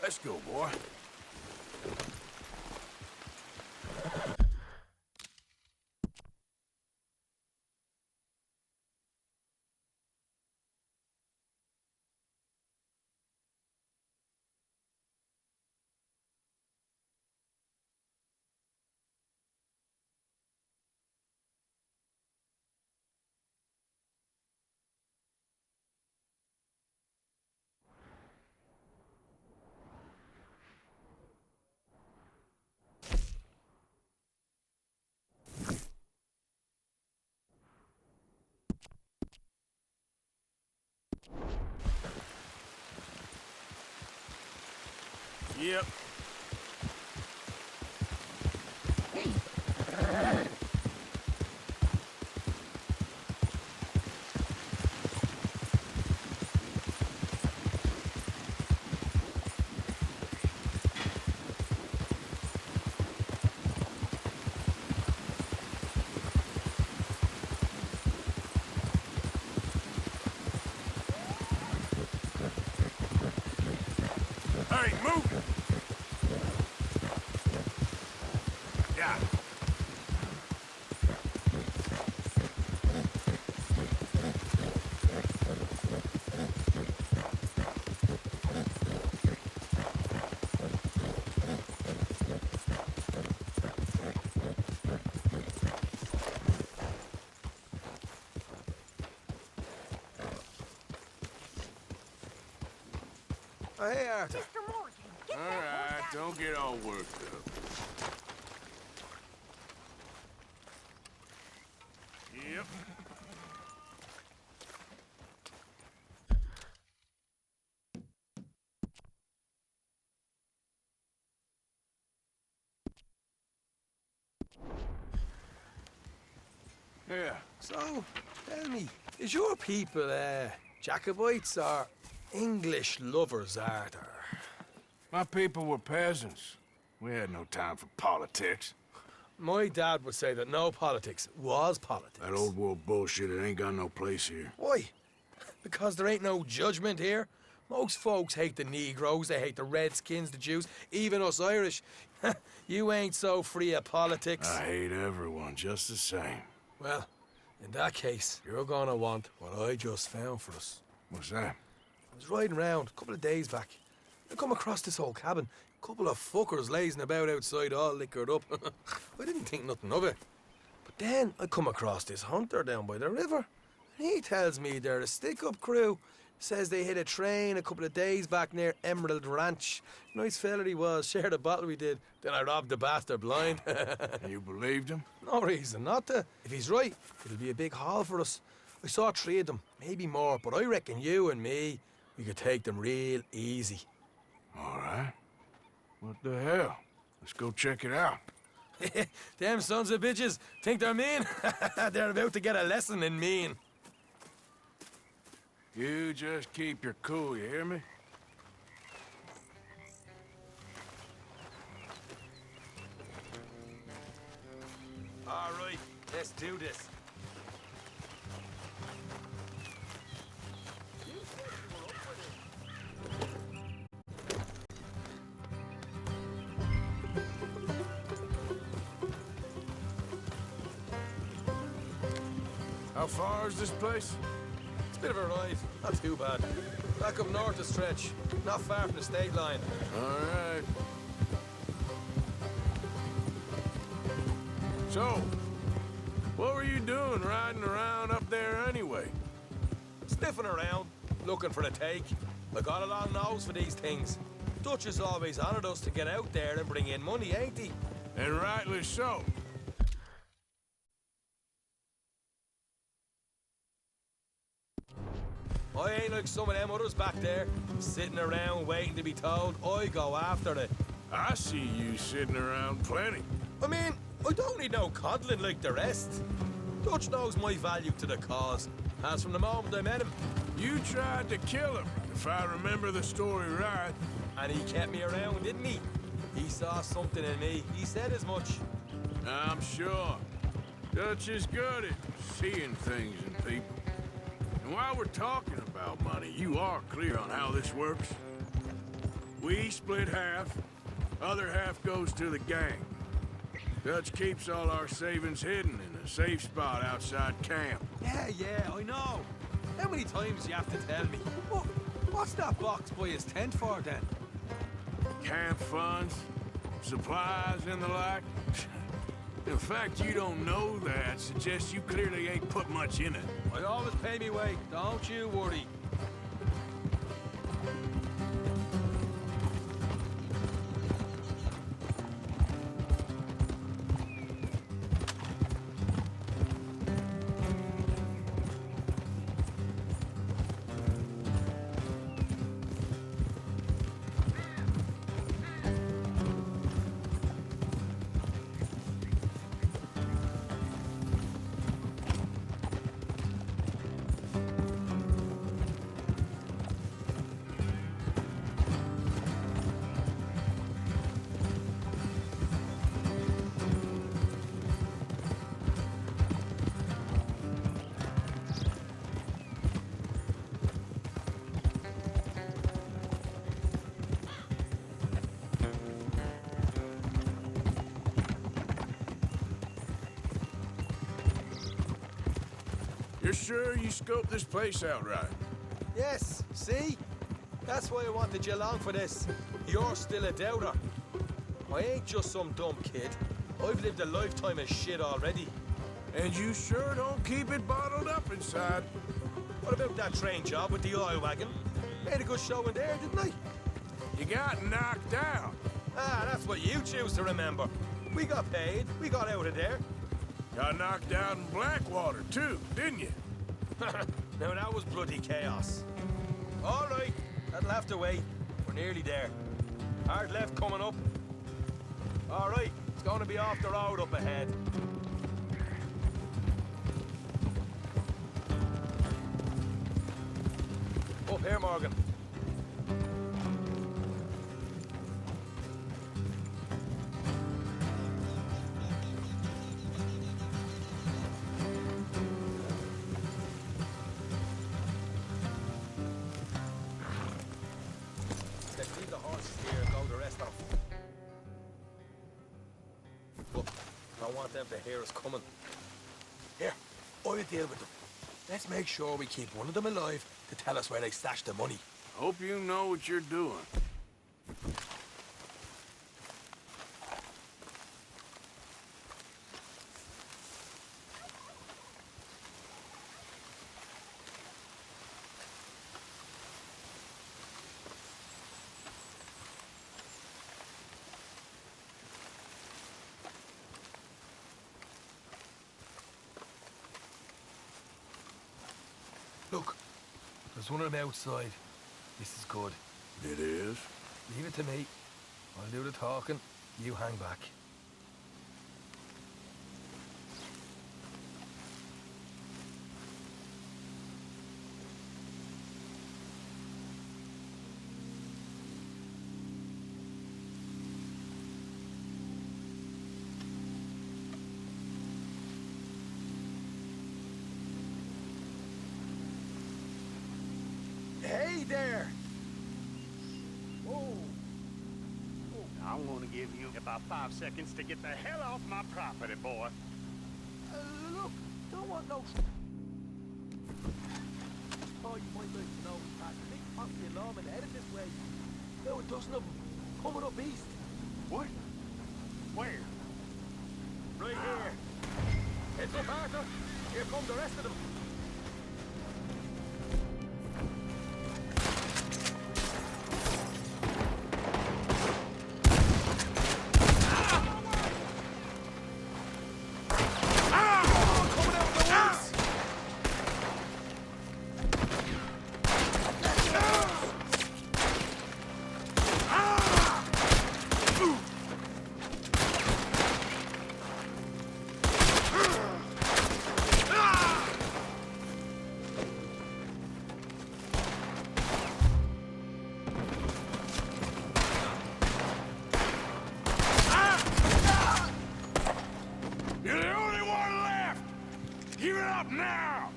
Let's go, boy. Yep. Hey, move! Yeah. Oh, hey, Arthur. Mr. Morgan, get All that horse right, out. don't get all worked up. Yep. Yeah. So, tell me, is your people, Jacobites or English lovers, Arthur? My people were peasants. We had no time for politics. My dad would say that no politics was politics. That old world bullshit, it ain't got no place here. Why? Because there ain't no judgment here? Most folks hate the Negroes, they hate the Redskins, the Jews, even us Irish. You ain't so free of politics. I hate everyone just the same. Well, in that case, you're gonna want what I just found for us. What's that? I was riding around a couple of days back. I come across this old cabin. A couple of fuckers lazing about outside all liquored up. I didn't think nothing of it. But then I come across this hunter down by the river. And he tells me they're a stick-up crew. Says they hit a train a couple of days back near Emerald Ranch. Nice fella he was, shared a bottle we did. Then I robbed the bastard blind. And you believed him? No reason not to. If he's right, it'll be a big haul for us. I saw 3 of them, maybe more, but I reckon you and me, we could take them real easy. All right. What the hell? Let's go check it out. Them sons of bitches think they're mean. They're about to get a lesson in mean. You just keep your cool, you hear me? All right, let's do this. How far is this place? It's a bit of a ride, not too bad. Back up north a stretch, not far from the state line. All right. So, what were you doing riding around up there anyway? Sniffing around, looking for the take. I got a long nose for these things. Dutch has always honoured us to get out there and bring in money, ain't he? And rightly so. I ain't like some of them others back there, sitting around waiting to be told. I go after it. I see you sitting around plenty. I mean, I don't need no coddling like the rest. Dutch knows my value to the cause, as from the moment I met him. You tried to kill him, if I remember the story right. And he kept me around, didn't he? He saw something in me. He said as much. I'm sure. Dutch is good at seeing things in people. And while we're talking about money, you are clear on how this works? We split half, other half goes to the gang. Dutch keeps all our savings hidden in a safe spot outside camp. Yeah, I know. How many times do you have to tell me? What's that box by his tent for, then? Camp funds, supplies, and the like. The fact you don't know that suggests you clearly ain't put much in it. I always pay me way, don't you worry. You're sure you scoped this place out right? Yes, see? That's why I wanted you along for this. You're still a doubter. I ain't just some dumb kid. I've lived a lifetime of shit already. And you sure don't keep it bottled up inside. What about that train job with the oil wagon? Made a good show in there, didn't I? You got knocked out. Ah, that's what you choose to remember. We got paid. We got out of there. Got knocked out in Blackwater, too, didn't you? Now that was bloody chaos. All right, that'll have to wait. We're nearly there. Hard left coming up. All right, it's going to be off the road up ahead. Up here, Morgan. Let's leave the horses here and go the rest off. Look, I don't want them to hear us coming. Here, I'll deal with them. Let's make sure we keep one of them alive to tell us where they stashed the money. Hope you know what you're doing. Look, there's one of them outside. This is good. It is? Leave it to me. I'll do the talking. You hang back. Hey there! Whoa! I'm gonna give you about 5 seconds to get the hell off my property, boy. Look, don't want no... Oh, you might like to know, Pat. The big posse alarm and headed this way. There were a dozen of them, coming up east. What? Where? Right here. Heads up, Arthur. Here come the rest of them. up now!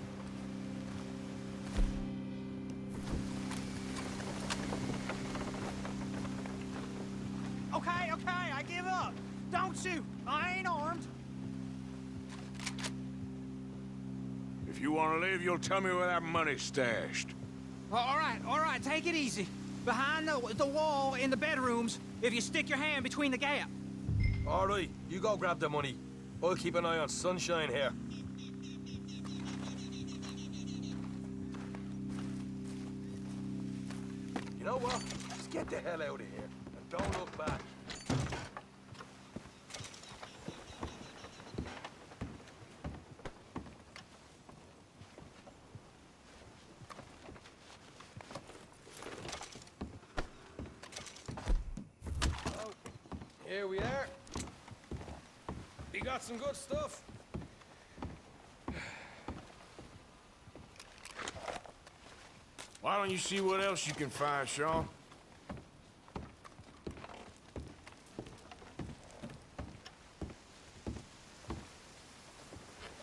Okay, I give up. Don't shoot. I ain't armed. If you want to leave, you'll tell me where that money's stashed. All right, take it easy. Behind the wall in the bedrooms, if you stick your hand between the gap. All right, you go grab the money. I'll keep an eye on Sunshine here. You know what? Just get the hell out of here and don't look back. Oh, here we are. You got some good stuff. Why don't you see what else you can find, Sean?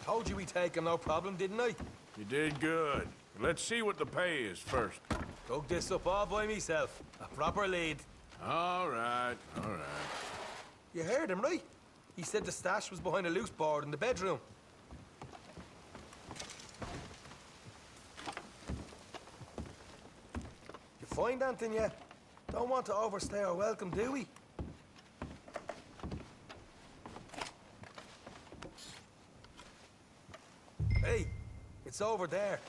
Told you we take him, no problem, didn't I? You did good. Let's see what the pay is first. Dug this up all by myself. A proper lead. All right. You heard him, right? He said the stash was behind a loose board in the bedroom. You find anything yet? Don't want to overstay our welcome, do we? Hey, it's over there.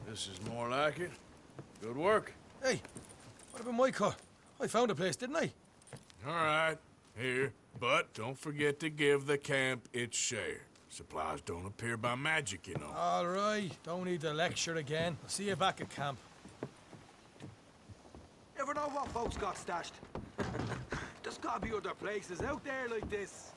This is more like it. Good work. Hey, what about my car? I found a place, didn't I? All right, here. But don't forget to give the camp its share. Supplies don't appear by magic, you know. All right, don't need the lecture again. I'll see you back at camp. Never know what folks got stashed. There's gotta be other places out there like this.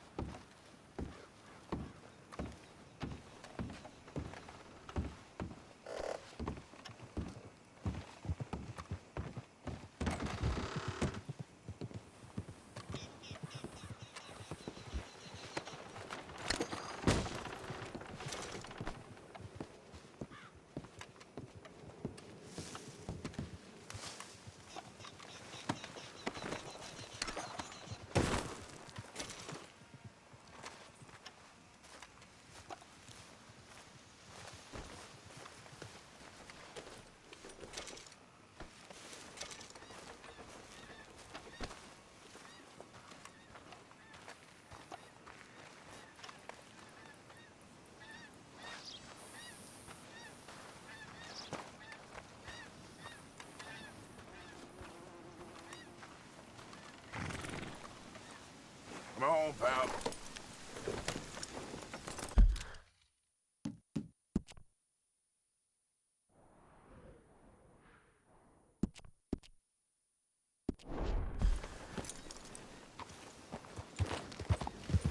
Come on, pal.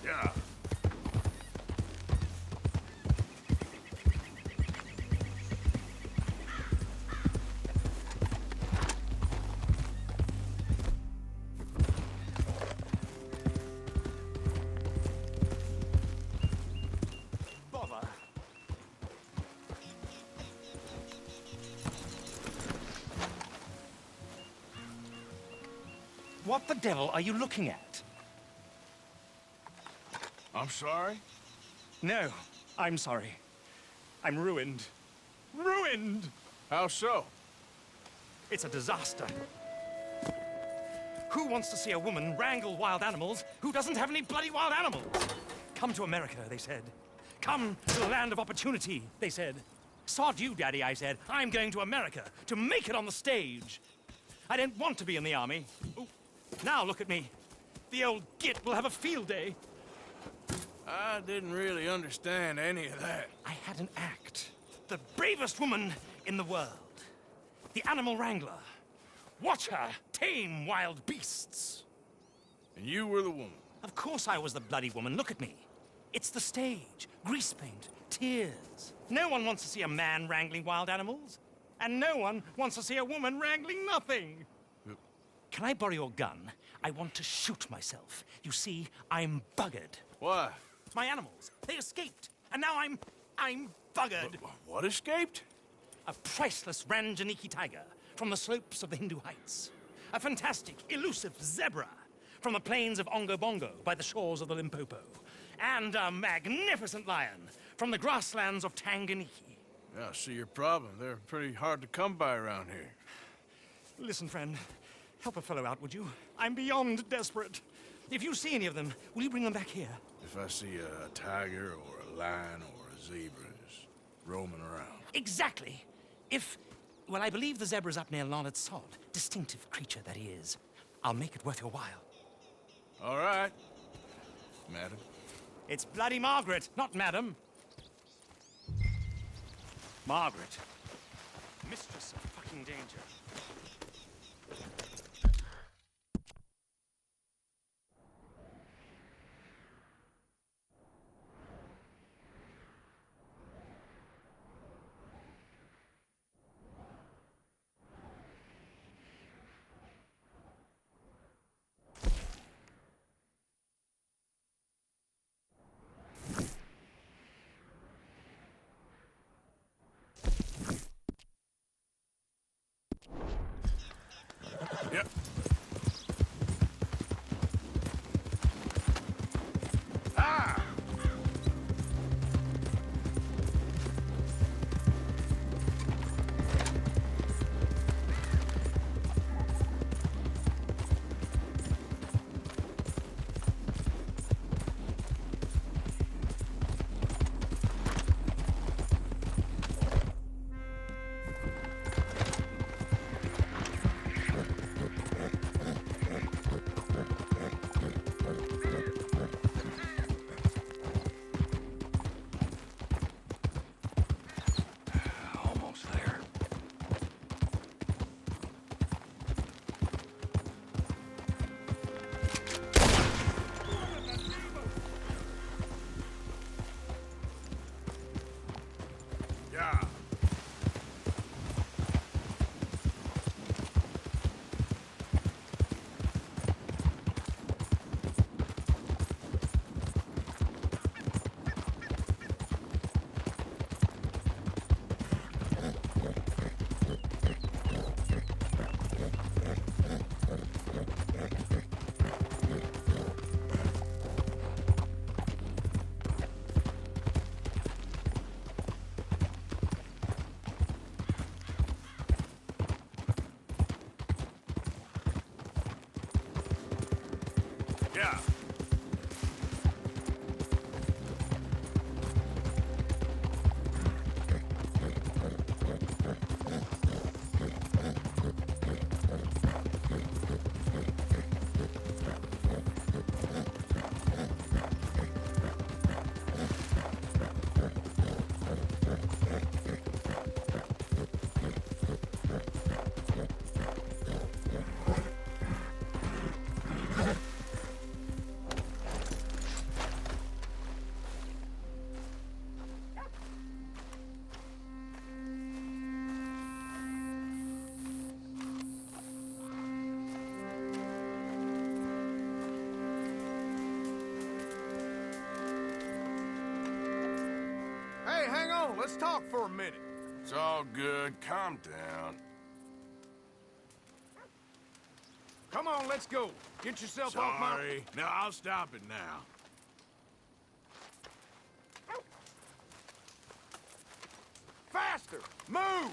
Yeah. Bother. What the devil are you looking at? I'm sorry? No, I'm sorry. I'm ruined. Ruined! How so? It's a disaster. Who wants to see a woman wrangle wild animals who doesn't have any bloody wild animals? Come to America, they said. Come to the land of opportunity, they said. Sod you, Daddy, I said. I'm going to America to make it on the stage. I didn't want to be in the army. Ooh. Now look at me. The old git will have a field day. I didn't really understand any of that. I had an act. The bravest woman in the world. The animal wrangler. Watch her tame wild beasts. And you were the woman. Of course I was the bloody woman. Look at me. It's the stage. Grease paint. Tears. No one wants to see a man wrangling wild animals. And no one wants to see a woman wrangling nothing. Can I borrow your gun? I want to shoot myself. You see, I'm buggered. Why? My animals, they escaped. And now I'm buggered. What escaped? A priceless Ranjaniki tiger from the slopes of the Hindu Heights. A fantastic, elusive zebra from the plains of Ongo Bongo by the shores of the Limpopo. And a magnificent lion from the grasslands of Tanganyika. Yeah, I see your problem. They're pretty hard to come by around here. Listen, friend, help a fellow out, would you? I'm beyond desperate. If you see any of them, will you bring them back here? If I see a tiger or a lion or a zebra just roaming around. Exactly. Well, I believe the zebra's up near Larned Sod. Distinctive creature that he is. I'll make it worth your while. All right, madam. It's bloody Margaret, not madam. Margaret. Mistress of fucking danger. Yep. Yeah. Yeah. Hey, hang on. Let's talk for a minute. It's all good. Calm down. Come on, let's go. Get yourself off my... Sorry. No, I'll stop it now. Faster! Move!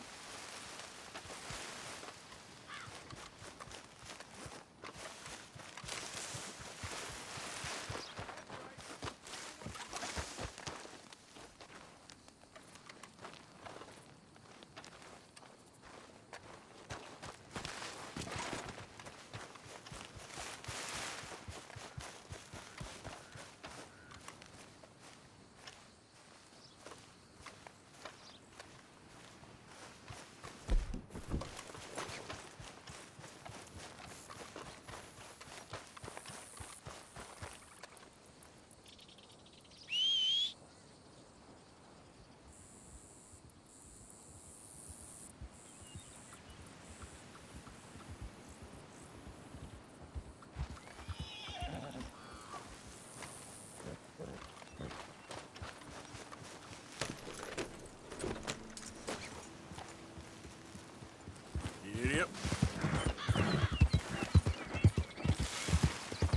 Yep.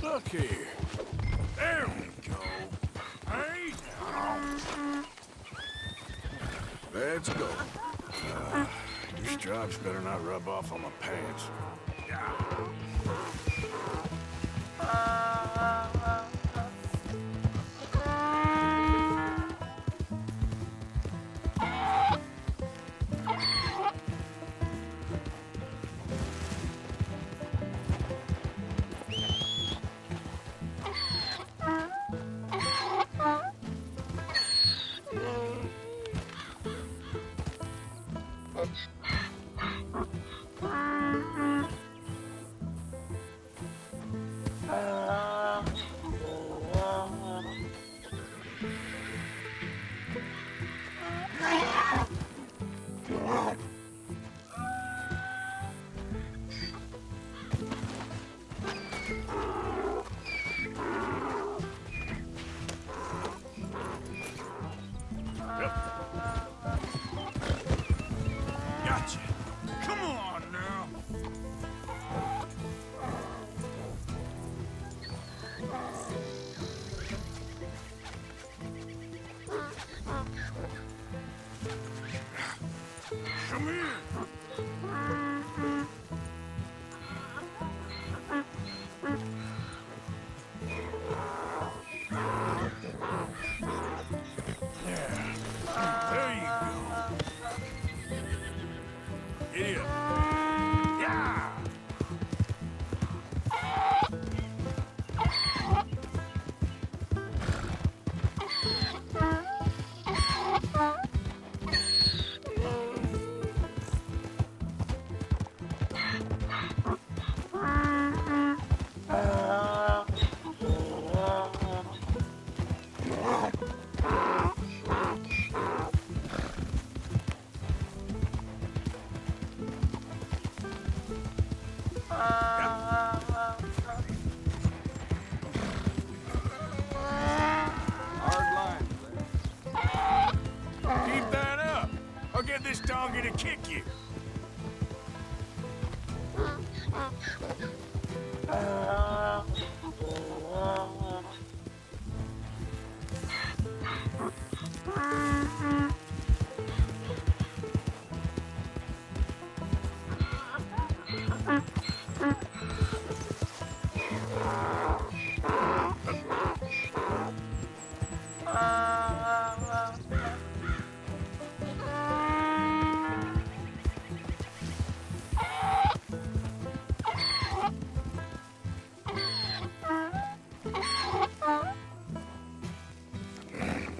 Look here. There we go. Hey now. Let's go. Your stripes better not rub off on my pants. Gotcha. Come on now. Come here. There you go. Idiot. Yeah! Keep that up. I'll get this donkey to kick you.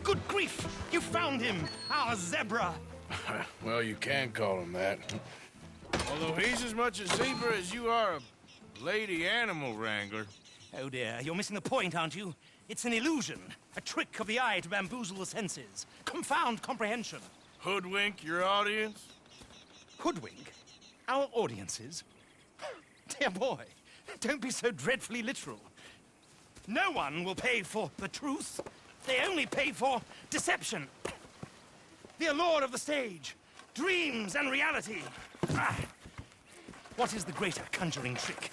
Good grief! You found him! Our zebra! Well, you can call him that. Although he's as much a zebra as you are a lady animal wrangler. Oh dear, you're missing the point, aren't you? It's an illusion. A trick of the eye to bamboozle the senses. Confound comprehension. Hoodwink your audience? Hoodwink? Our audiences? Dear boy, don't be so dreadfully literal. No one will pay for the truth. They only pay for deception. The allure of the stage, dreams and reality. Ah. What is the greater conjuring trick?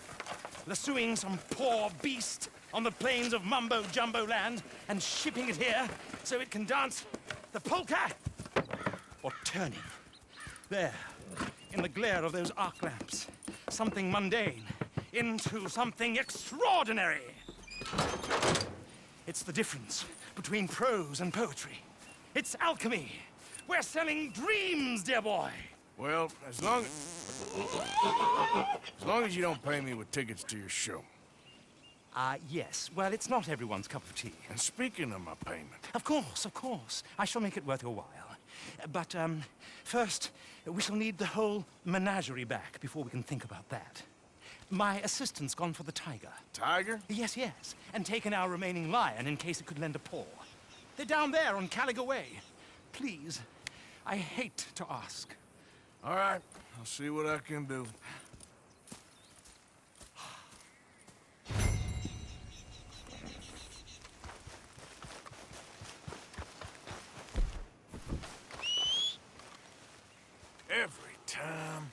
Lassoing some poor beast on the plains of mumbo-jumbo land and shipping it here so it can dance the polka? Or turning, there, in the glare of those arc lamps, something mundane into something extraordinary? It's the difference between prose and poetry. It's alchemy. We're selling dreams, dear boy. Well, as long as you don't pay me with tickets to your show. Yes. Well, it's not everyone's cup of tea. And speaking of my payment, Of course, of course. I shall make it worth your while. But, first, we shall need the whole menagerie back before we can think about that. My assistant's gone for the tiger. Tiger? Yes, yes. And taken our remaining lion in case it could lend a paw. They're down there on Caliga Way. Please, I hate to ask. All right, I'll see what I can do. Every time.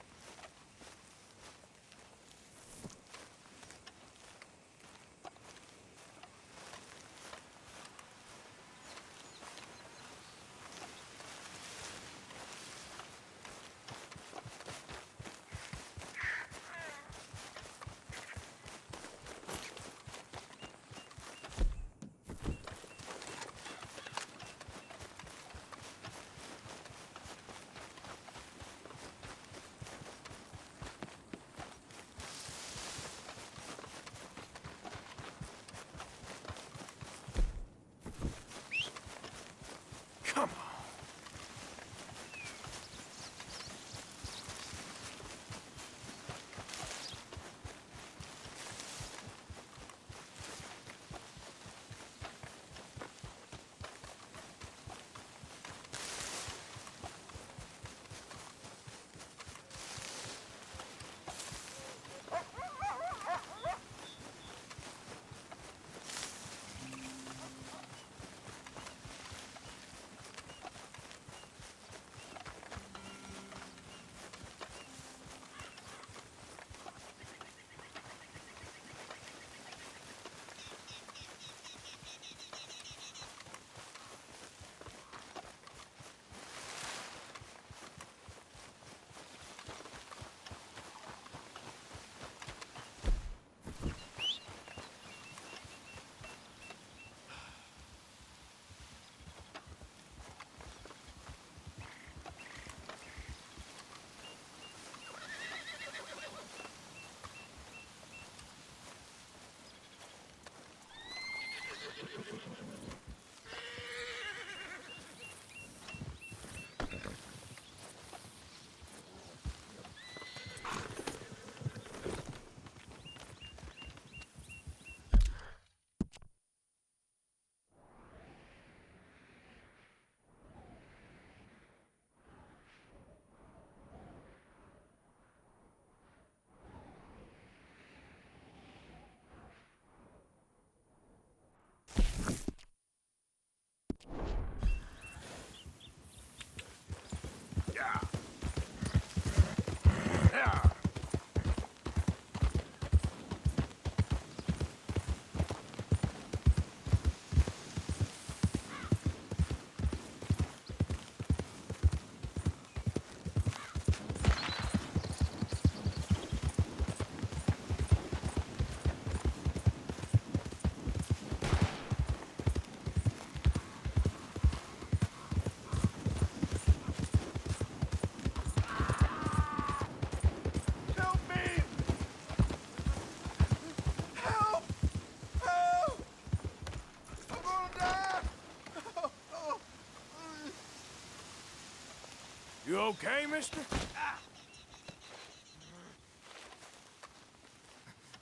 okay, mister?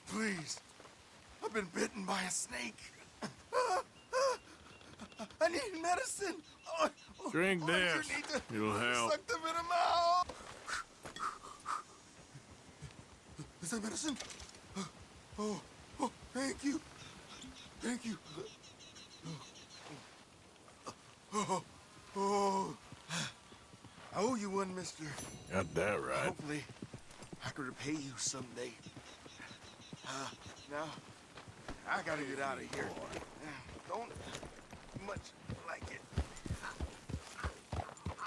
Please. I've been bitten by a snake. I need medicine. Drink You this. need to It'll help. suck the venom out. Is that medicine? Oh, thank you. Thank you. Oh. I owe you one, mister. Got that right. Hopefully, I could repay you someday. Now, I gotta get out of here. Don't much like it.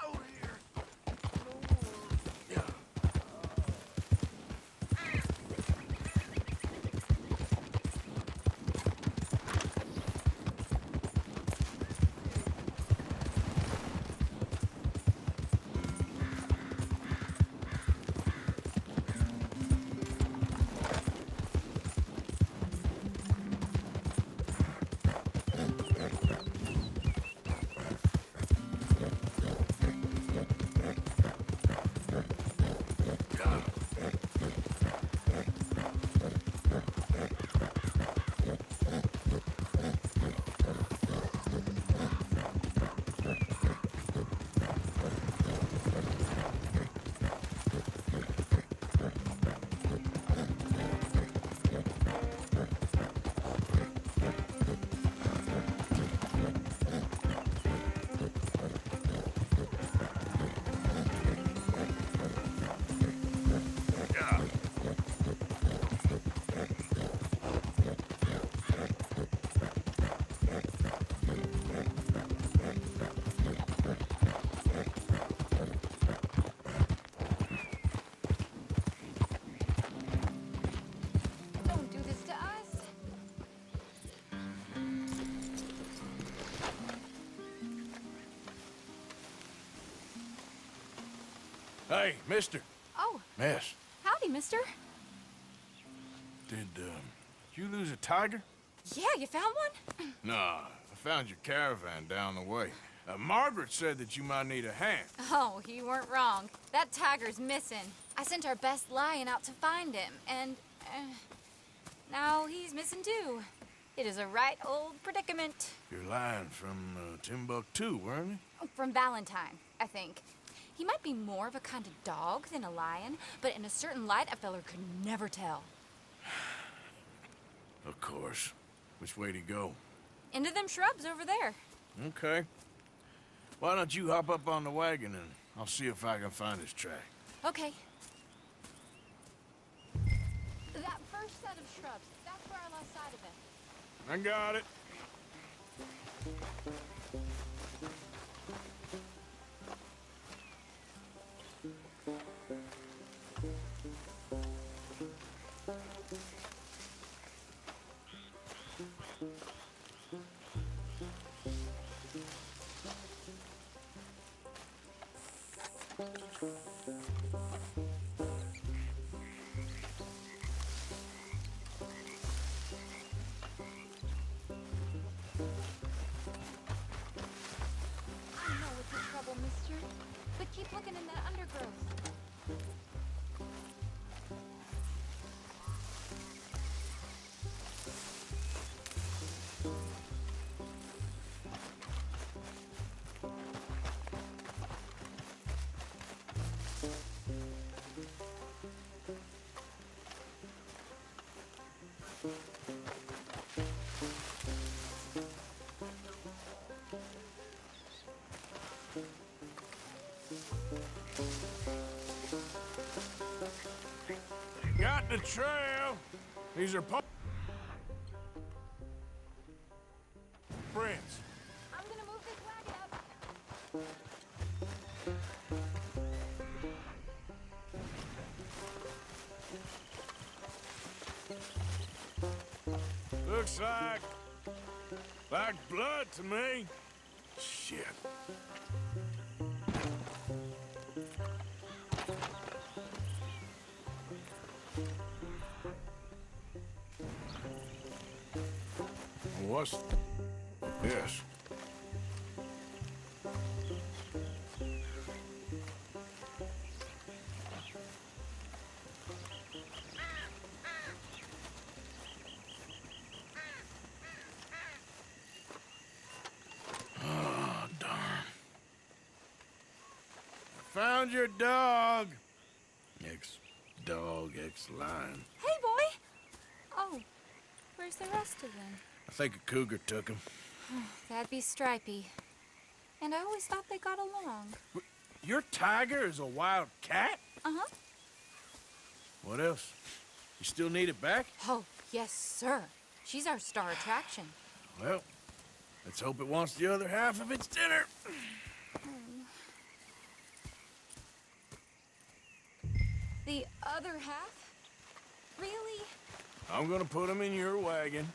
Out of here. No more. Don't do this to us. Hey, mister. Oh, Miss, howdy, mister. did you lose a tiger? Yeah, you found one? Nah, I found your caravan down the way. Margaret said that you might need a hand. Oh, you weren't wrong. That tiger's missing. I sent our best lion out to find him, and now he's missing too. It is a right old predicament. You're lying from Timbuktu, weren't you? From Valentine, I think. He might be more of a kind of dog than a lion, but in a certain light, a feller could never tell. Of course. Which way to go? Into them shrubs over there. Okay. Why don't you hop up on the wagon and I'll see if I can find his track. Okay. That first set of shrubs, that's where I lost sight of him. I got it. I know it's your trouble, mister, but keep looking in that undergrowth. Got the trail. These are friends. I'm gonna move this wagon up. Looks like blood to me. Shit. What's this? Found your dog. Ex-dog, ex-lion. Hey, boy! Oh, where's the rest of them? I think a cougar took him. That'd be Stripey. And I always thought they got along. Your tiger is a wild cat? Uh-huh. What else? You still need it back? Oh, yes, sir. She's our star attraction. Well, let's hope it wants the other half of its dinner. The other half? Really? I'm gonna put him in your wagon.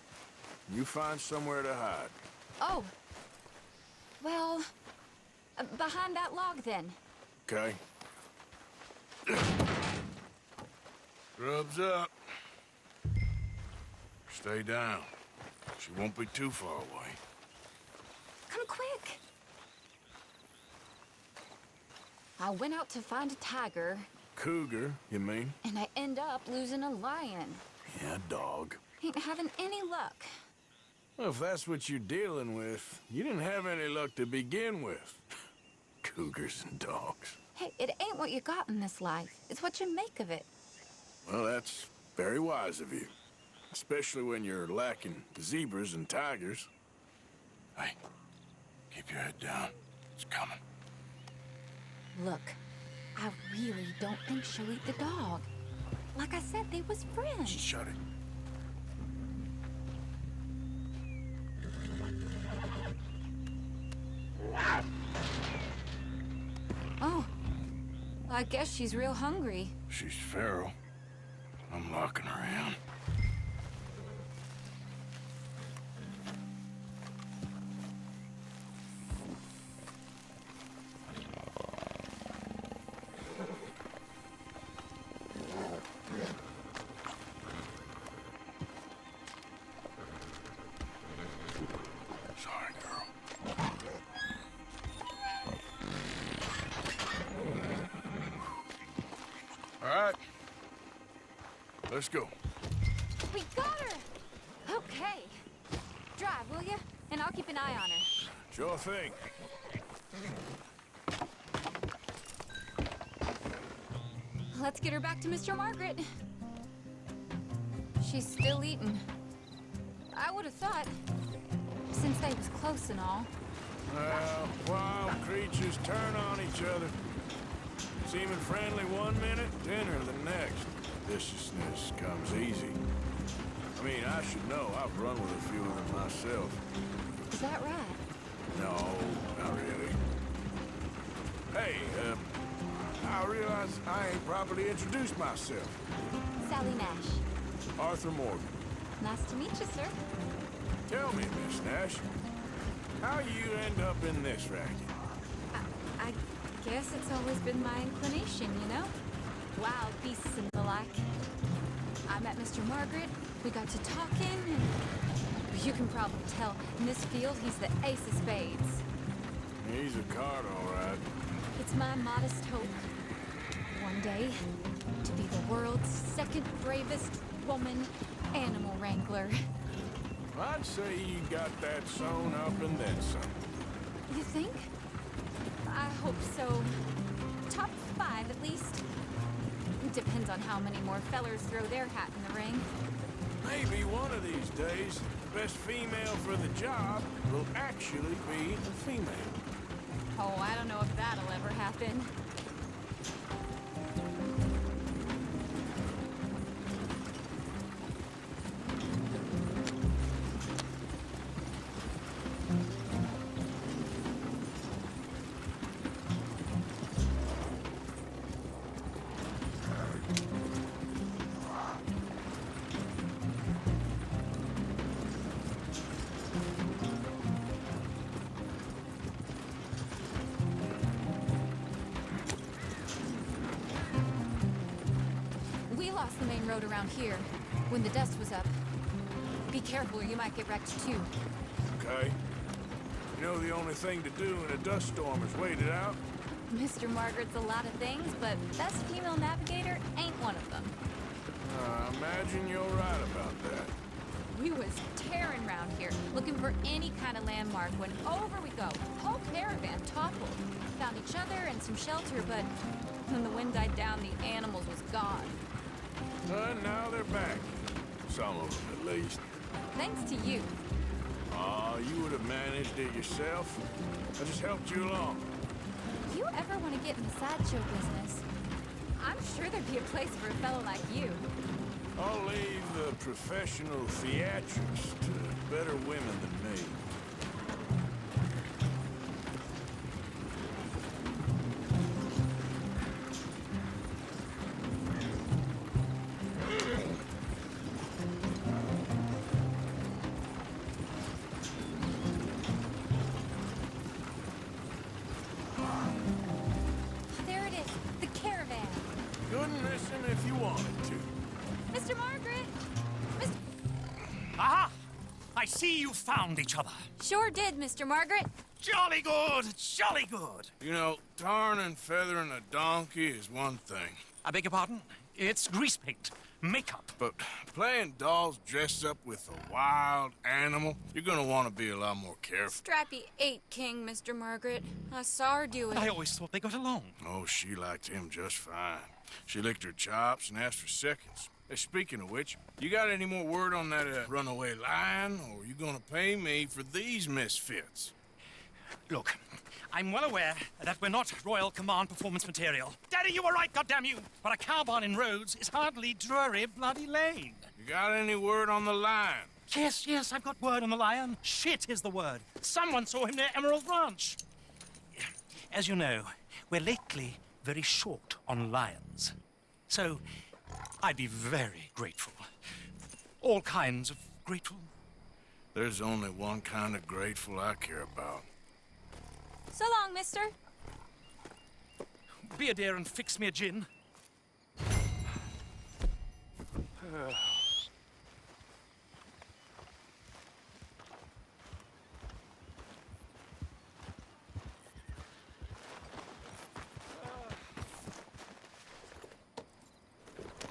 You find somewhere to hide. Oh. Well, behind that log, then. Okay. Grub's up. Stay down. She won't be too far away. Come quick. I went out to find a tiger, Cougar, you mean? and I end up losing a lion. Yeah, dog. Ain't having any luck. Well, if that's what you're dealing with, you didn't have any luck to begin with. Cougars and dogs. Hey, it ain't what you got in this life. It's what you make of it. Well, that's very wise of you. Especially when you're lacking zebras and tigers. Hey, keep your head down. It's coming. Look, I really don't think she'll eat the dog. Like I said, they was friends. Shut it. Oh, I guess she's real hungry. She's feral. I'm locking her in. Sorry, girl. All right. Let's go. We got her! Okay. Drive, will you? And I'll keep an eye on her. Sure thing. Let's get her back to Mr. Margaret. She's still eating. I would have thought, since they was close and all. Well, wild creatures turn on each other. Seeming friendly one minute, dinner the next. Viciousness comes easy. I mean, I should know. I've run with a few of them myself. Is that right? No, not really. Hey, I realize I ain't properly introduced myself. Sally Nash. Arthur Morgan. Nice to meet you, sir. Tell me, Miss Nash, how you end up in this racket? I guess it's always been my inclination, you know? Wild beasts and the like. I met Mr. Margaret, we got to talking, and you can probably tell, in this field, he's the ace of spades. He's a card, all right. It's my modest hope, one day, to be the world's second bravest woman animal wrangler. I'd say you got that sewn up and then some. You think? I hope so. Top 5, at least. It depends on how many more fellers throw their hat in the ring. Maybe one of these days, the best female for the job will actually be a female. Oh, I don't know if that'll ever happen. We lost the main road around here when the dust was up. Be careful or you might get wrecked too. Okay? You know the only thing to do in a dust storm is wait it out? Mr. Margaret's a lot of things, but best female navigator ain't one of them. I imagine you're right about that. We was tearing round here, looking for any kind of landmark when over we go. Whole caravan toppled. Found each other and some shelter, but when the wind died down, the animals was gone. And now they're back. Some of them, at least. Thanks to you. Aw, you would have managed it yourself. I just helped you along. If you ever want to get in the sideshow business, I'm sure there'd be a place for a fellow like you. I'll leave the professional theatrics to better women than me. There it is, the caravan. Couldn't miss him if you wanted to. Mr. Margaret! Mr. Aha! I see you found each other. Sure did, Mr. Margaret. Jolly good, jolly good. You know, tarring and feathering a donkey is one thing. I beg your pardon? It's grease paint, makeup. But playing dolls dressed up with a wild animal, you're gonna want to be a lot more careful. Strappy ate King, Mr. Margaret. I saw her do it. I always thought they got along. Oh, she liked him just fine. She licked her chops and asked for seconds. Hey, speaking of which, you got any more word on that runaway lion, or are you gonna pay me for these misfits? Look, I'm well aware that we're not Royal Command performance material. Daddy, you were right, goddammit you! But a cow barn in Rhodes is hardly Drury Bloody Lane. You got any word on the lion? Yes, I've got word on the lion. Shit is the word. Someone saw him near Emerald Ranch. As you know, we're lately very short on lions. So, I'd be very grateful. All kinds of grateful. There's only one kind of grateful I care about. So long, mister. Be a dear and fix me a gin.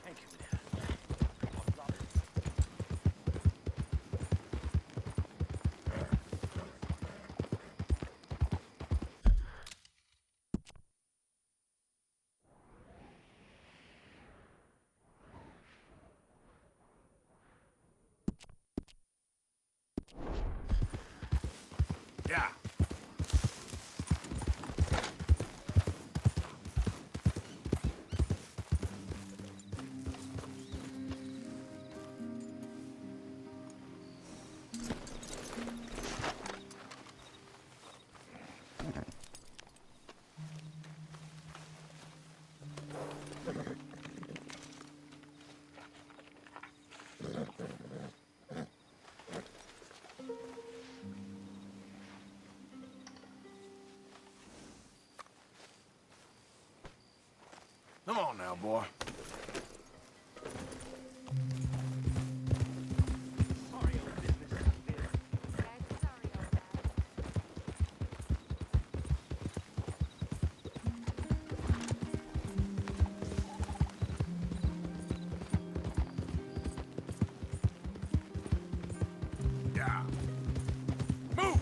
Thank you, dear. Yeah. Come on now, boy. Yeah. Move!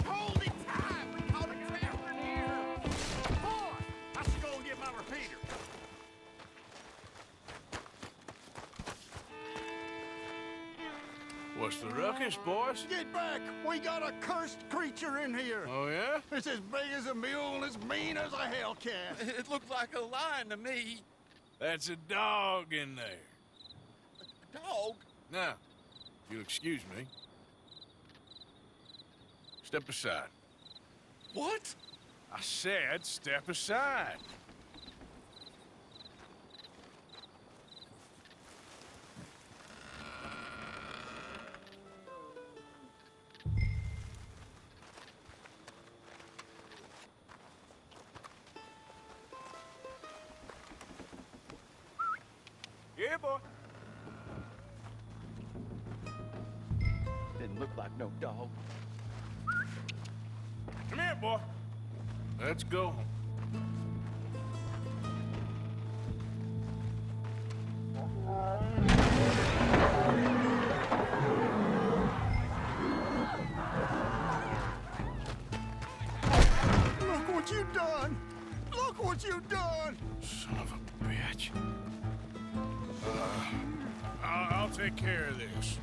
Hold it tight! We caught a trapper here! Boy, I should go and get my repeater. What's the ruckus, boys? Get back! We got a cursed creature in here. Oh, yeah? It's as big as a mule and as mean as a hellcat. It looked like a lion to me. That's a dog in there. Dog? Now, if you'll excuse me. Step aside. What? I said step aside. here, boy. Didn't look like no dog. Come here, boy. Let's go. Look what you done! Look what you done! Son of a bitch. I'll take care of this.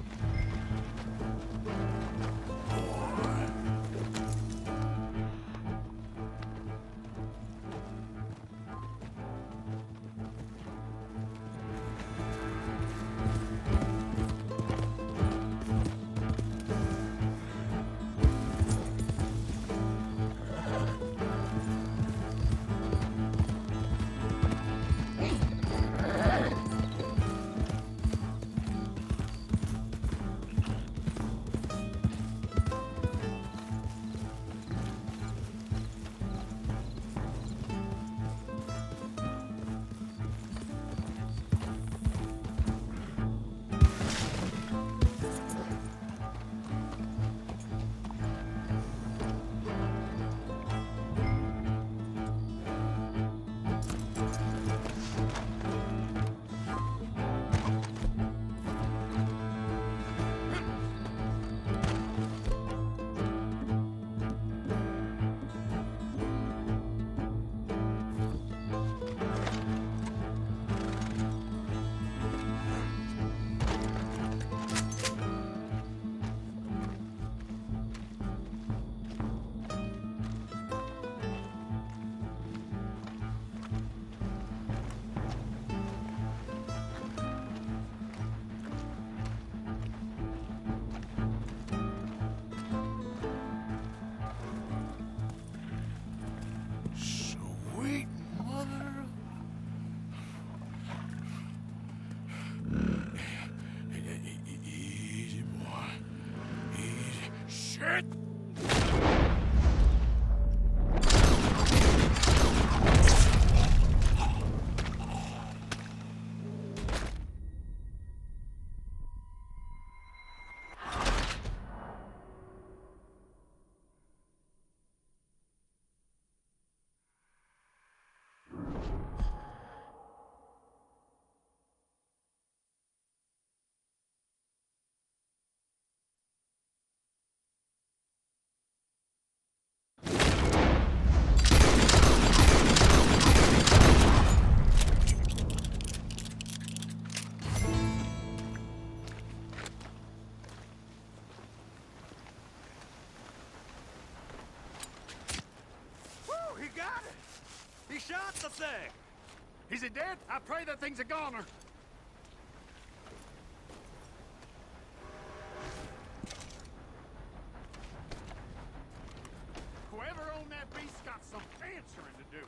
Sweet mother. Easy, boy. Easy. Shit! Woo, he got it! He shot the thing! Is it dead? I pray that thing's a goner. Whoever owned that beast's got some answering to do.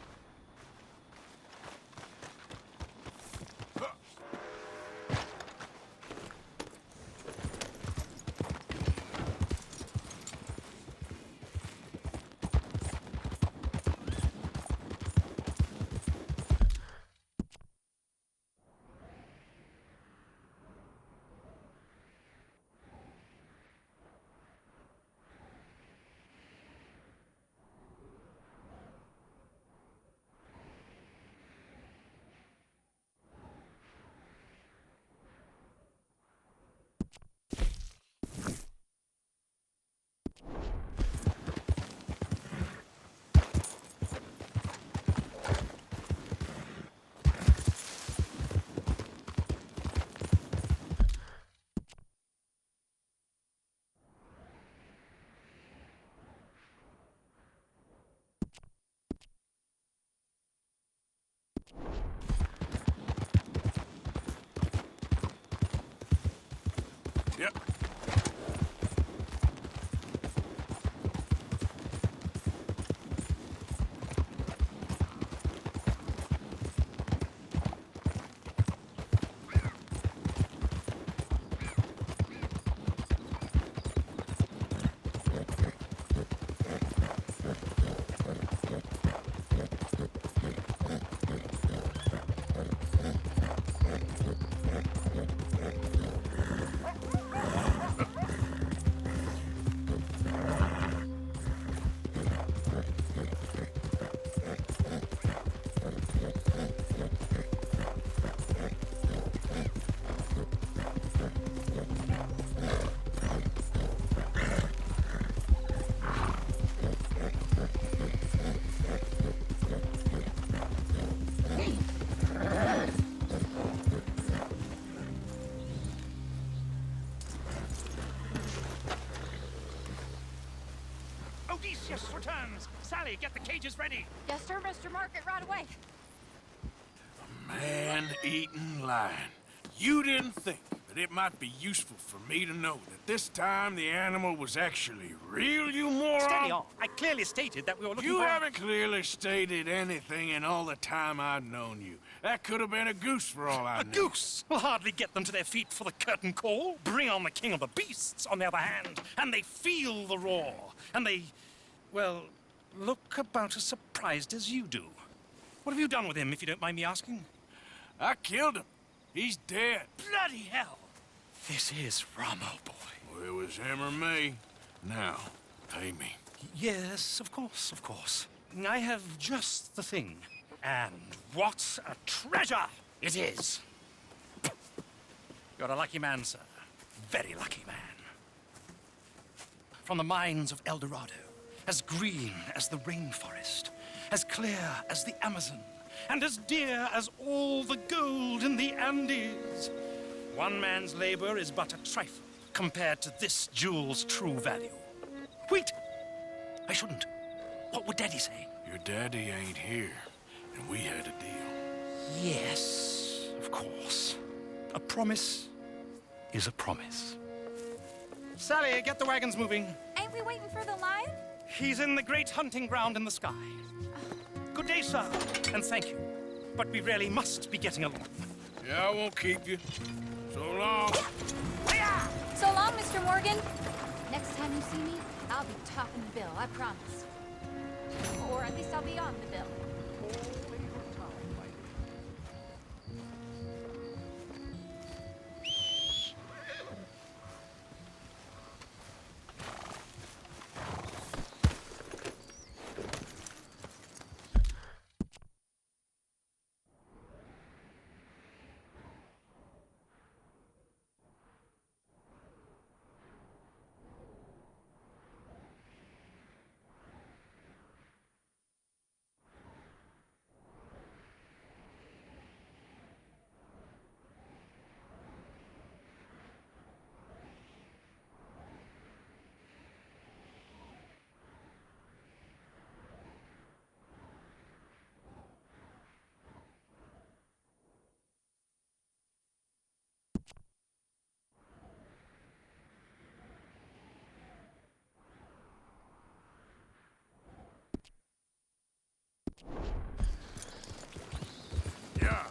Yep. Odysseus returns! Sally, get the cages ready! Yes, sir, Mr. Margaret, right away. Man-eating lion. You didn't think that it might be useful for me to know that this time the animal was actually real, you moron? Steady on. I clearly stated that we were looking You for... haven't clearly stated anything in all the time I've known you. That could have been a goose for all I A knew. goose will hardly get them to their feet for the curtain call. Bring on the king of the beasts, on the other hand, and they feel the roar. And they, well, look about as surprised as you do. What have you done with him, if you don't mind me asking? I killed him. He's dead. Bloody hell! This is Ramo, boy. Well, it was him or me. Now, pay me. Yes, of course, of course. I have just the thing. And what a treasure it is! You're a lucky man, sir. Very lucky man. From the mines of El Dorado, as green as the rainforest, as clear as the Amazon, and as dear as all the gold in the Andes. One man's labor is but a trifle compared to this jewel's true value. Wait! I shouldn't. What would Daddy say? Your daddy ain't here, and we had a deal. Yes, of course. A promise is a promise. Sally, get the wagons moving. Ain't we waiting for the lion? He's in the great hunting ground in the sky. Good day, sir, and thank you. But we really must be getting along. Yeah, I won't keep you. So long. So long, Mr. Morgan. Next time you see me, I'll be topping the bill, I promise. Or at least I'll be on the bill. Yeah.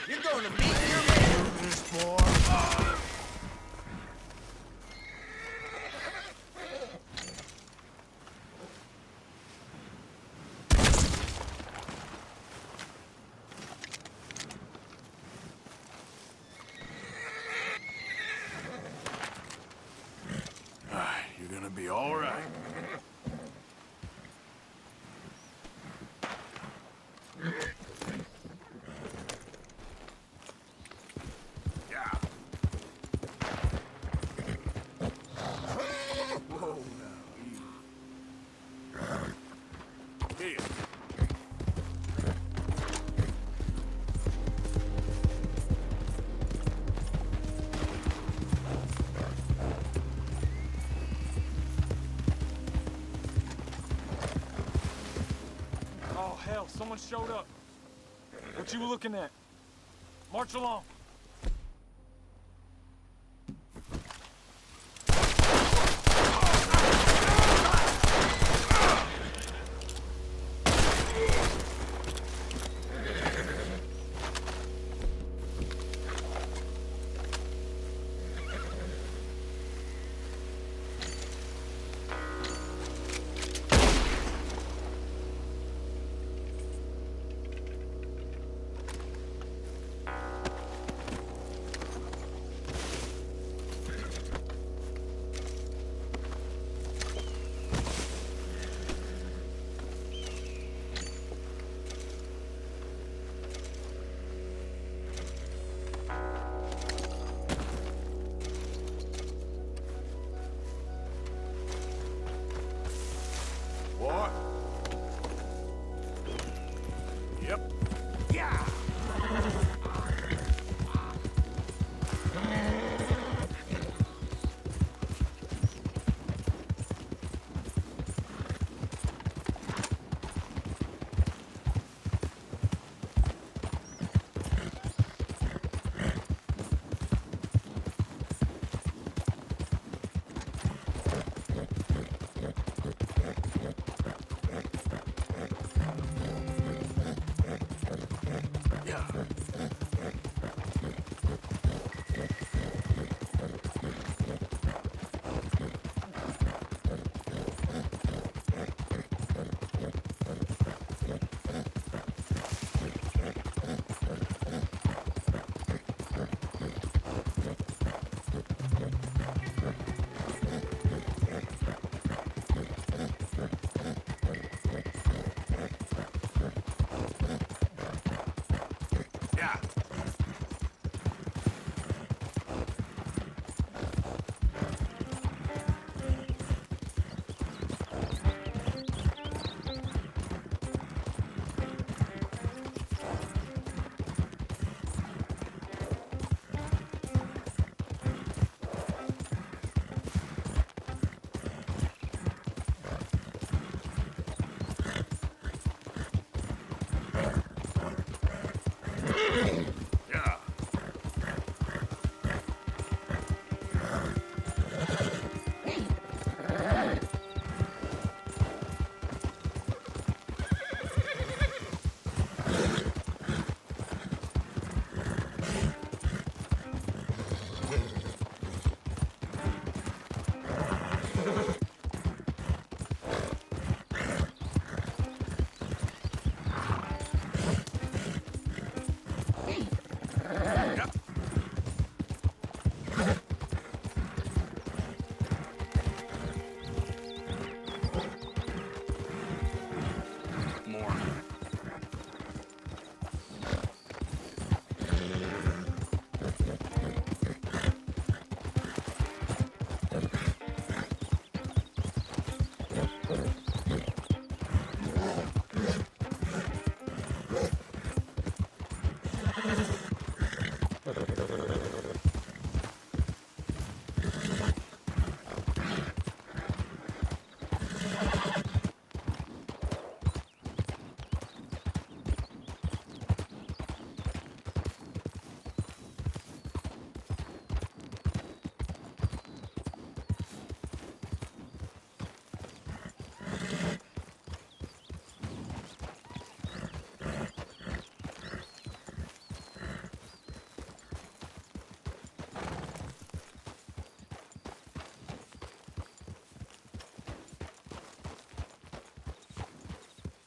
You're going to meet your man, this boy. You're gonna be all right. Yeah. Whoa, now. Here. Oh, hell, someone showed up. What you looking at? March along.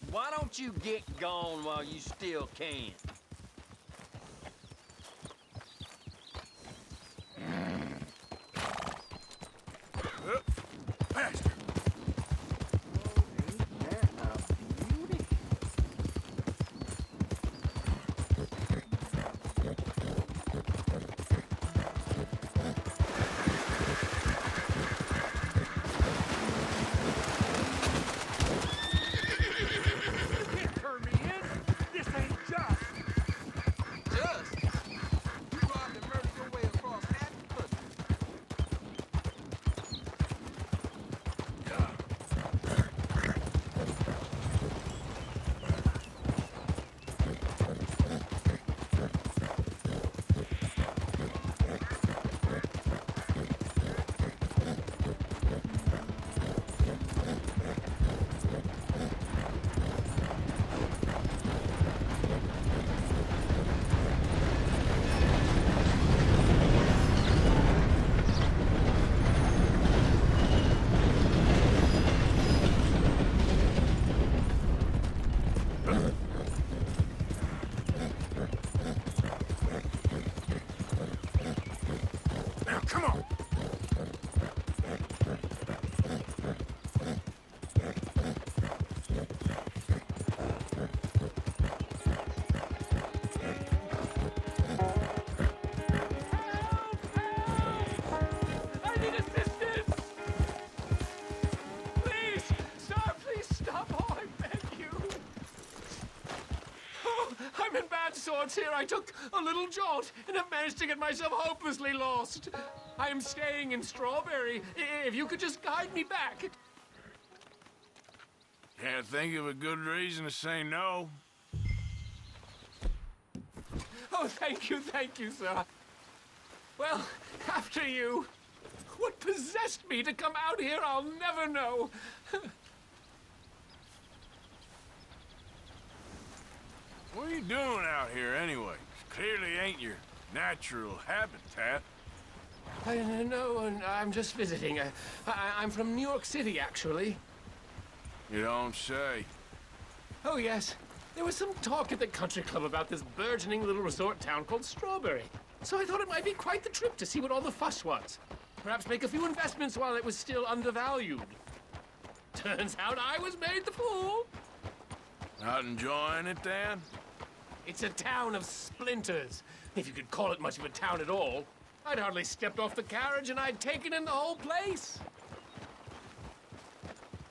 Why don't you get gone while you still can? Faster! Turn me in. This ain't just. Just? You robbed and murdered your way across half the country. Now, come on! I need assistance! Please! Sir, please stop! Oh, I beg you! Oh, I'm in bad sorts here. I took a little jaunt and have managed to get myself hopelessly lost. I am staying in Strawberry. If you could just guide me back. Can't think of a good reason to say no. Oh, thank you, sir. Well, after you. What possessed me to come out here, I'll never know. What are you doing out here anyway? Clearly ain't your natural habitat. No, I'm just visiting. I'm from New York City, actually. You don't say. Oh, yes. There was some talk at the country club about this burgeoning little resort town called Strawberry. So I thought it might be quite the trip to see what all the fuss was. Perhaps make a few investments while it was still undervalued. Turns out I was made the fool. Not enjoying it, Dan? It's a town of splinters, if you could call it much of a town at all. I'd hardly stepped off the carriage and I'd taken in the whole place.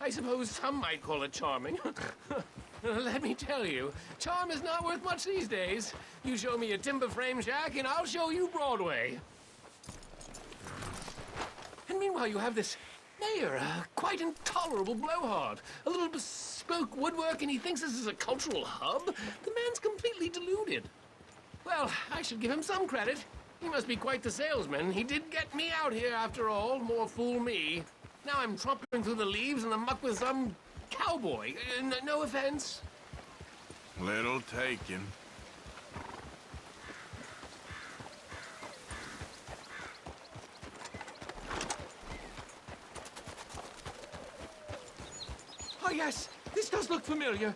I suppose some might call it charming. Let me tell you, charm is not worth much these days. You show me a timber frame shack and I'll show you Broadway. And meanwhile, you have this mayor, a quite intolerable blowhard. A little bespoke woodwork, and he thinks this is a cultural hub? The man's completely deluded. Well, I should give him some credit. He must be quite the salesman. He did get me out here after all. More fool me. Now I'm tromping through the leaves and the muck with some cowboy. No offense. Little taken. Oh, yes. This does look familiar.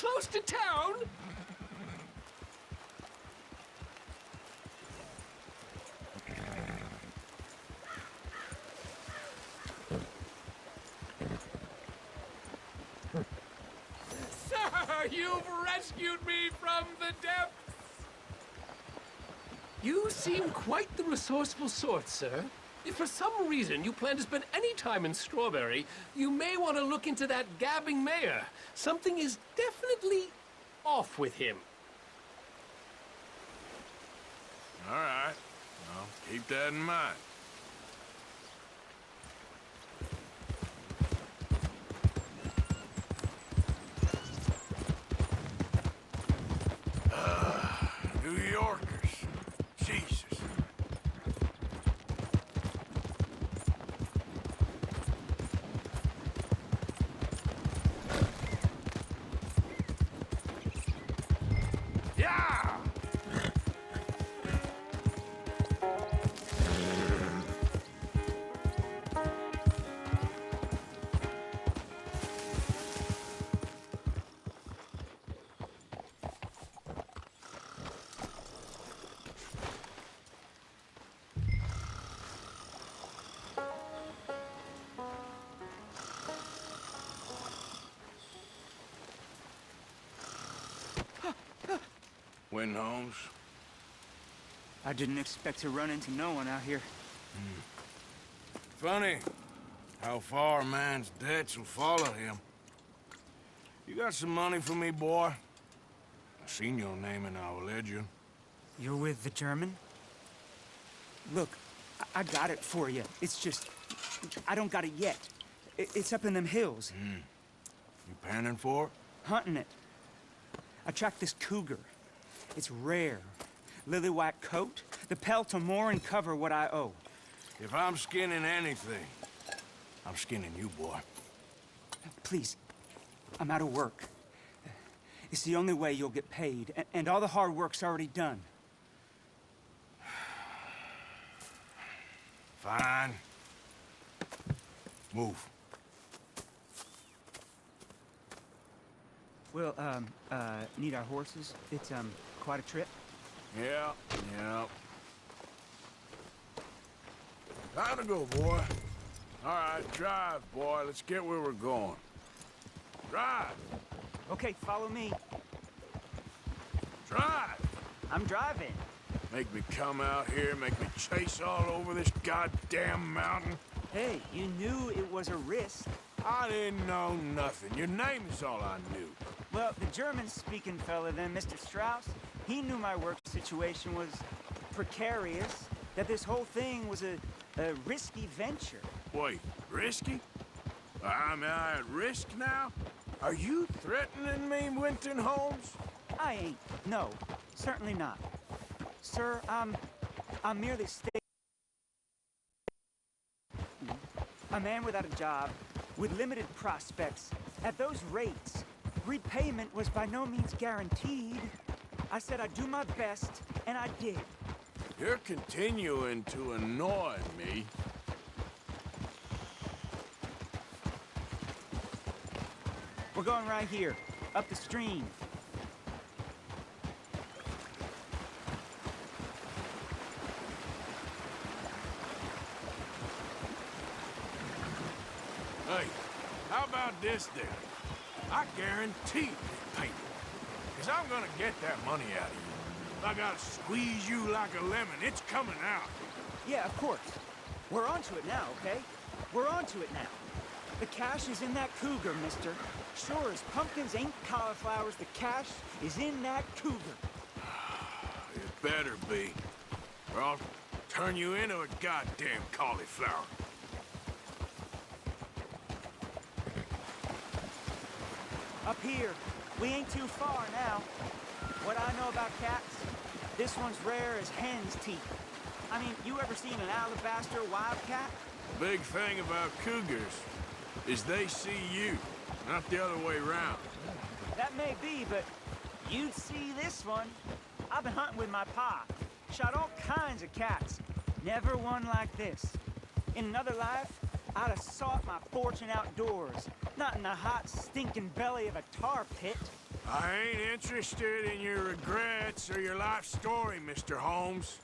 close to town. Sir, you've rescued me from the depths. You seem quite the resourceful sort, sir. If for some reason you plan to spend any time in Strawberry, you may want to look into that gabbing mayor. Something is definitely off with him. All right. Well, keep that in mind. New Yorkers. Jesus. Yeah! Win, Holmes. I didn't expect to run into no one out here. Funny how far a man's debts will follow him. You got some money for me, boy? I seen your name in our ledger. You're with the German? Look, I got it for you. It's just, I don't got it yet. It's up in them hills. You panning for it? Hunting it. I tracked this cougar. It's rare. Lily white coat, the pelt to more and cover what I owe. If I'm skinning anything, I'm skinning you, boy. Please, I'm out of work. It's the only way you'll get paid, and all the hard work's already done. Fine. Move. We'll, need our horses. It's, quite a trip. Yeah. Time to go, boy. All right, drive, boy. Let's get where we're going. Drive! Okay, follow me. Drive! I'm driving. Make me come out here, make me chase all over this goddamn mountain. Hey, you knew it was a risk. I didn't know nothing. Your name is all I knew. Well, the German-speaking fella then, Mr. Strauss, he knew my work situation was precarious, that this whole thing was a risky venture. Wait, risky? Am I at risk now? Are you threatening me, Winton Holmes? I ain't. No, certainly not. Sir, I'm merely stating a man without a job, with limited prospects, at those rates, repayment was by no means guaranteed. I said I'd do my best, and I did. You're continuing to annoy me. We're going right here, up the stream. Hey, how about this then? I guarantee you pay me. Because I'm gonna get that money out of you. If I gotta squeeze you like a lemon, it's coming out. Yeah, of course. We're onto it now, okay? We're onto it now. The cash is in that cougar, mister. Sure as pumpkins ain't cauliflowers, the cash is in that cougar. It better be, or I'll turn you into a goddamn cauliflower. Up here, we ain't too far now. What I know about cats, this one's rare as hen's teeth. I mean, you ever seen an alabaster wildcat? The big thing about cougars is they see you, not the other way around. That may be, but you'd see this one. I've been hunting with my pa. Shot all kinds of cats. Never one like this. In another life, I'd have sought my fortune outdoors, not in the hot, stinking belly of a tar pit. I ain't interested in your regrets or your life story, Mr. Holmes.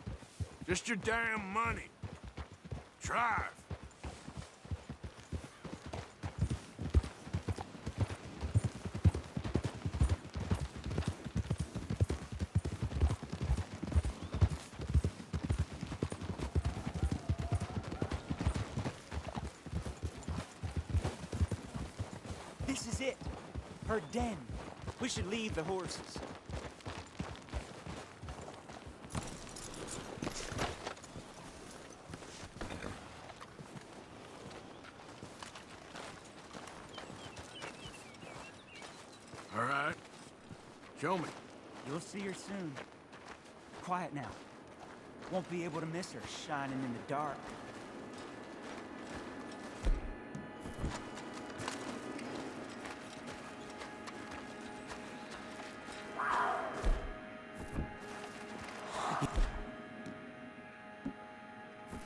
Just your damn money. Drive. This is it. Her den. We should leave the horses. All right. Show me. You'll see her soon. Quiet now. Won't be able to miss her shining in the dark.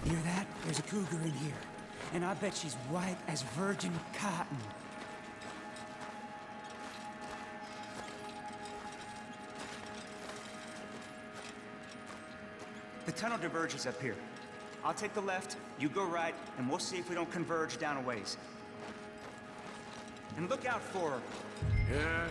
Hear that? There's a cougar in here. And I bet she's white as virgin cotton. The tunnel diverges up here. I'll take the left, you go right, and we'll see if we don't converge down a ways. And look out for her. Yeah.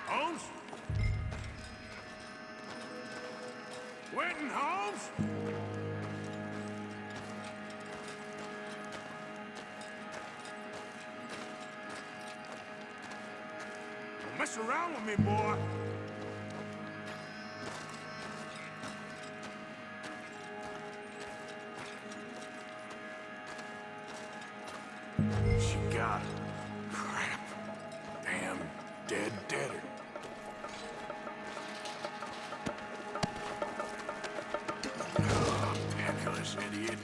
Holmes? Winton Holmes? Don't mess around with me, boy. She got it. Crap. Damn deader. Oh, penniless idiot.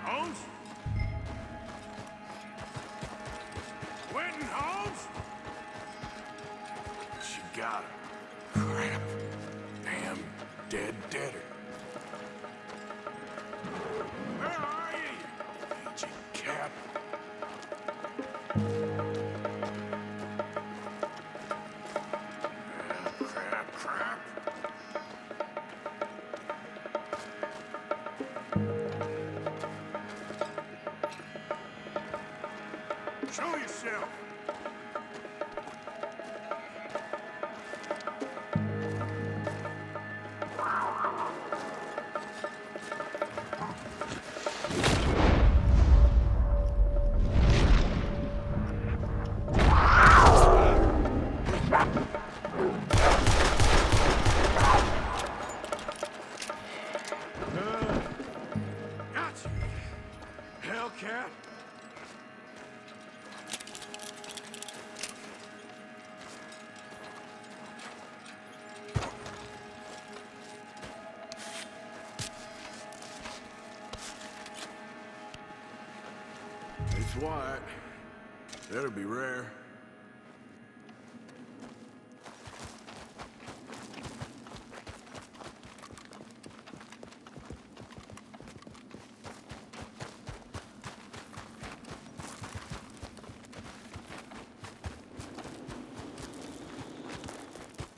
Holmes? Winton Holmes? She got it. Crap. Damn deader. Where are you, you aging cat? Crap. Show yourself. Gotcha. Hellcat. It's white. That'll be rare.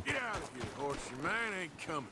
Get out of here, horse. Your man ain't coming.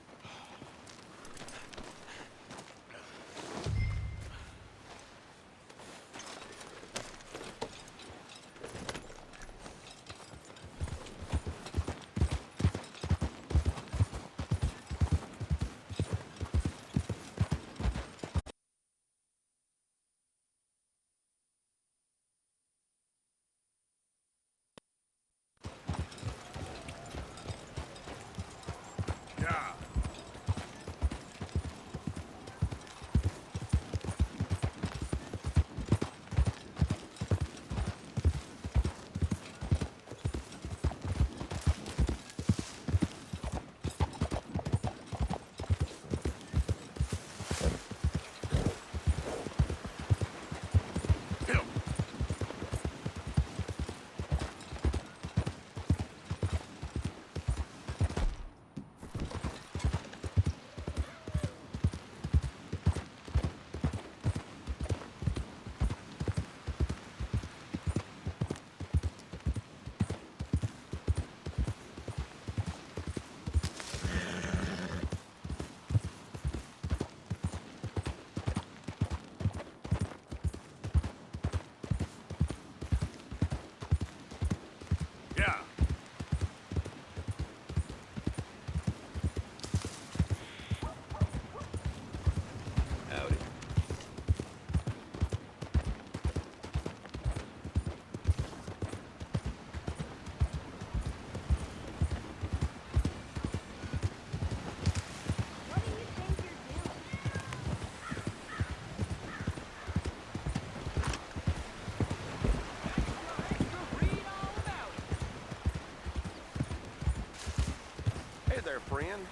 there, friend.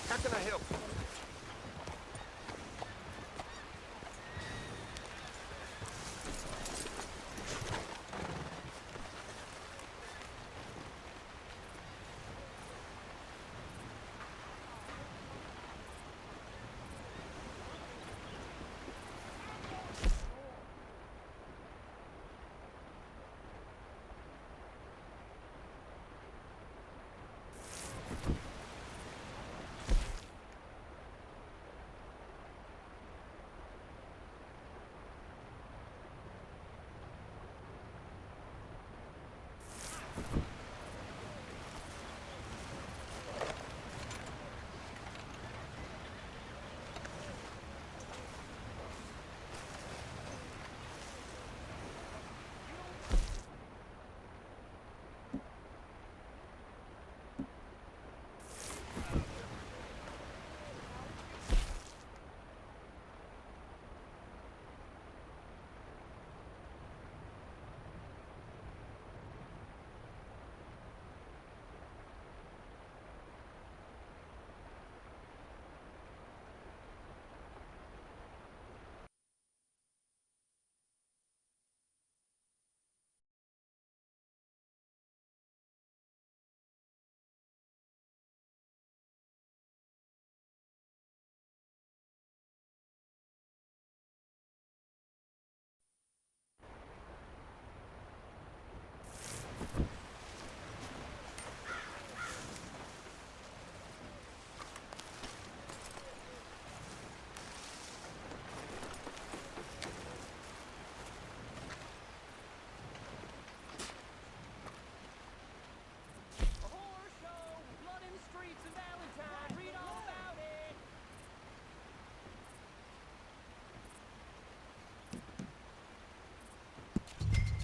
How can I help you?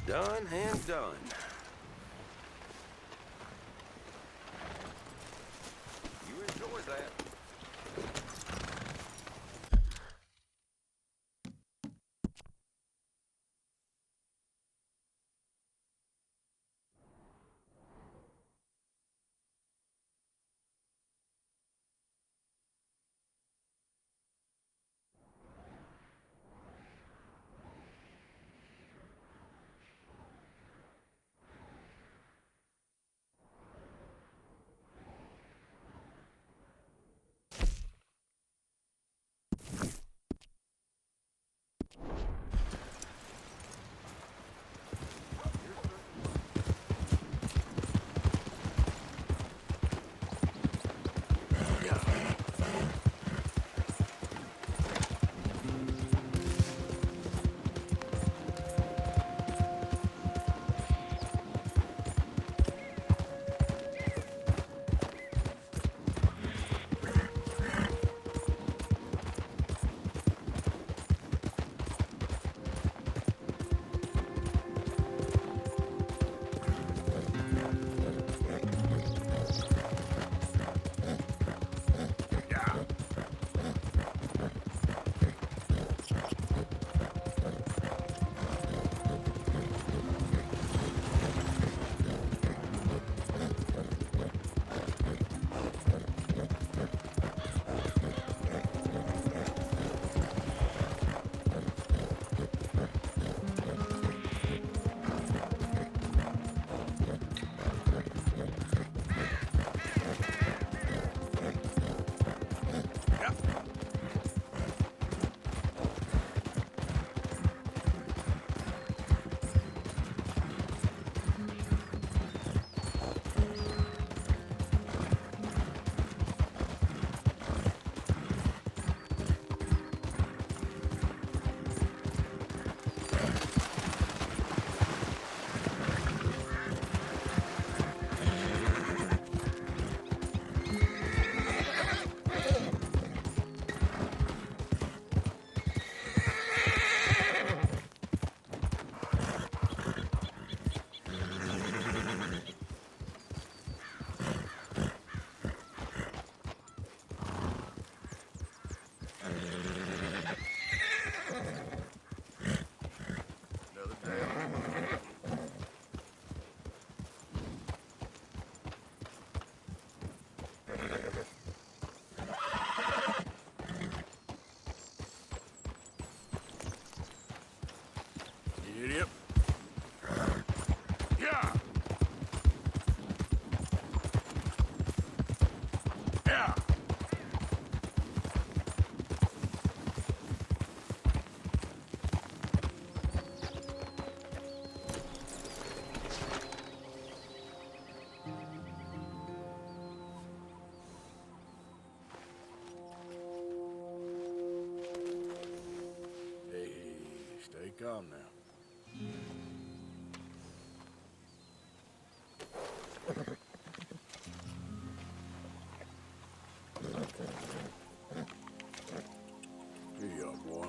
Done and done. You enjoy that. Yeah. Hey, stay calm now. Here you are, boy.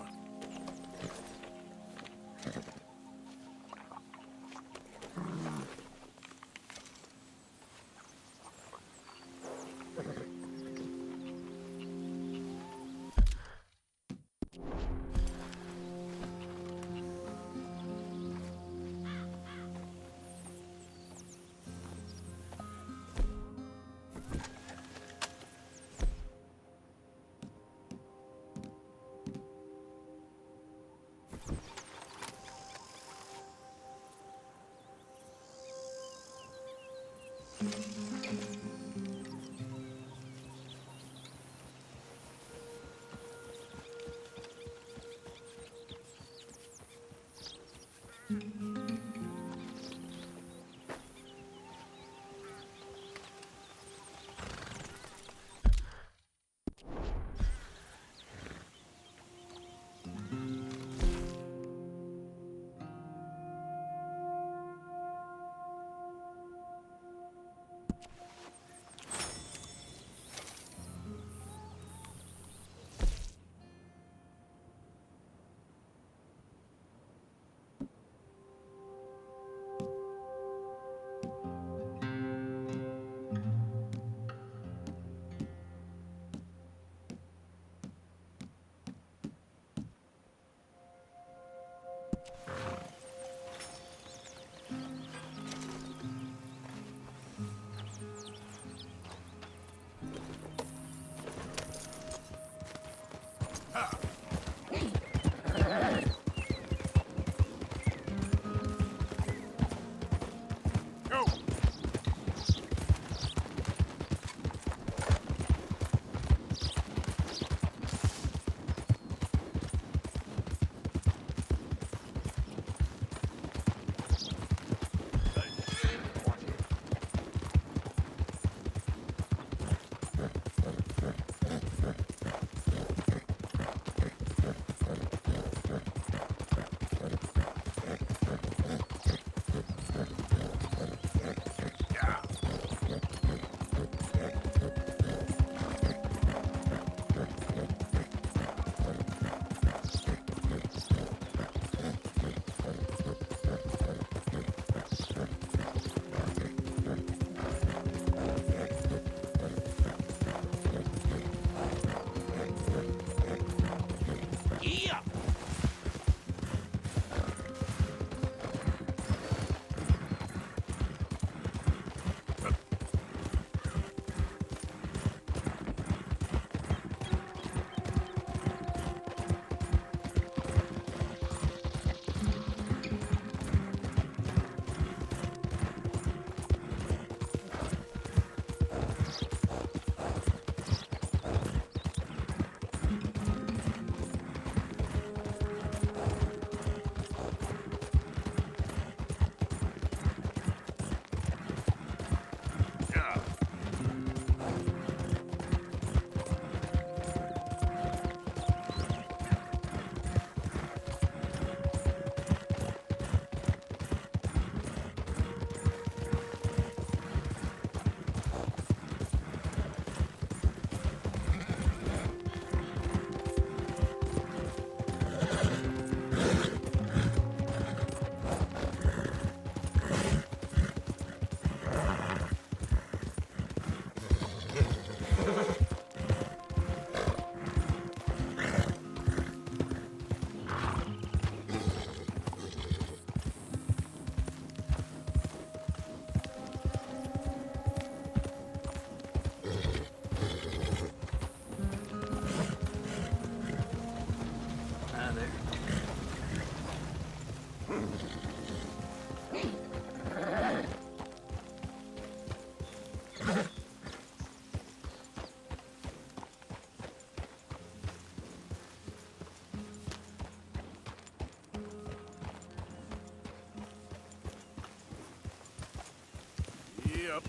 Yep.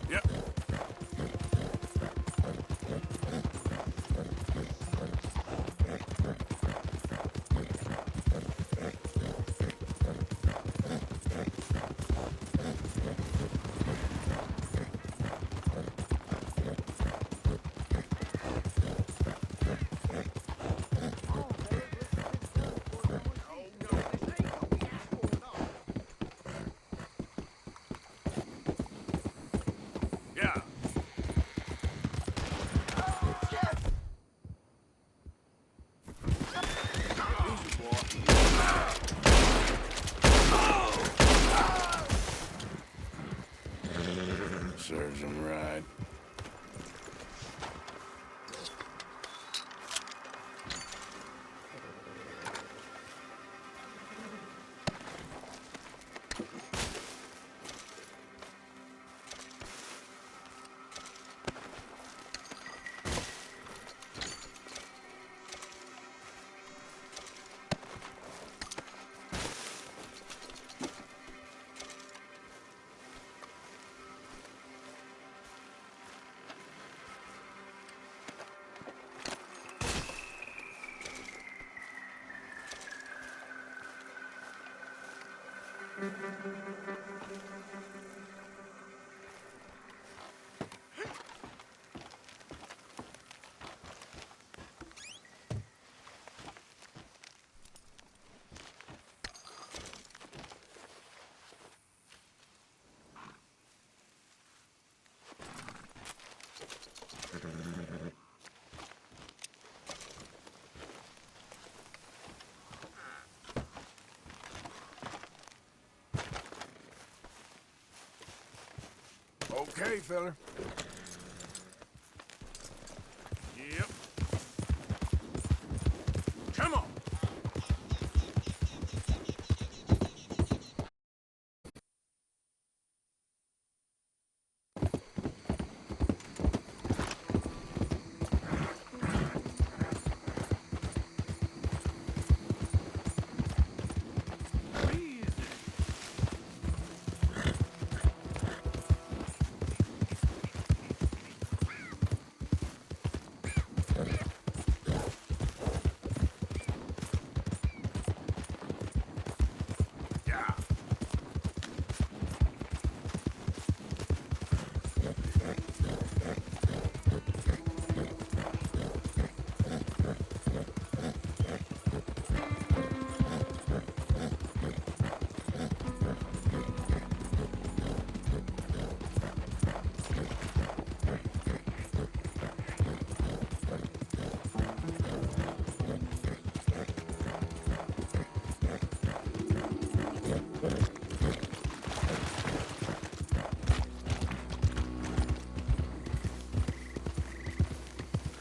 Yep. Yeah. Easy, boy. Serves him right. Okay, fella. Yep. Come on. Yeah.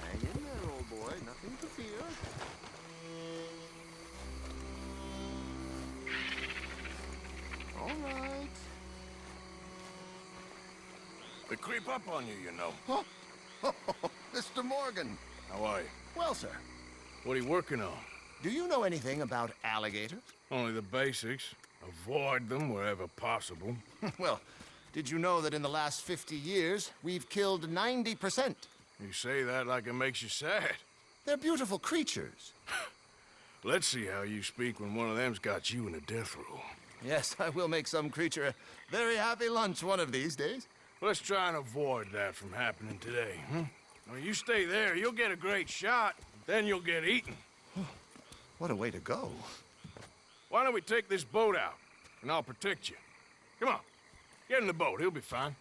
Hang in there, old boy. Nothing to fear. All right. They creep up on you, you know. Oh, Mr. Morgan. How are you? Well, sir, What are you working on? do you know anything about alligators? Only the basics. Avoid them wherever possible. Well, did you know that in the last 50 years, we've killed 90%? You say that like it makes you sad. They're beautiful creatures. Let's see how you speak when one of them's got you in a death row. Yes, I will make some creature a very happy lunch one of these days. Let's try and avoid that from happening today, huh? Now, you stay there, you'll get a great shot, then you'll get eaten. What a way to go. Why don't we take this boat out, and I'll protect you. Come on, get in the boat, he'll be fine.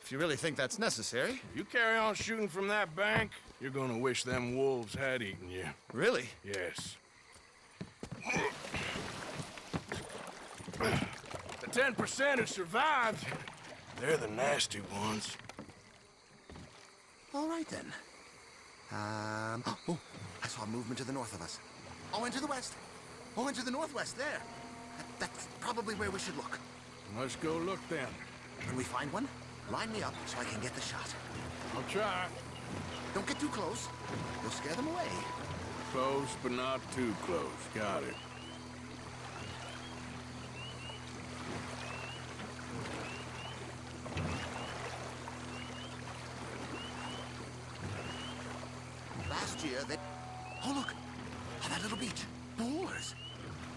If you really think that's necessary. If you carry on shooting from that bank, you're gonna wish them wolves had eaten you. Really? Yes. The 10% who survived, They're the nasty ones. All right, then. Oh, I saw movement to the north of us. Oh, and to the west. Oh, and to the northwest, there. That's probably where we should look. Let's go look then. When we find one, line me up so I can get the shot. I'll try. Don't get too close. You'll scare them away. Close, but not too close. Got it. Last year, they... Oh, look! Oh, that little beach. Boars.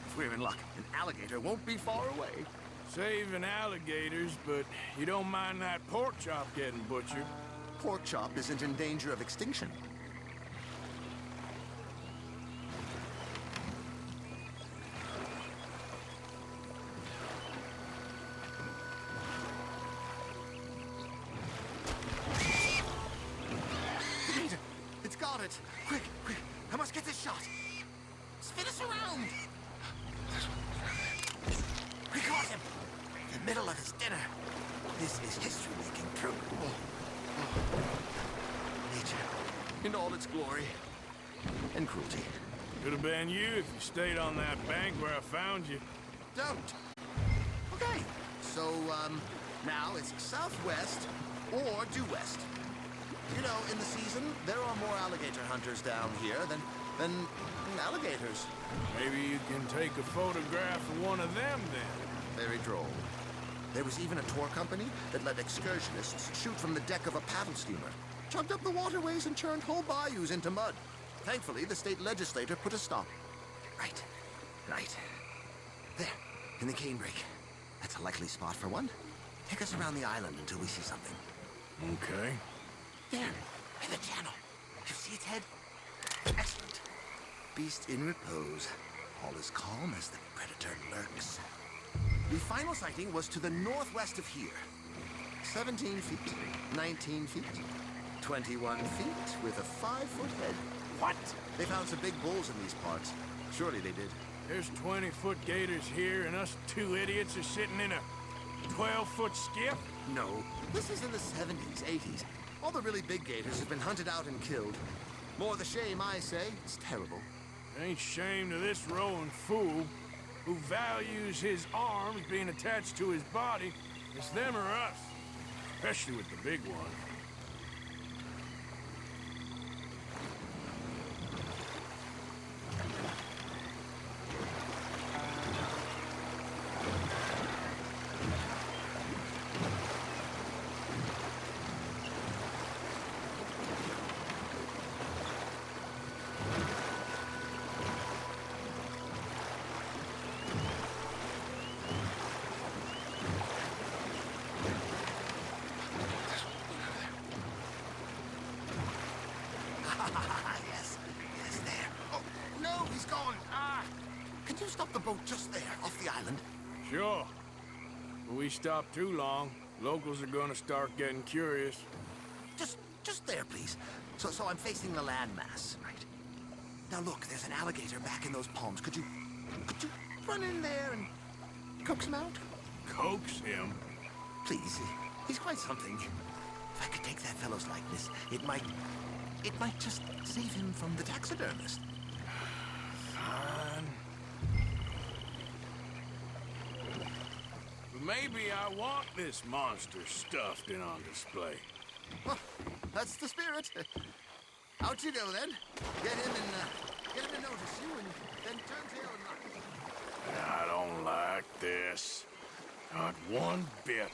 If we're in luck, an alligator won't be far away. Saving alligators, but you don't mind that pork chop getting butchered. Pork chop isn't in danger of extinction. It's got it. Quick, quick. I must get this shot. Spin us around. We caught him. In the middle of his dinner. This is history making true. Nature in all its glory and cruelty. Could have been you if you stayed on that bank where I found you. Don't. Okay. So, now it's southwest or due west. You know, in the season, there are more alligator hunters down here than alligators. Maybe you can take a photograph of one of them then. Very droll. There was even a tour company that let excursionists shoot from the deck of a paddle steamer, chugged up the waterways and churned whole bayous into mud. Thankfully, the state legislature put a stop. Right. There, in the canebrake. That's a likely spot for one. Take us around the island until we see something. Okay. There, in the channel. You see its head? Excellent. Beast in repose. All is calm as the predator lurks. The final sighting was to the northwest of here. 17 feet, 19 feet, 21 feet with a 5-foot head. What? They found some big bulls in these parts. Surely they did. There's 20-foot gators here, and us two idiots are sitting in a 12-foot skiff? No, this is in the 70s, 80s. All the really big gators have been hunted out and killed. More the shame, I say. It's terrible. Ain't shame to this rowing fool who values his arms being attached to his body. It's them or us, especially with the big one. Yes, there. Oh, no, he's gone. Can you stop the boat just there, off the island? Sure. If we stop too long, locals are gonna start getting curious. Just there, please. So I'm facing the landmass, right? Now look, there's an alligator back in those palms. Could you run in there and coax him out? Coax him? Please, he's quite something. If I could take that fellow's likeness, it might just save him from the taxidermist. Fine. But maybe I want this monster stuffed and on display. Well, that's the spirit. Out you go then. Get him to notice you, and then turn tail and run. I don't like this. Not one bit.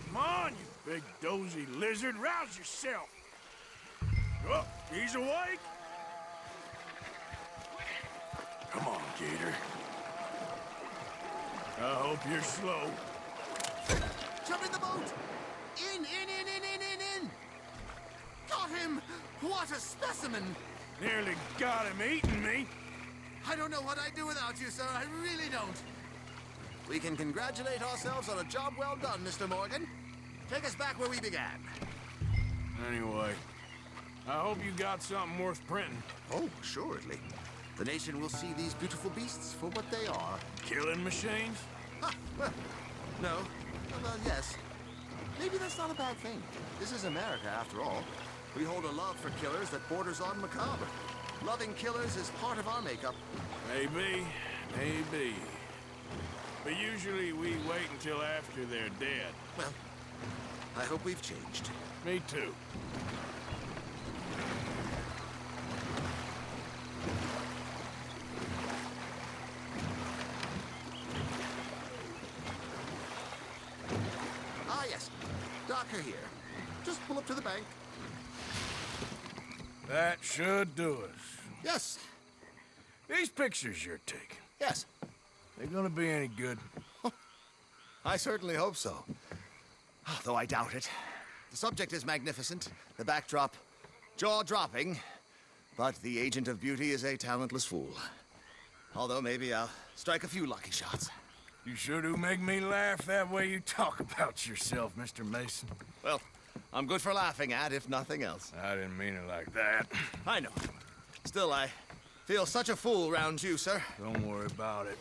Come on, you big dozy lizard. Rouse yourself. Oh, he's awake. Come on, Gator. I hope you're slow. Jump in the boat! In! Got him! What a specimen! Nearly got him eating me. I don't know what I'd do without you, sir. I really don't. We can congratulate ourselves on a job well done, Mr. Morgan. Take us back where we began. Anyway, I hope you got something worth printing. Oh, assuredly. The nation will see these beautiful beasts for what they are. Killing machines? Ha! Well, no. Well, yes. Maybe that's not a bad thing. This is America, after all. We hold a love for killers that borders on macabre. Loving killers is part of our makeup. Maybe, maybe. But usually we wait until after they're dead. Well, I hope we've changed. Me too. Ah, yes. Docker here. Just pull up to the bank. That should do us. Yes. These pictures you're taking, Yes. they gonna be any good? I certainly hope so. Though I doubt it. The subject is magnificent, the backdrop jaw-dropping, but the agent of beauty is a talentless fool. Although maybe I'll strike a few lucky shots. You sure do make me laugh that way you talk about yourself, Mr. Mason. Well, I'm good for laughing at, if nothing else. I didn't mean it like that. I know. Still, I feel such a fool round you, sir. Don't worry about it.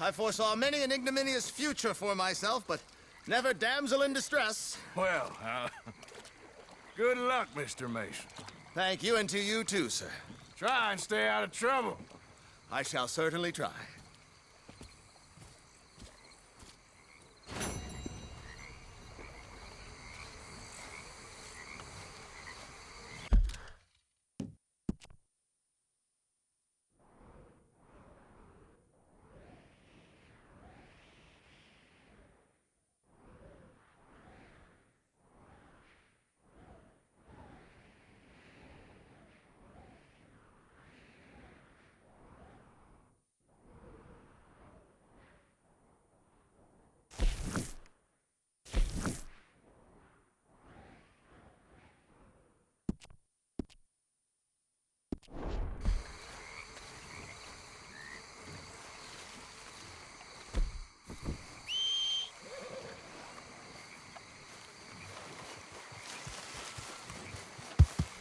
I foresaw many an ignominious future for myself, but never damsel in distress. Well, good luck, Mr. Mason. Thank you, and to you too, sir. Try and stay out of trouble. I shall certainly try.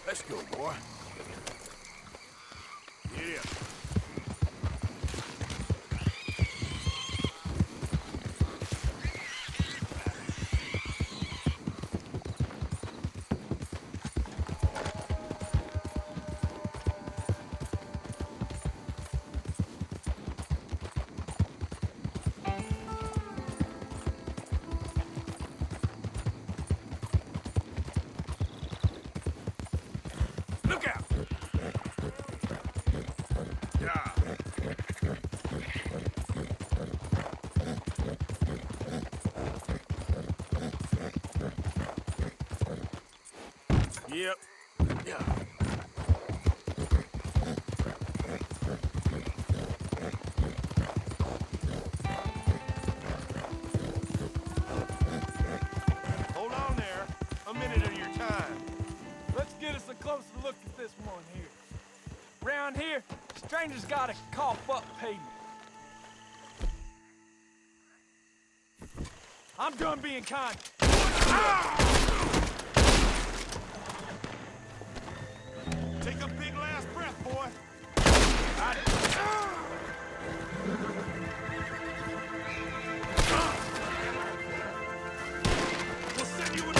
Let's go, boy. Yeah. Look out! Yeah. Yep. Yeah. Hold on there. A minute of your time. Let's get us a closer look at this one here. Round here, strangers gotta cough up payment. I'm done being kind. Take a big last breath, boy. Got it. We'll send you a...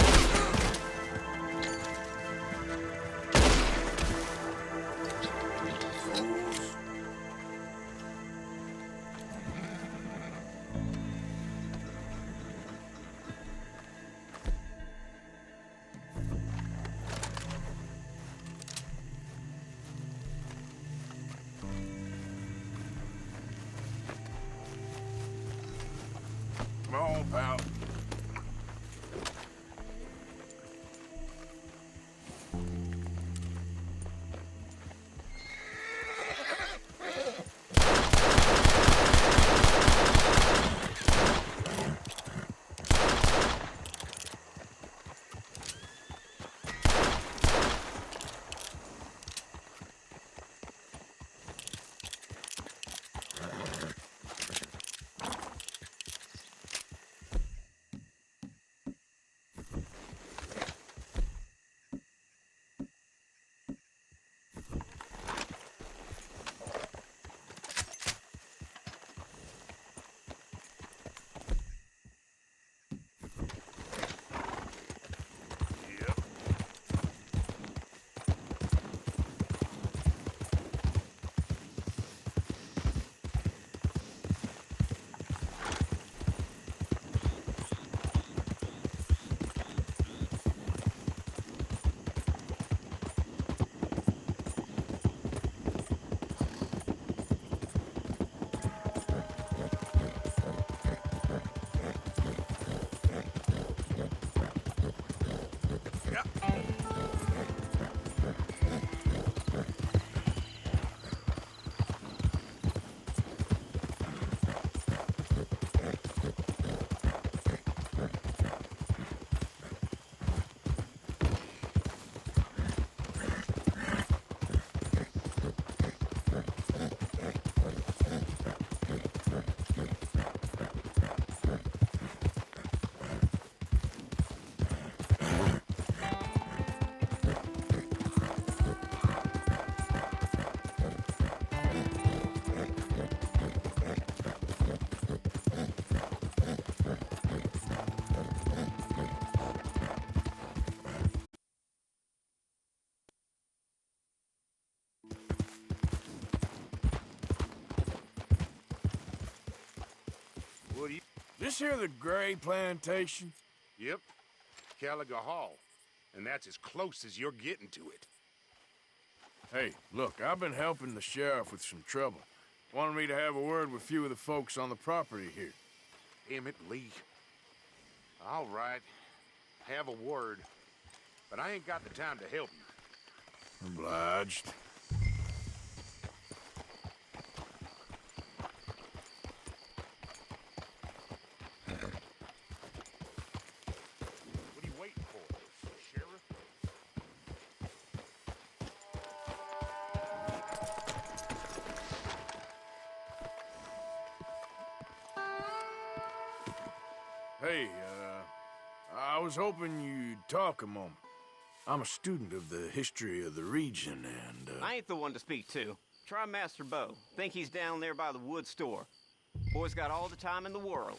What do you... This here the Gray Plantation? Yep. Caliga Hall. And that's as close as you're getting to it. Hey, look, I've been helping the sheriff with some trouble. Wanted me to have a word with a few of the folks on the property here. Emmett Lee. All right. Have a word. But I ain't got the time to help you. Obliged. What are you waiting for, Sheriff? Hey, I was hoping you'd talk a moment. I'm a student of the history of the region, and, I ain't the one to speak to. Try Master Bo. Think he's down there by the wood store. Boy's got all the time in the world.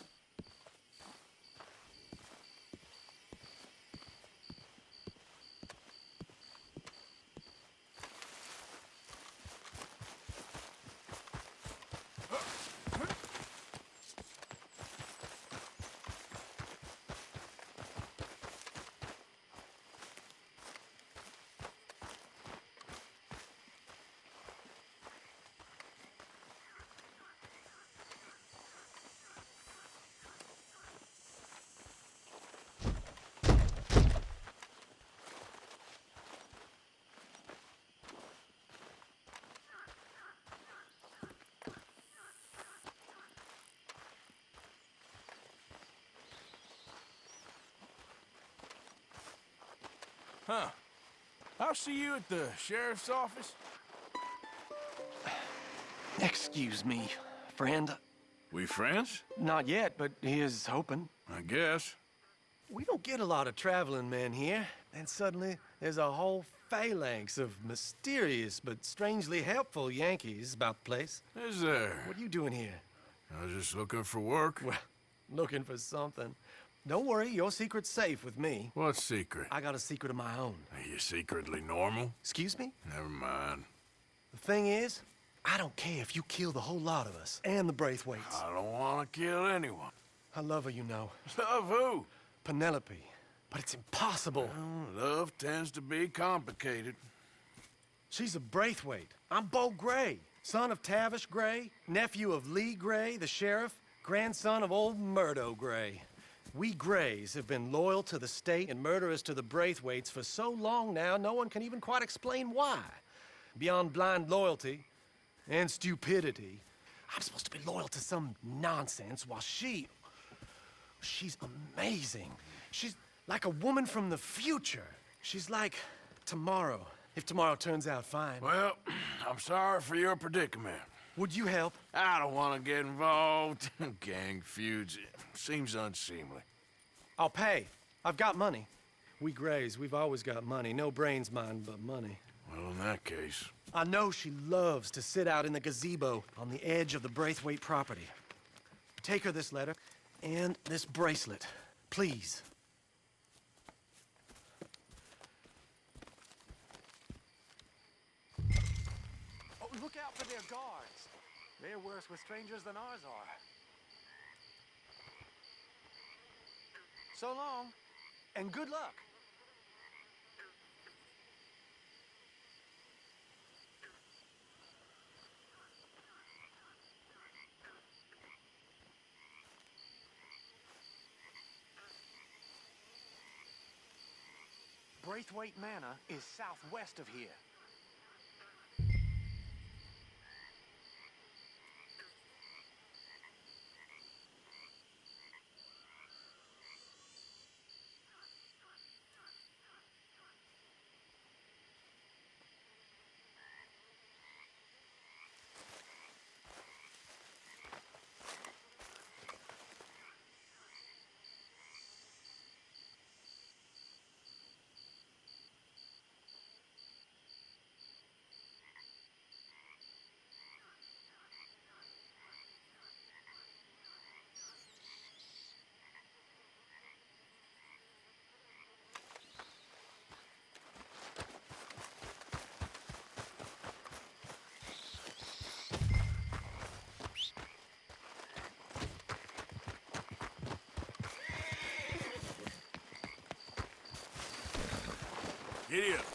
Huh. I'll see you at the sheriff's office. Excuse me, friend. We friends? Not yet, but he is hoping. I guess. We don't get a lot of traveling men here. And suddenly, there's a whole phalanx of mysterious but strangely helpful Yankees about the place. Is there? What are you doing here? I was just looking for work. Well, looking for something. Don't worry, your secret's safe with me. What secret? I got a secret of my own. Are you secretly normal? Excuse me? Never mind. The thing is, I don't care if you kill the whole lot of us and the Braithwaites. I don't want to kill anyone. I love her, you know. Love who? Penelope. But it's impossible. Well, love tends to be complicated. She's a Braithwaite. I'm Bo Gray, son of Tavish Gray, nephew of Lee Gray, the sheriff, grandson of old Murdo Gray. We Grays have been loyal to the state and murderous to the Braithwaites for so long now, no one can even quite explain why. Beyond blind loyalty and stupidity, I'm supposed to be loyal to some nonsense while she's amazing. She's like a woman from the future. She's like tomorrow, if tomorrow turns out fine. Well, I'm sorry for your predicament. Would you help? I don't want to get involved. Gang feuds. Seems unseemly. I'll pay. I've got money. We Grays, we've always got money. No brains, mind, but money. Well, in that case... I know she loves to sit out in the gazebo on the edge of the Braithwaite property. Take her this letter and this bracelet, please. Oh, look out for their guards. They're worse with strangers than ours are. So long, and good luck. Braithwaite Manor is southwest of here. Giddy up.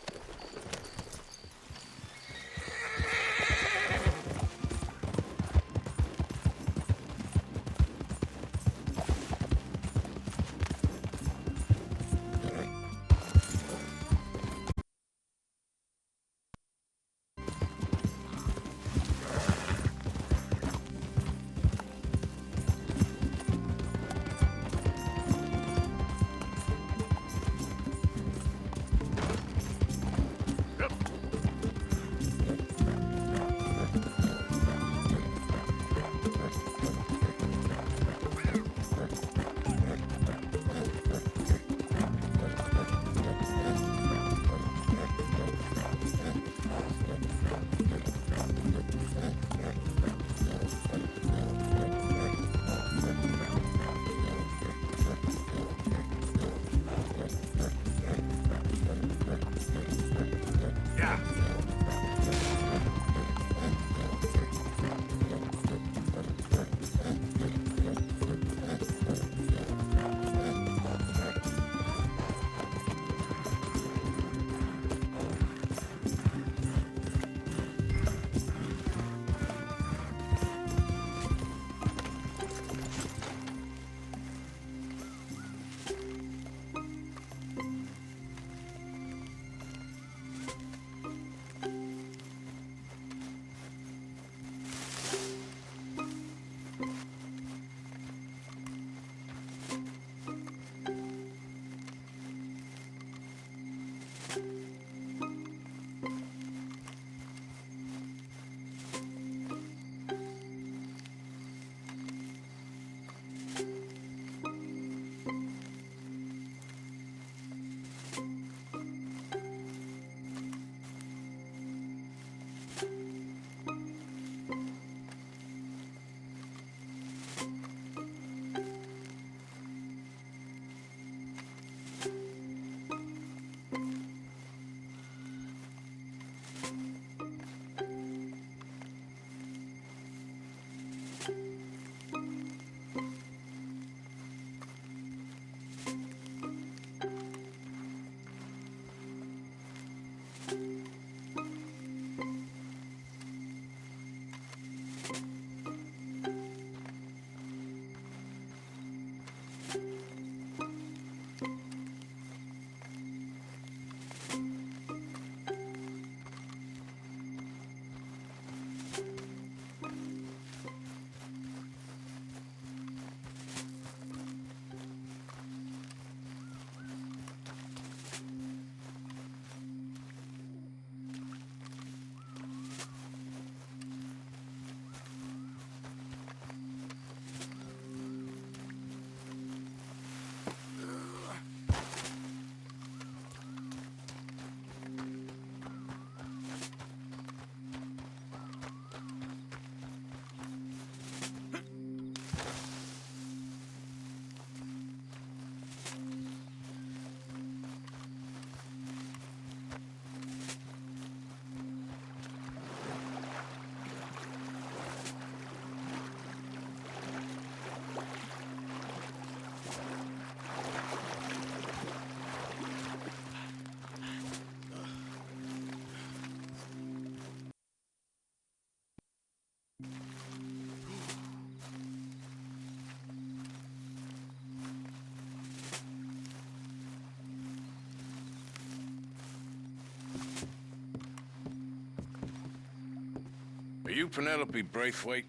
Are you Penelope Braithwaite?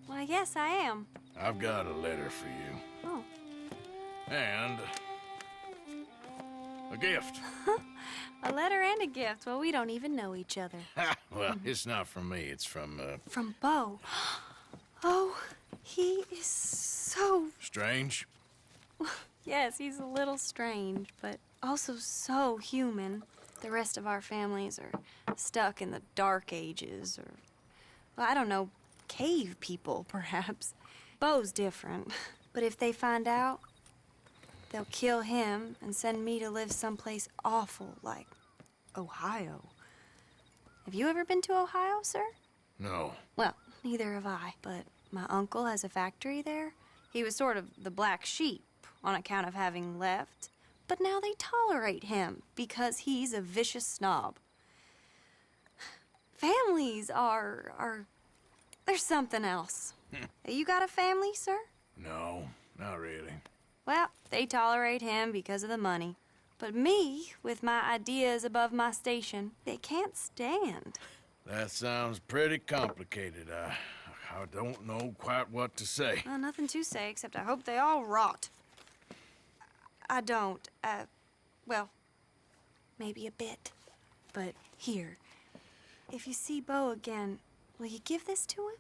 Why, yes, I am. I've got a letter for you. Oh. And a gift. A letter and a gift. Well, we don't even know each other. Well, it's not from me. It's from, From Beau. Oh, he is so... Strange? Yes, he's a little strange, but also so human. The rest of our families are stuck in the Dark Ages, or, well, I don't know, cave people, perhaps. Beau's different. But if they find out, they'll kill him and send me to live someplace awful like Ohio. Have you ever been to Ohio, sir? No. Well, neither have I, but my uncle has a factory there. He was sort of the black sheep on account of having left, but now they tolerate him because he's a vicious snob. Families are they're something else. You got a family, sir? No, not really. Well, they tolerate him because of the money. But me, with my ideas above my station, they can't stand. That sounds pretty complicated. I don't know quite what to say. Well, nothing to say, except I hope they all rot. I don't, well, maybe a bit. But here, if you see Beau again, will you give this to him?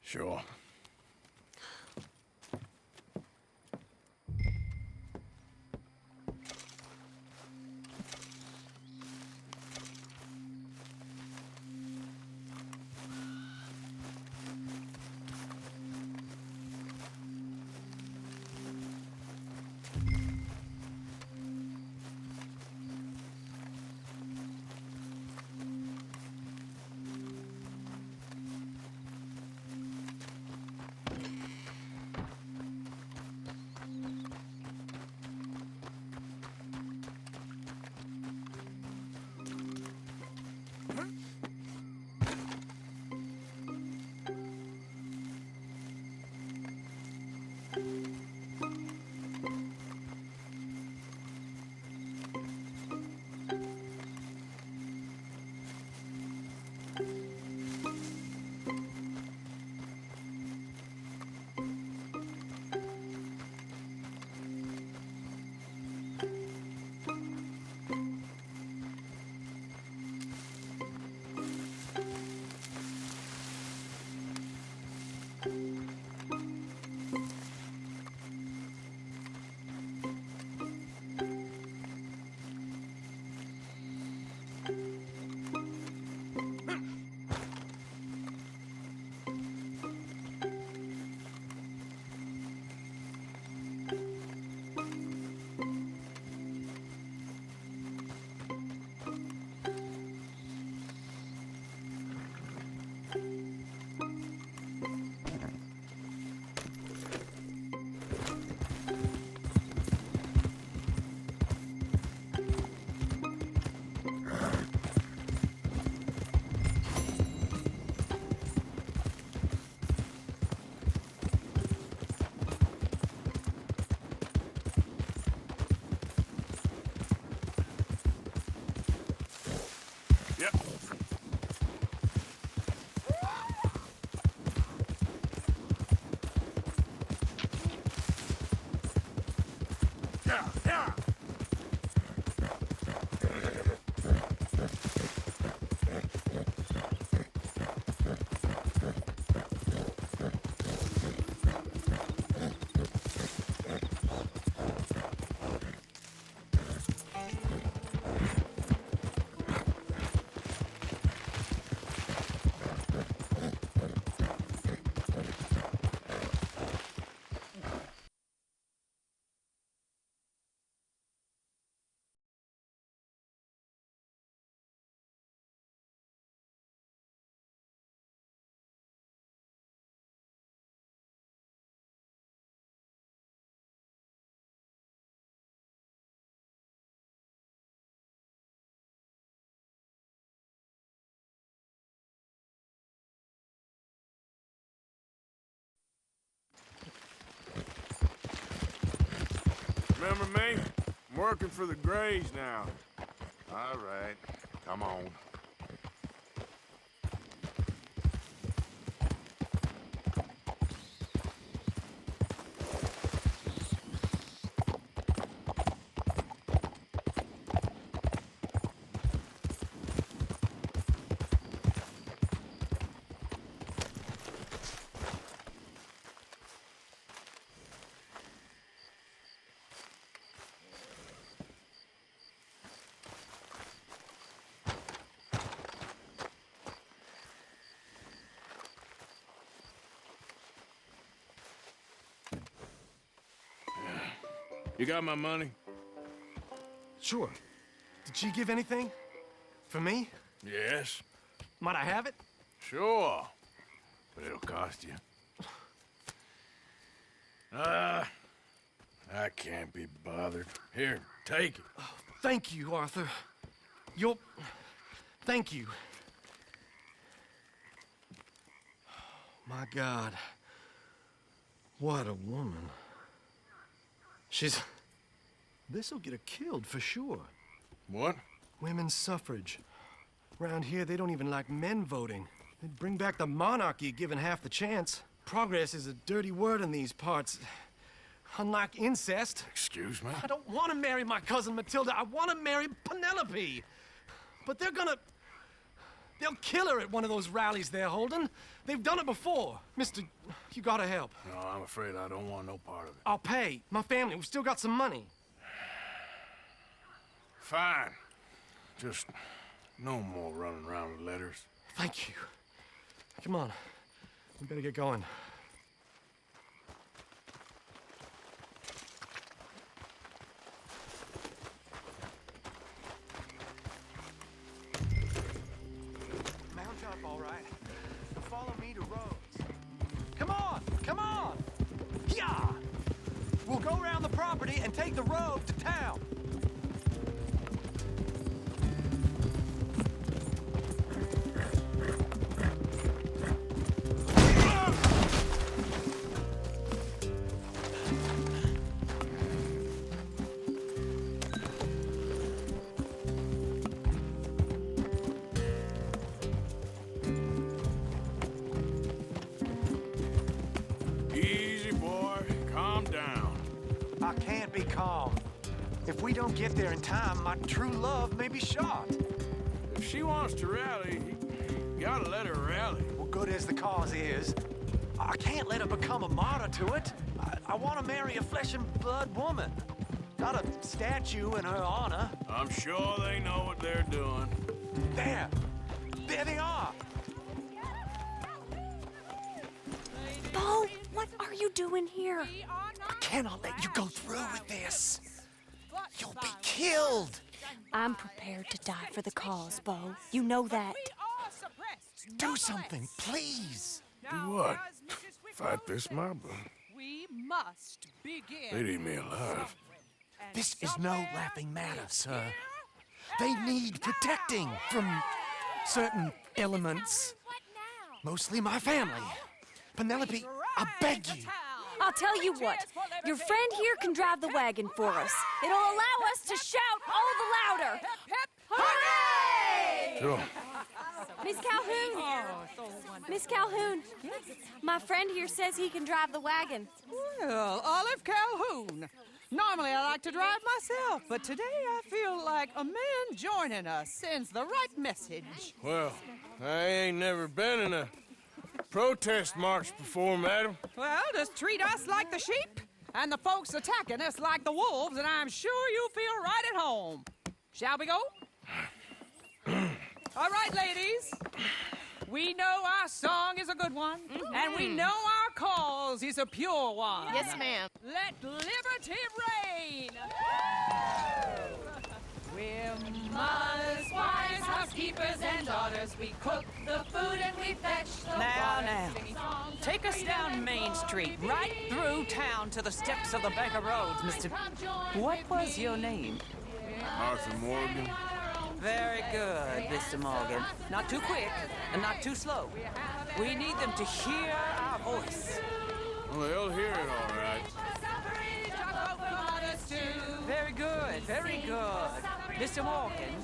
Sure. Yep. Yeah, yeah. Remember me? I'm working for the Grays now. All right, come on. You got my money? Sure. Did she give anything? For me? Yes. Might I have it? Sure. But it'll cost you. I can't be bothered. Here, take it. Thank you, Arthur. Thank you. My God. What a woman. This'll get her killed for sure. What? Women's suffrage. Around here, they don't even like men voting. They'd bring back the monarchy given half the chance. Progress is a dirty word in these parts. Unlike incest. Excuse me? I don't want to marry my cousin Matilda. I want to marry Penelope. But they'll kill her at one of those rallies they're holding. They've done it before. Mister, you gotta help. No, I'm afraid I don't want no part of it. I'll pay. My family, we've still got some money. Fine. Just no more running around with letters. Thank you. Come on. We better get going. Mount up, all right. Follow me to Rhodes. Come on! Come on! Yeah! We'll go around the property and take the road to town. Easy, boy. Calm down. I can't be calm. If we don't get there in time, my true love may be shot. If she wants to rally, you gotta let her rally. Well, good as the cause is, I can't let her become a martyr to it. I want to marry a flesh and blood woman, not a statue in her honor. I'm sure they know what they're doing. There they are. Bo, what are you doing here? I cannot let you go through with this. You'll be killed. I'm prepared to die for the cause, Bo. You know that. Do something, please. Do what? Fight this mob? We must begin. They'd eat me alive. This is no laughing matter, sir. They need protecting from certain elements. Mostly my family. Penelope, I beg you. I'll tell you what. Your friend here can drive the wagon for us. It'll allow us to shout all the louder. Hooray! Sure. Miss Calhoun. Miss Calhoun. My friend here says he can drive the wagon. Well, Olive Calhoun. Normally I like to drive myself, but today I feel like a man joining us sends the right message. Well, I ain't never been in a protest march before, madam. Well, just treat us like the sheep, and the folks attacking us like the wolves, and I'm sure you'll feel right at home. Shall we go? All right, ladies. We know our song is a good one, and we know our cause is a pure one. Yes, ma'am. Let liberty reign. We're mothers, wives, housekeepers, and daughters. We cook the food and we fetch the water. Now, take us down Main Street, right through town to the steps of the Baker Roads, Mr. What was your name? Arthur Morgan. Very good, Mr. Morgan. Not too quick and not too slow. We need them to hear our voice. Well, they'll hear it all right. Very good, very good. Mr. Morgan,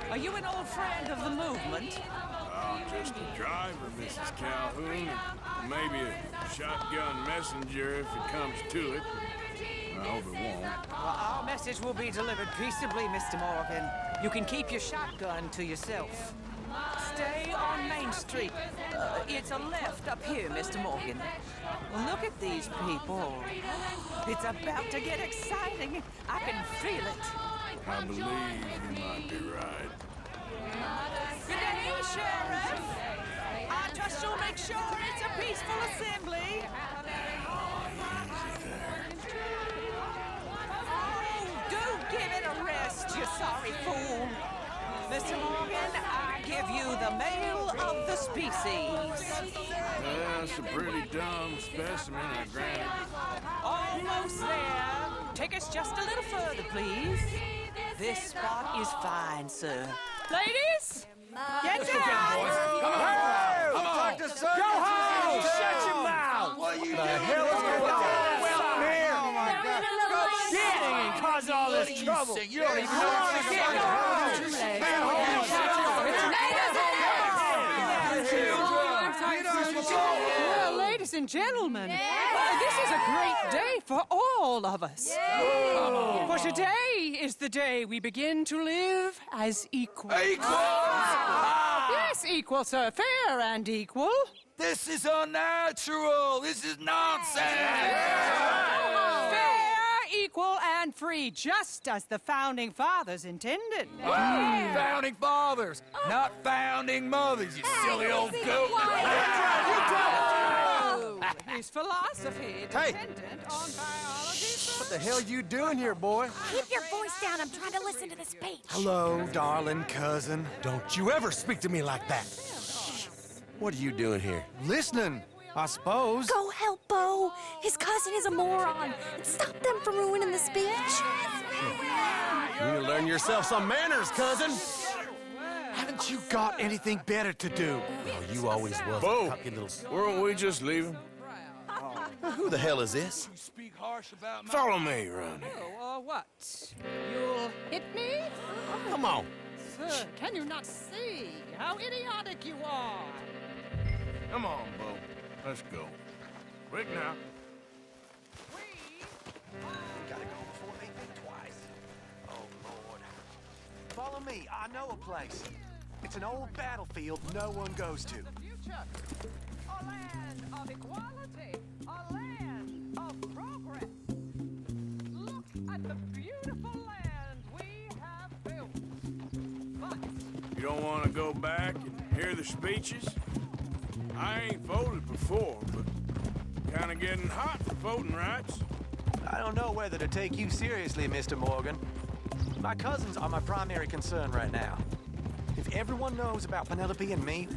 are you an old friend of the movement? Just a driver, Mrs. Calhoun, and maybe a shotgun messenger if it comes to it. I hope it won't. Well, our message will be delivered peaceably, Mr. Morgan. You can keep your shotgun to yourself. Stay on Main Street. It's a left up here, Mr. Morgan. Look at these people. It's about to get exciting. I can feel it. I believe you might be right. Good day, Sheriff. I trust you'll make sure it's a peaceful assembly. Oh, do give it a rest, you sorry fool. Mr. Morgan, I give you the male of the species. That's a pretty dumb specimen, I grant it. Almost there. take us just a little further, please? This spot is fine, sir. Ladies, get down! Come on! Go home! Shut your mouth! What the hell is going on? Well, here! Oh my God! Go sitting and cause all this trouble! You don't even know what you're Well, ladies and gentlemen, this is a great day for all of us. For today is the day we begin to live as equals. Yes, equal, sir. Fair and equal. This is unnatural! This is nonsense! Fair, equal, and free, just as the Founding Fathers intended. Founding fathers, not founding mothers, you silly old goat! His philosophy dependent on biology. What the hell you doing here, boy? Keep your voice down. I'm trying to listen to the speech. Hello, darling cousin. Don't you ever speak to me like that. What are you doing here? Listening, I suppose. Go help Bo. His cousin is a moron. And stop them from ruining the speech. You need to learn yourself some manners, cousin. Haven't you got anything better to do? Oh, you always was. Bo, a cocky little... weren't we just leaving? Who the hell is this? Follow me around here. Oh, what? You'll hit me? Come on. Sir, can you not see how idiotic you are? Come on, Bo. Let's go. Quick now. Gotta go before they think twice. Oh, Lord. Follow me. I know a place. It's an old battlefield no one goes to. The future. A land of equality. A land of progress. Look at the beautiful land we have built. But You don't want to go back and hear the speeches? I ain't voted before, but kind of getting hot for voting rights. I don't know whether to take you seriously, Mr. Morgan. My cousins are my primary concern right now. If everyone knows about Penelope and me...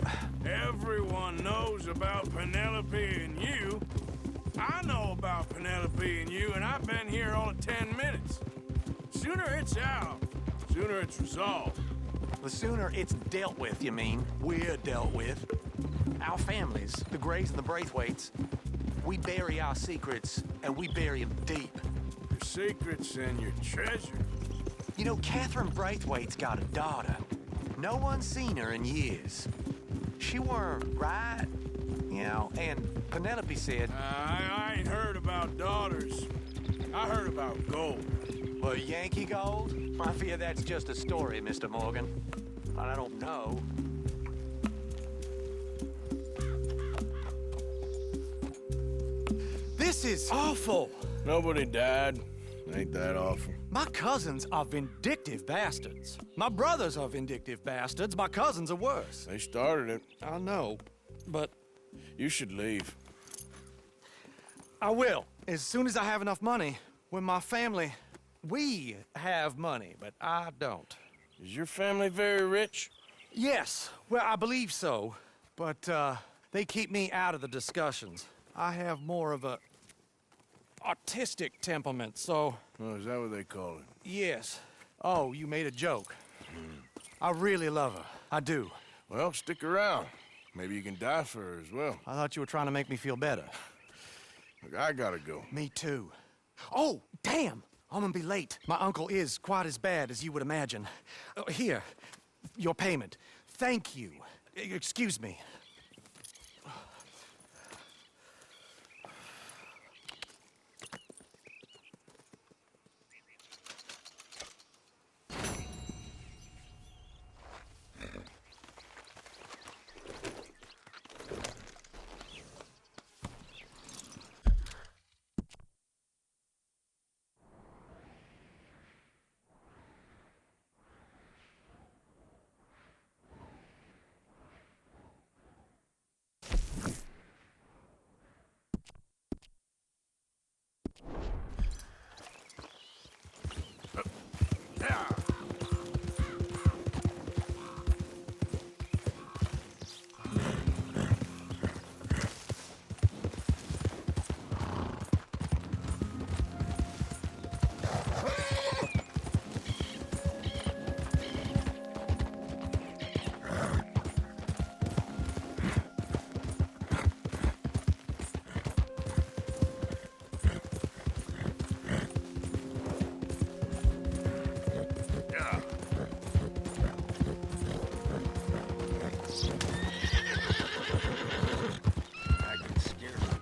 Everyone knows about Penelope and you. I know about Penelope and you, and I've been here all of 10 minutes. Sooner it's out, sooner it's resolved. The sooner it's dealt with, you mean. We're dealt with. Our families, the Grays and the Braithwaites, we bury our secrets, and we bury them deep. Your secrets and your treasure. You know, Catherine Braithwaite's got a daughter. No one's seen her in years. She weren't right, you know, and Penelope said... I ain't heard about daughters. I heard about gold. Well, Yankee gold? I fear that's just a story, Mr. Morgan. I don't know. This is awful. Nobody died. Ain't that awful? My cousins are vindictive bastards. My brothers are vindictive bastards. My cousins are worse. They started it. I know, but... You should leave. I will, as soon as I have enough money. When my family... We have money, but I don't. Is your family very rich? Yes, well, I believe so. But, they keep me out of the discussions. I have more of a... artistic temperament, so... Oh, is that what they call it? Yes. Oh, you made a joke. I really love her. I do. Well, stick around. Maybe you can die for her as well. I thought you were trying to make me feel better. Look, I gotta go. Me too. Oh, damn! I'm gonna be late. My uncle is quite as bad as you would imagine. Here, your payment. Thank you. Excuse me. I can scarcely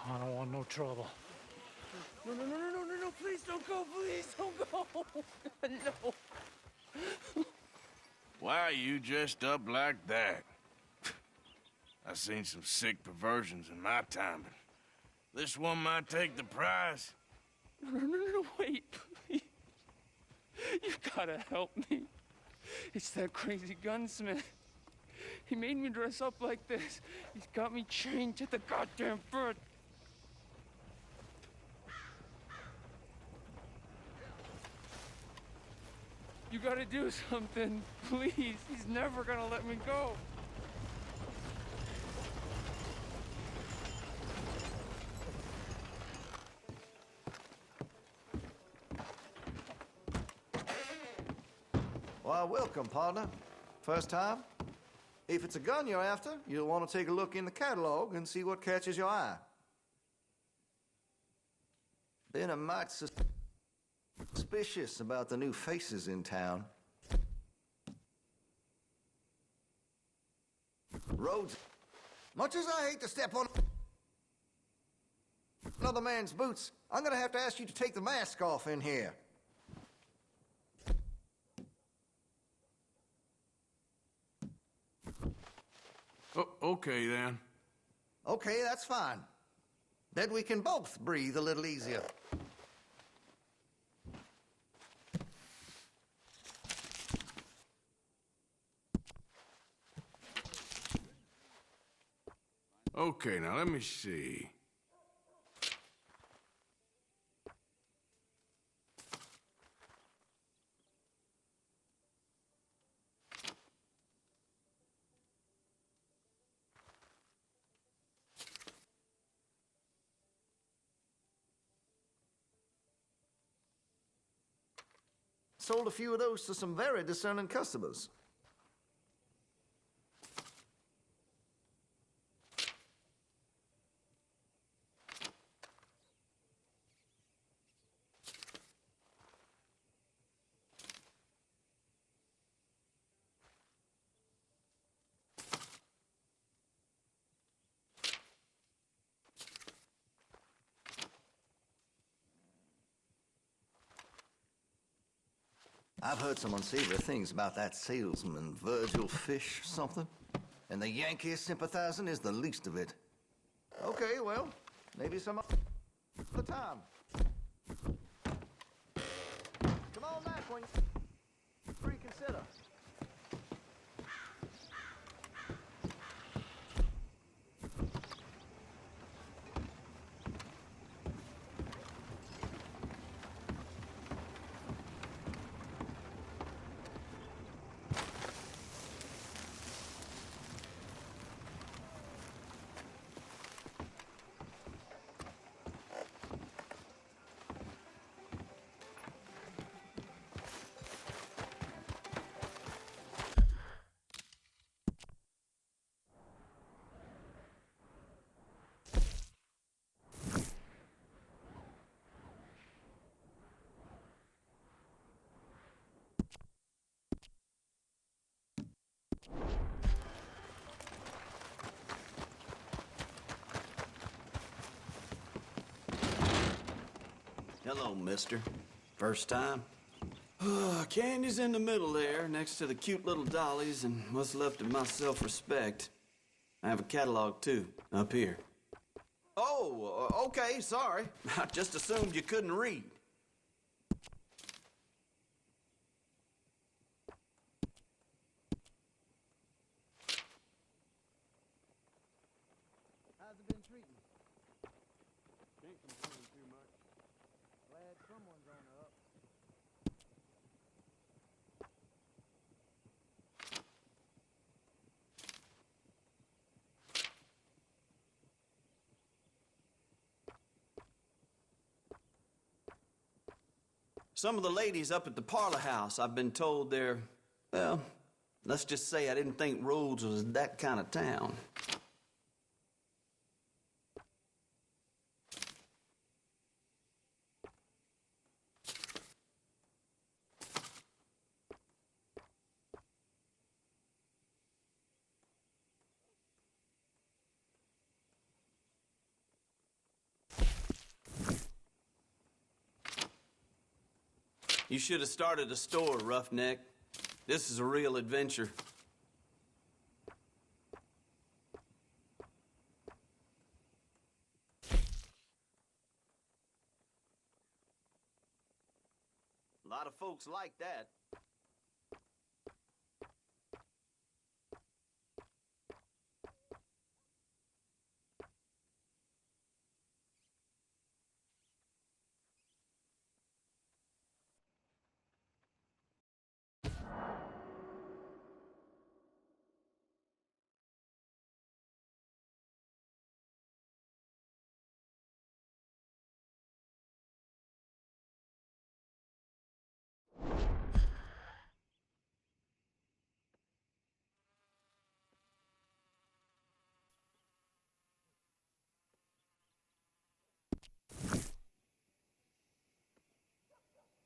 I don't want no trouble. No, please don't go, please don't go. No. Why are you dressed up like that? I've seen some sick perversions in my time, but this one might take the prize. No, wait, please. You gotta help me. It's that crazy gunsmith. He made me dress up like this. He's got me chained to the goddamn bird. You gotta do something, please. He's never gonna let me go. Why, welcome, partner. First time? If it's a gun you're after, you'll want to take a look in the catalog and see what catches your eye. Been a mite suspicious about the new faces in town. Roads. Much as I hate to step on another man's boots, I'm gonna have to ask you to take the mask off in here. Okay, then. Okay, that's fine. Then we can both breathe a little easier. Okay, now let me see. Sold a few of those to some very discerning customers. I've heard some unsavory things about that salesman, Virgil Fish something. And the Yankee sympathizing is the least of it. Okay, well, maybe some other time. Come on back when you reconsider. Hello, mister. First time? Candy's in the middle there, next to the cute little dollies and what's left of my self-respect. I have a catalog, too, up here. Oh, okay, sorry. I just assumed you couldn't read. Some of the ladies up at the parlor house, I've been told they're, well, let's just say I didn't think Rhodes was that kind of town. You should have started a store, Roughneck. This is a real adventure. A lot of folks like that.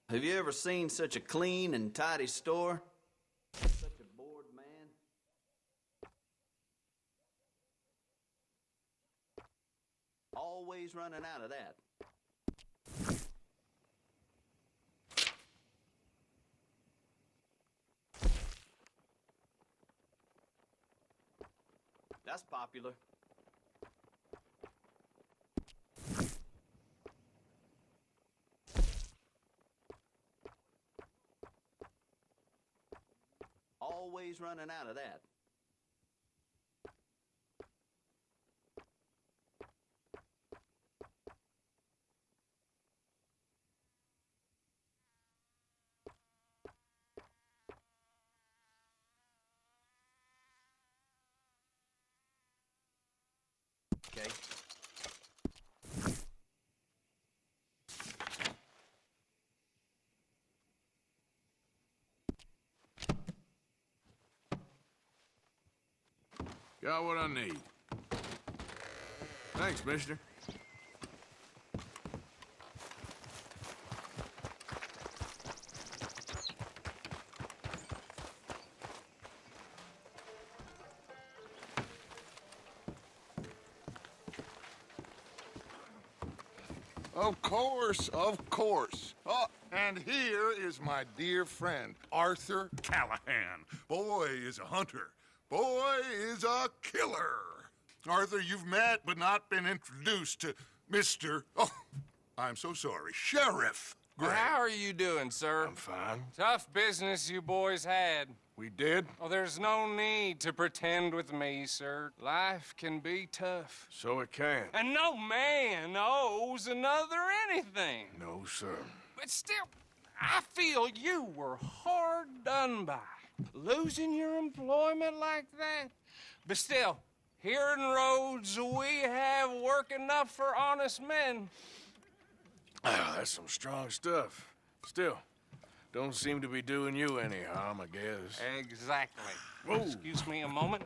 Have you ever seen such a clean and tidy store? Such a bored man? Always running out of that. That's popular. Always running out of that. Okay. Got what I need. Thanks, mister. Of course, of course. Oh, and here is my dear friend, Arthur Callahan. Boy is a hunter. Boy is a killer. Arthur, you've met but not been introduced to Mr. Oh, I'm so sorry, Sheriff Gray. How are you doing, sir? I'm fine. Tough business you boys had. We did? Oh, there's no need to pretend with me, sir. Life can be tough. So it can. And no man owes another anything. No, sir. But still, I feel you were hard done by. Losing your employment like that. But still, here in Rhodes, we have work enough for honest men. Ah, that's some strong stuff. Still, don't seem to be doing you any harm, I guess. Exactly. Whoa. Excuse me a moment.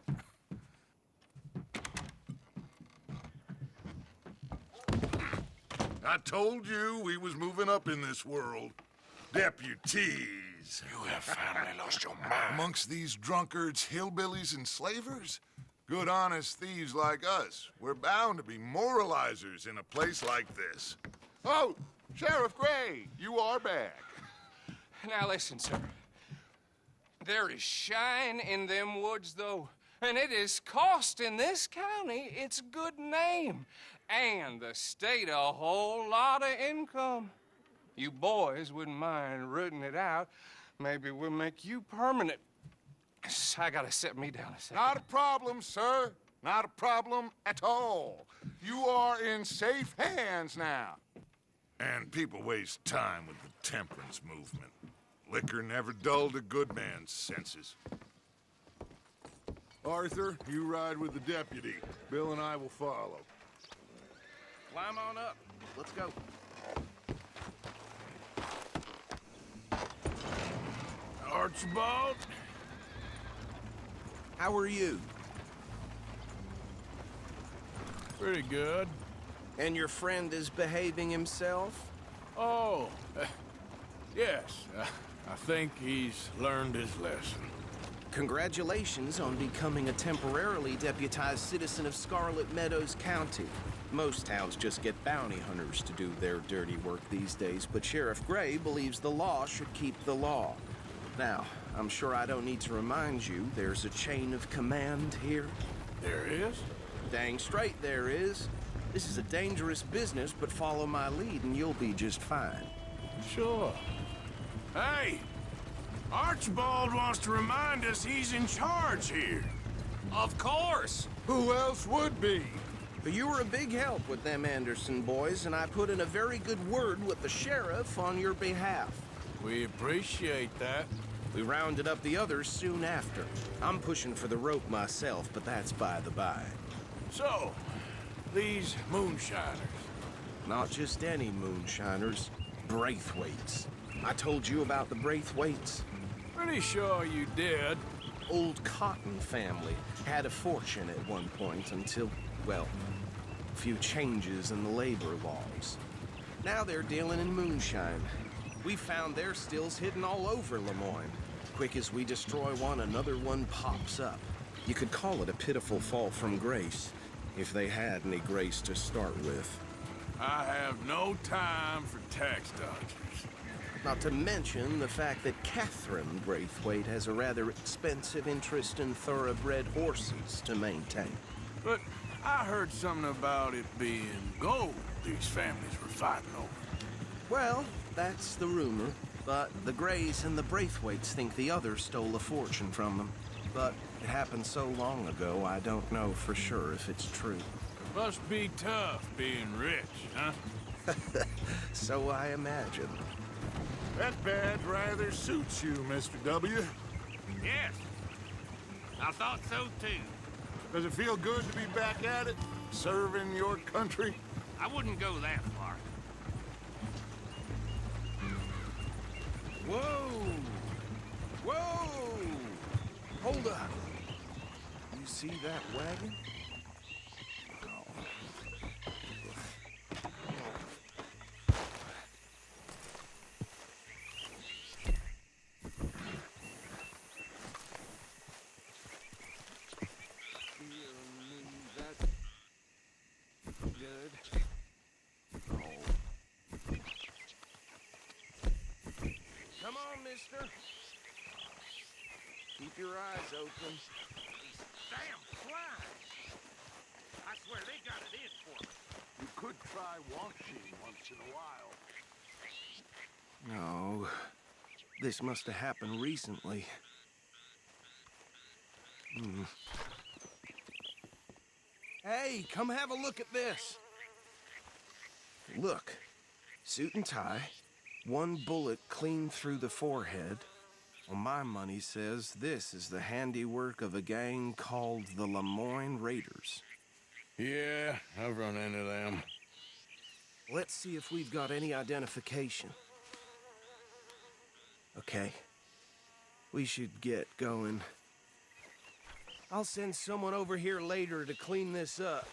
I told you we was moving up in this world. Deputies. You have finally lost your mind. Amongst these drunkards, hillbillies, and slavers? Good, honest thieves like us. We're bound to be moralizers in a place like this. Oh, Sheriff Gray, you are back. Now listen, sir. There is shine in them woods, though, and it is costing this county its good name and the state a whole lot of income. You boys wouldn't mind rooting it out. Maybe we'll make you permanent. I gotta set me down a second. Not a problem, sir. Not a problem at all. You are in safe hands now. And people waste time with the temperance movement. Liquor never dulled a good man's senses. Arthur, you ride with the deputy. Bill and I will follow. Climb on up. Let's go. Archibald. How are you? Pretty good. And your friend is behaving himself? Oh, yes. I think he's learned his lesson. Congratulations on becoming a temporarily deputized citizen of Scarlet Meadows County. Most towns just get bounty hunters to do their dirty work these days, but Sheriff Gray believes the law should keep the law. Now, I'm sure I don't need to remind you there's a chain of command here. There is? Dang straight there is. This is a dangerous business, but follow my lead and you'll be just fine. Sure. Hey! Archibald wants to remind us he's in charge here. Of course! Who else would be? You were a big help with them Anderson boys, and I put in a very good word with the sheriff on your behalf. We appreciate that. We rounded up the others soon after. I'm pushing for the rope myself, but that's by the by. So, these moonshiners. Not just any moonshiners, Braithwaites. I told you about the Braithwaites? Pretty sure you did. Old Cotton family had a fortune at one point until, well, a few changes in the labor laws. Now they're dealing in moonshine. We found their stills hidden all over Lemoyne. Quick as we destroy one, another one pops up. You could call it a pitiful fall from grace, if they had any grace to start with. I have no time for tax dodgers. Not to mention the fact that Catherine Braithwaite has a rather expensive interest in thoroughbred horses to maintain. But I heard something about it being gold these families were fighting over. Well, that's the rumor. But the Grays and the Braithwaites think the others stole a fortune from them. But it happened so long ago, I don't know for sure if it's true. Must be tough being rich, huh? So I imagine. That badge rather suits you, Mr. W. Yes. I thought so, too. Does it feel good to be back at it? Serving your country? I wouldn't go that far. Whoa! Whoa! Hold up. You see that wagon? Come on, mister. Keep your eyes open. These damn flies! I swear they got it in for me. You could try washing once in a while. No. This must have happened recently. Hey, come have a look at this. Look. Suit and tie. One bullet clean through the forehead. Well, my money says this is the handiwork of a gang called the Lemoyne Raiders. Yeah, I've run into them. Let's see if we've got any identification. Okay. We should get going. I'll send someone over here later to clean this up.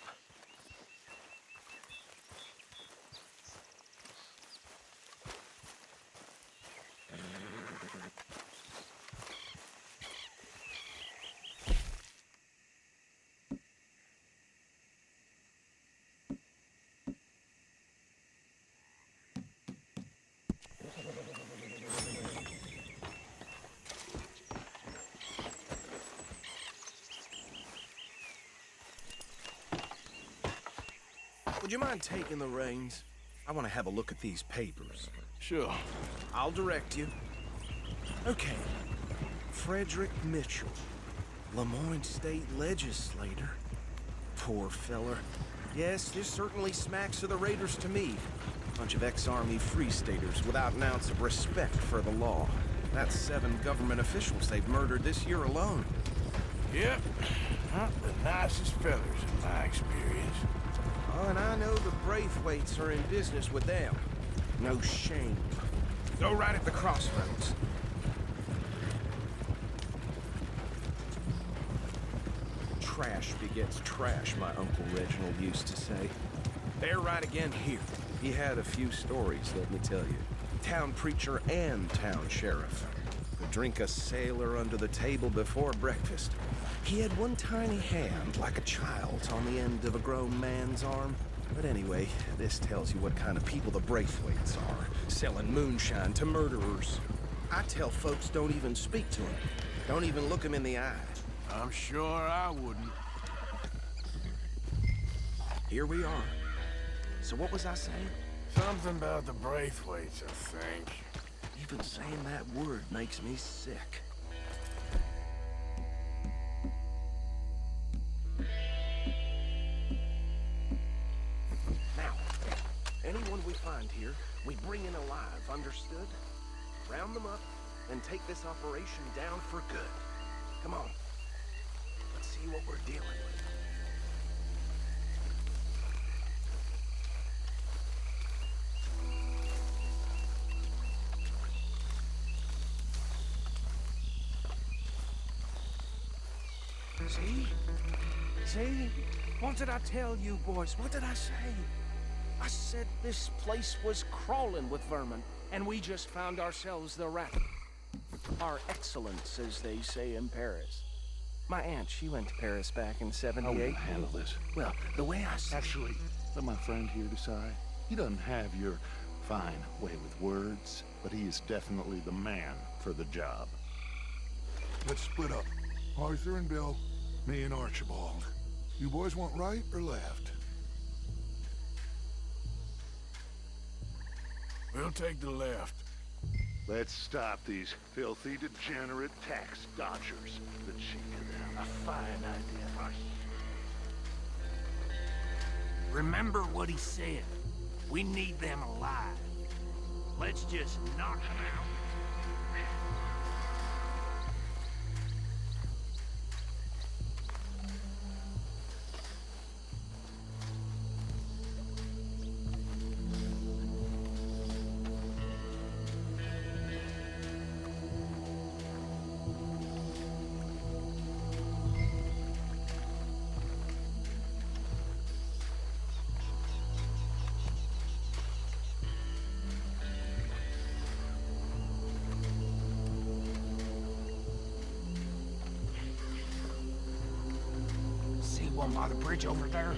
Would you mind taking the reins? I want to have a look at these papers. Sure. I'll direct you. Okay. Frederick Mitchell, Lemoyne State Legislator. Poor feller. Yes, this certainly smacks of the Raiders to me. Bunch of ex-Army Free Staters without an ounce of respect for the law. That's 7 government officials they've murdered this year alone. Yep. Not the nicest fellas in my experience. Oh, and I know the Braithwaites are in business with them. No shame. Go right at the crossroads. trash begets trash, my Uncle Reginald used to say. They're right again here. He had a few stories, let me tell you. Town preacher and town sheriff. Could drink a sailor under the table before breakfast. He had one tiny hand, like a child's, on the end of a grown man's arm. But anyway, this tells you what kind of people the Braithwaites are, selling moonshine to murderers. I tell folks don't even speak to them. Don't even look them in the eye. I'm sure I wouldn't. Here we are. So what was I saying? Something about the Braithwaites, I think. Even saying that word makes me sick. Now, anyone we find here, we bring in alive, understood? Round them up, and take this operation down for good. Come on. Let's see what we're dealing with. See? See? What did I tell you, boys? What did I say? I said this place was crawling with vermin, and we just found ourselves the rat. Par excellence, as they say in Paris. My aunt, she went to Paris back in '78. How will you handle this? Well, the way I see... Actually, let my friend here decide. He doesn't have your fine way with words, but he is definitely the man for the job. Let's split up. Arthur and Bill, me and Archibald. You boys want right or left? We'll take the left. Let's stop these filthy, degenerate tax dodgers. The cheek of them. A fine idea. Remember what he said. We need them alive. Let's just knock them out. One by the bridge over there.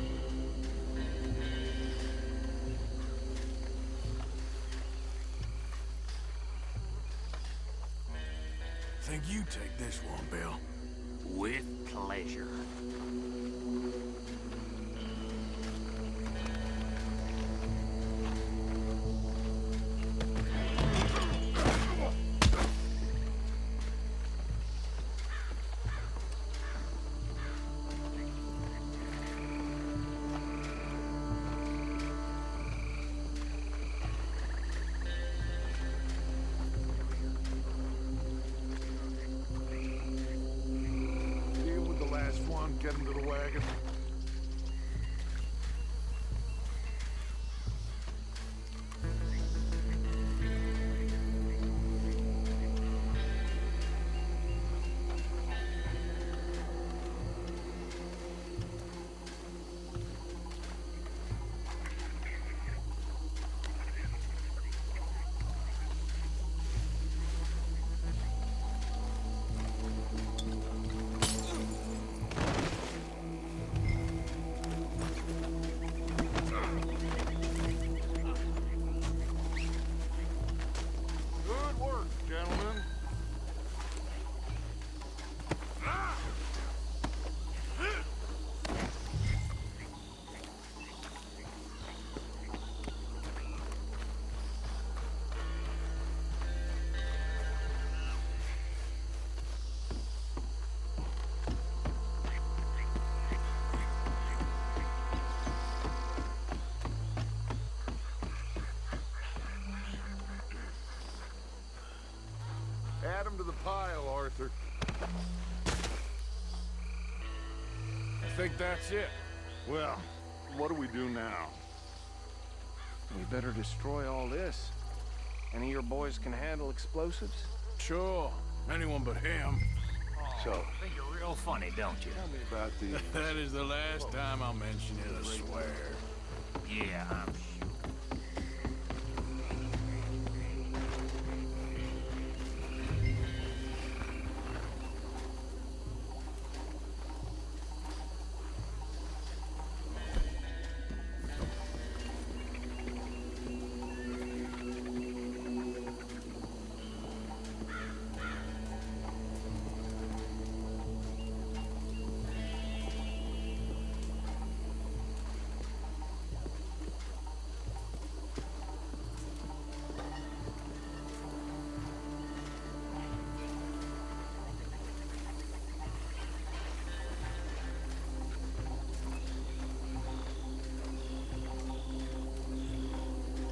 Think you take this one, Bill? With pleasure. Get him to the wagon. Add him to the pile, Arthur. I think that's it. Well, what do we do now? We better destroy all this. Any of your boys can handle explosives? Sure. Anyone but him. Oh, So, Think you're real funny, don't you? tell me about the... That is the last time I'll mention it, I swear. Yeah, I'm sure.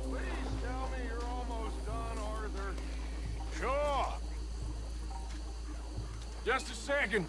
Please tell me you're almost done, Arthur. Sure. Just a second.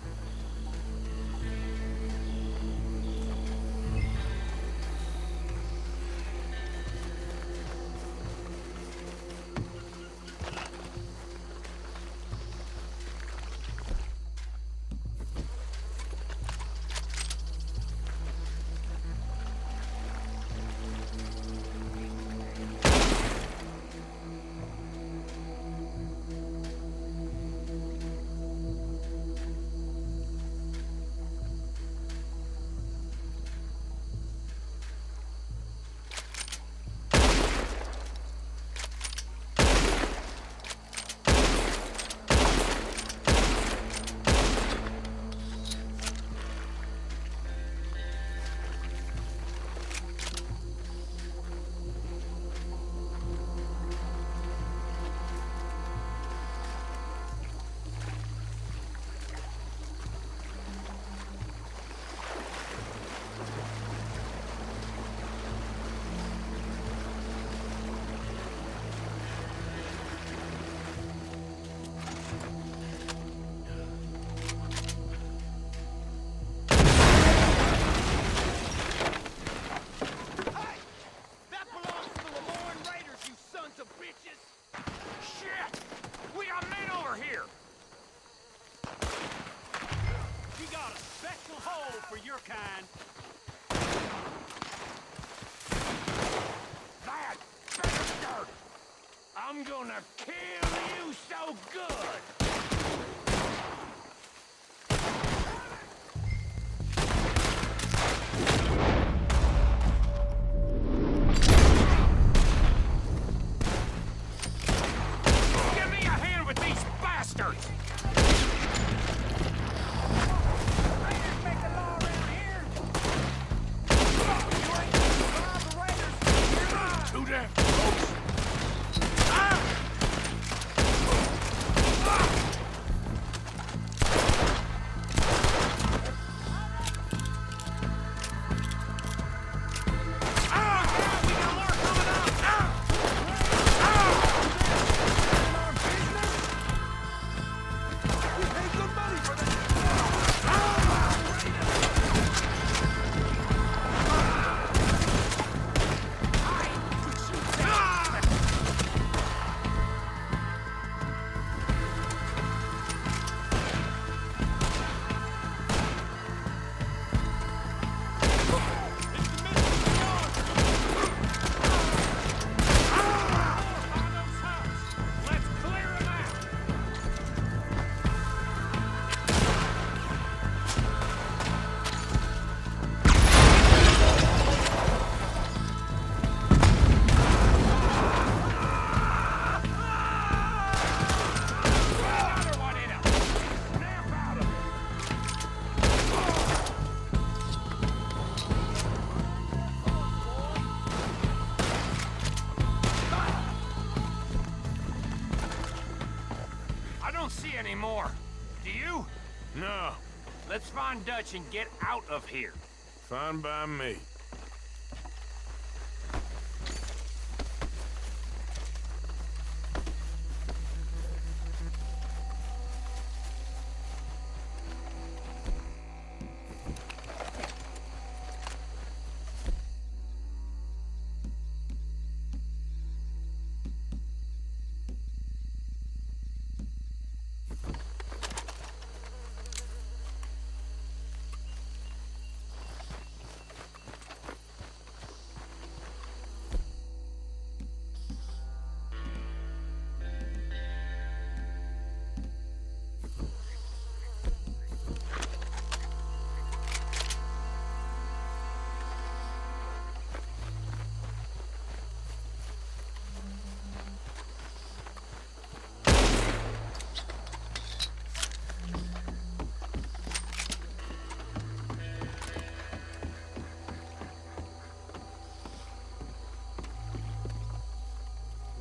I'm gonna kill you so good! Give me a hand with these bastards! Raiders make the law around here! You ain't gonna survive the raiders! You're mine! Too damn close! Anymore. Do you? No. Let's find Dutch and get out of here. Fine by me.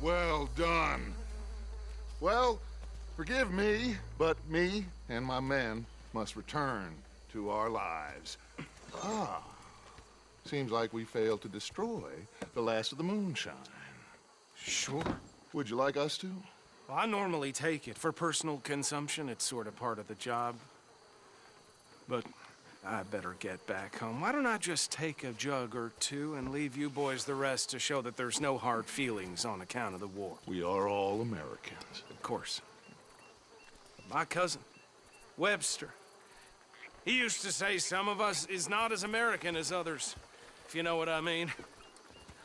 Well done. Well, forgive me, but me and my men must return to our lives. Ah, seems like we failed to destroy the last of the moonshine. Sure. Would you like us to? Well, I normally take it. For personal consumption, it's sort of part of the job. But I better get back home. Why don't I just take a jug or two and leave you boys the rest to show that there's no hard feelings on account of the war? We are all Americans. Of course. My cousin, Webster, he used to say some of us is not as American as others, if you know what I mean.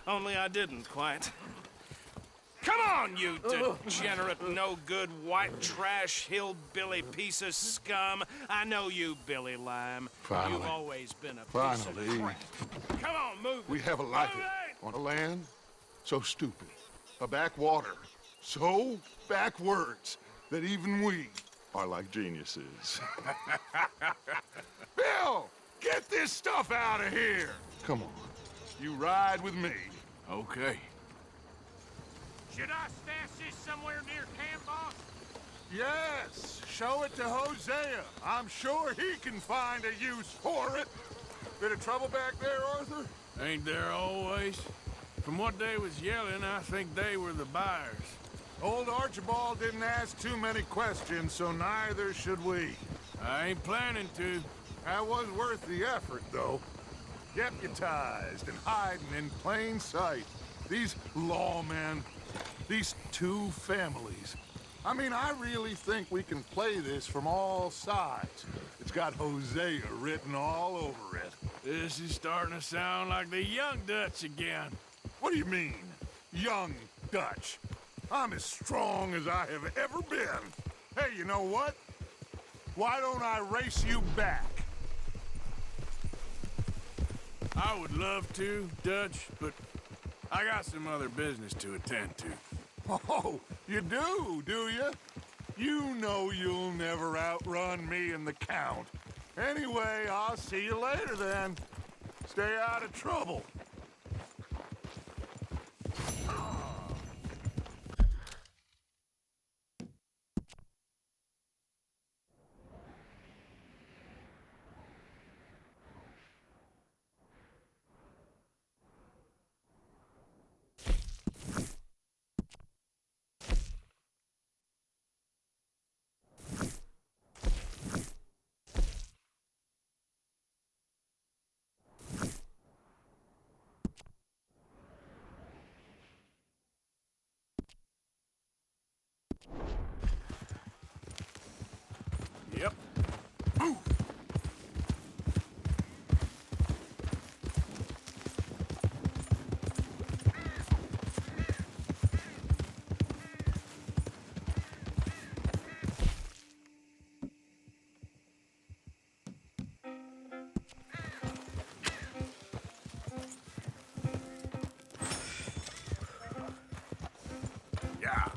Only I didn't quite. Come on, you degenerate, no-good, white trash, hillbilly piece of scum. I know you, Billy Lime. Finally. You've always been a piece of crap. Come on, move We it. have a life Move it. on a land so stupid, a backwater so backwards that even we are like geniuses. Bill, get this stuff out of here. Come on, you ride with me. Okay. Should I stash this somewhere near camp, boss? Yes, show it to Hosea. I'm sure he can find a use for it. Bit of trouble back there, Arthur? Ain't there always? From what they was yelling, I think they were the buyers. Old Archibald didn't ask too many questions, so neither should we. I ain't planning to. That was worth the effort, though. Deputized and hiding in plain sight. These lawmen, these two families. I mean, I really think we can play this from all sides. It's got Hosea written all over it. This is starting to sound like the Young Dutch again. What do you mean, Young Dutch? I'm as strong as I have ever been. Hey, you know what? Why don't I race you back? I would love to, Dutch, but I got some other business to attend to. Oh, you do you? You know you'll never outrun me and the Count. Anyway, I'll see you later then. Stay out of trouble. Yep. Yeah.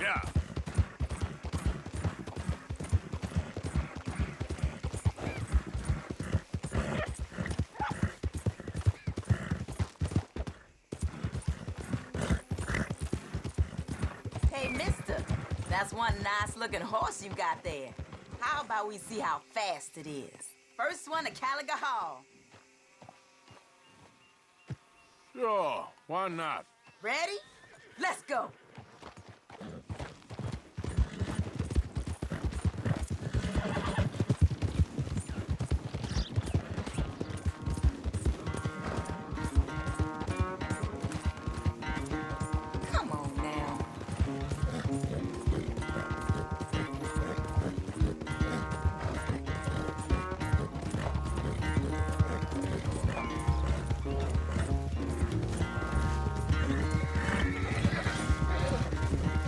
Yeah. Hey, mister, that's one nice-looking horse you got there. How about we see how fast it is? First one to Caliga Hall. Sure, why not? Ready? Let's go. Come on now.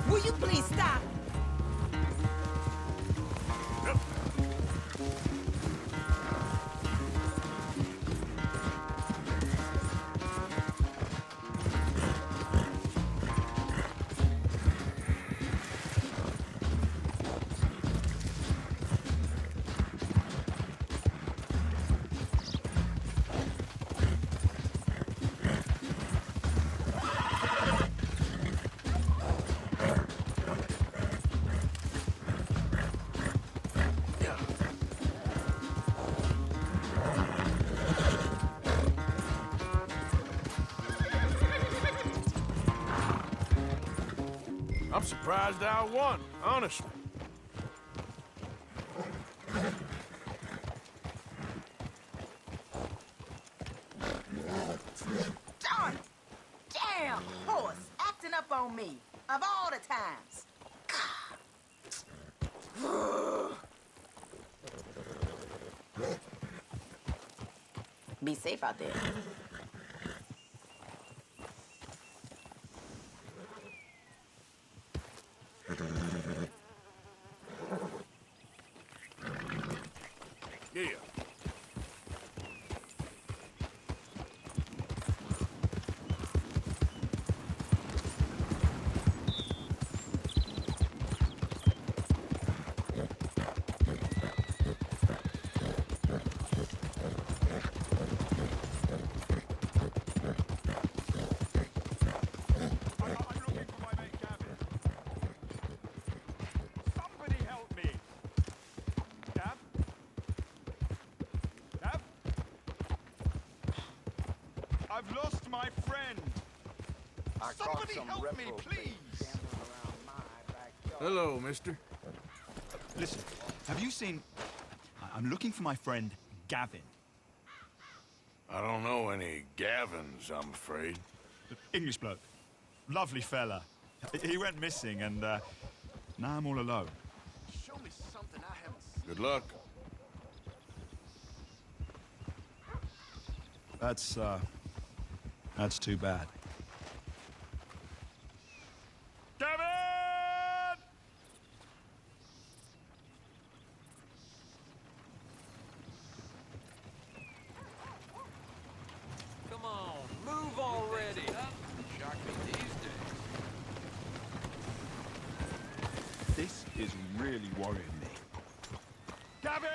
Will you please stop? I'm surprised I won, honestly. Darn it! Damn horse acting up on me of all the times. Be safe out there. Yeah. Somebody help me! Gav? Gav? I've lost my friend! Somebody help me, please! Hello, mister. Listen, have you seen... I'm looking for my friend, Gavin. I don't know any Gavins, I'm afraid. English bloke. Lovely fella. He went missing and, now I'm all alone. Show me something I haven't seen. Good luck. That's too bad. Gavin! Come on, move already. Shock me these days. This is really worrying me. Gavin!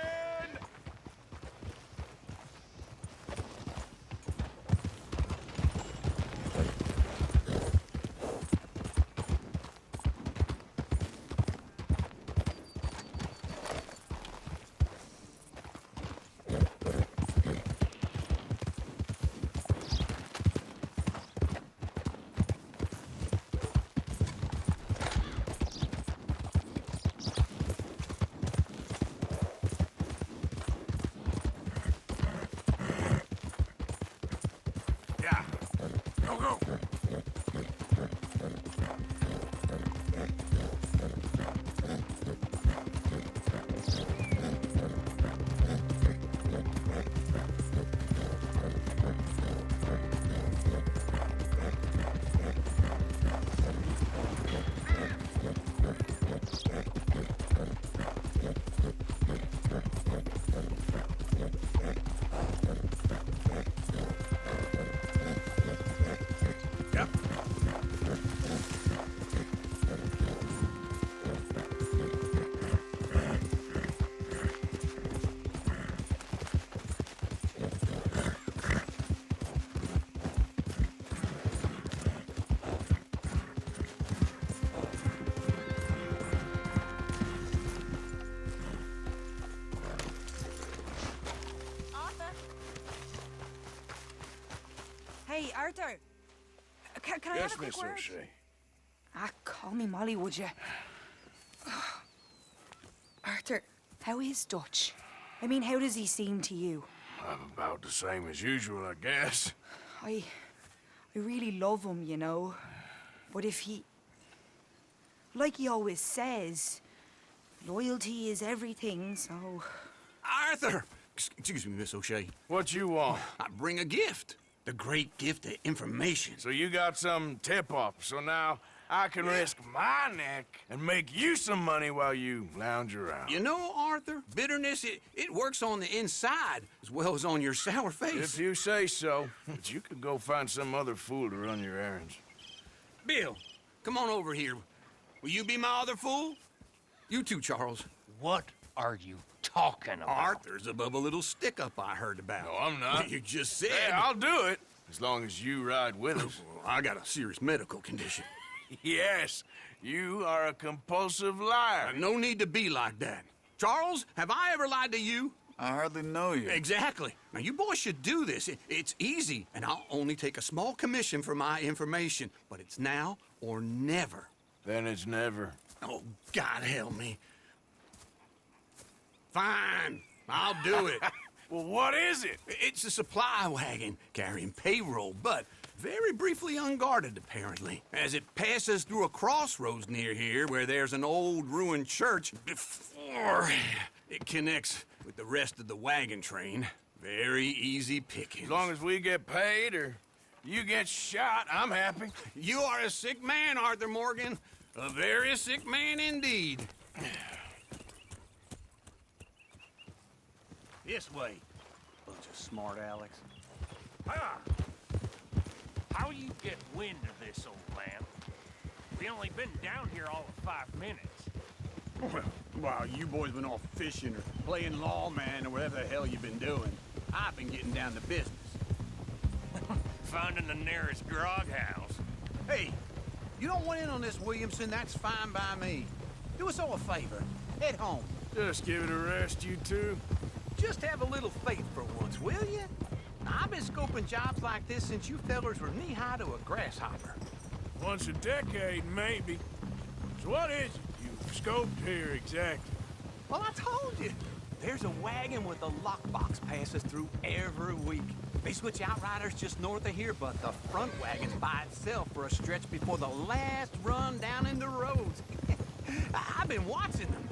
Hey, Arthur. Can I Yes, have a quick Miss word? O'Shea. Call me Molly, would you? Arthur, how is Dutch? I mean, how does he seem to you? About the same as usual, I guess. I really love him, you know. But if he... Like he always says, loyalty is everything, so... Arthur! Excuse me, Miss O'Shea. What you want? I bring a gift. The great gift of information. So you got some tip-off, so now I can risk my neck and make you some money while you lounge around. You know, Arthur, bitterness, it works on the inside as well as on your sour face. If you say so. But you could go find some other fool to run your errands. Bill, come on over here. Will you be my other fool? You too, Charles. What are you talking about? Arthur's above a little stick-up I heard about. No, I'm not. You just said... Hey, I'll do it, as long as you ride with us. I got a serious medical condition. Yes, you are a compulsive liar. No need to be like that. Charles, have I ever lied to you? I hardly know you. Exactly. Now, you boys should do this. It's easy, and I'll only take a small commission for my information. But it's now or never. Then it's never. Oh, God help me. Fine, I'll do it. Well, what is it? It's a supply wagon carrying payroll, but very briefly unguarded, apparently. As it passes through a crossroads near here where there's an old ruined church before it connects with the rest of the wagon train. Very easy pickings. As long as we get paid or you get shot, I'm happy. You are a sick man, Arthur Morgan. A very sick man indeed. This way. Bunch of smart Alex. Ah! How you get wind of this, old man? We only been down here all of 5 minutes. Well, while you boys been off fishing or playing lawman or whatever the hell you've been doing, I've been getting down to business. Finding the nearest grog house. Hey, you don't want in on this, Williamson, that's fine by me. Do us all a favor. Head home. Just give it a rest, you two. Just have a little faith for once, will you? I've been scoping jobs like this since you fellers were knee-high to a grasshopper. Once a decade, maybe. So what is it you've scoped here exactly? Well, I told you. There's a wagon with a lockbox passes through every week. They switch outriders just north of here, but the front wagon's by itself for a stretch before the last run down in the roads. I've been watching them.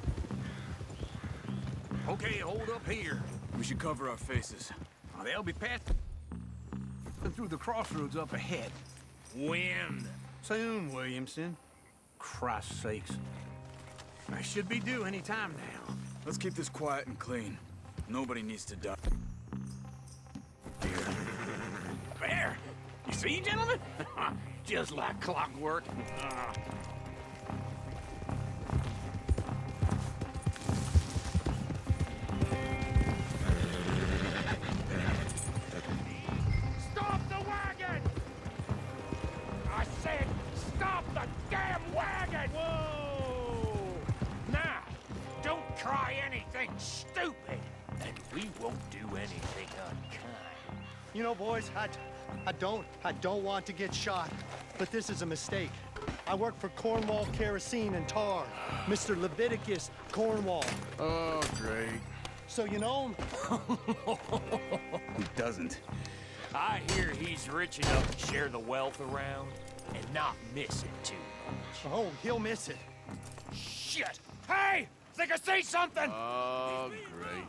Okay, hold up here. We should cover our faces. They'll be passing through the crossroads up ahead. When? Soon, Williamson. Christ's sakes. I should be due any time now. Let's keep this quiet and clean. Nobody needs to die. There! You see, gentlemen? Just like clockwork. Stop the wagon! I said, stop the damn wagon! Whoa! Now, don't try anything stupid, and we won't do anything unkind. You know, boys, I don't want to get shot, but this is a mistake. I work for Cornwall Kerosene and Tar, Mr. Leviticus Cornwall. Oh, great. So you know him? Who doesn't? I hear he's rich enough to share the wealth around and not miss it too much. Oh, he'll miss it. Shit! Hey! Think I see something! Oh, great.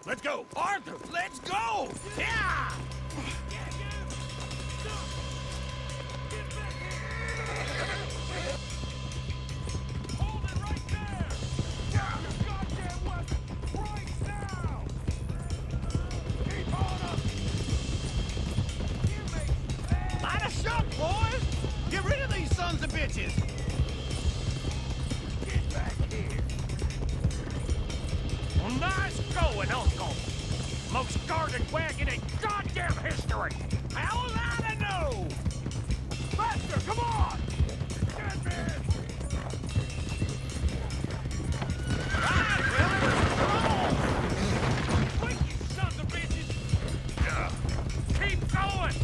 Let's go! Arthur, let's go! Yeah! Hold it right there! Drop your goddamn weapon right now! Keep on up! Light a shot, boys! Get rid of these sons of bitches! Get back here! Well, nice going, Uncle! Most guarded wagon in goddamn history! How was I to know? Faster, come on! Get me! Right, Billy! Come on! Wait, you sons of bitches! Keep going!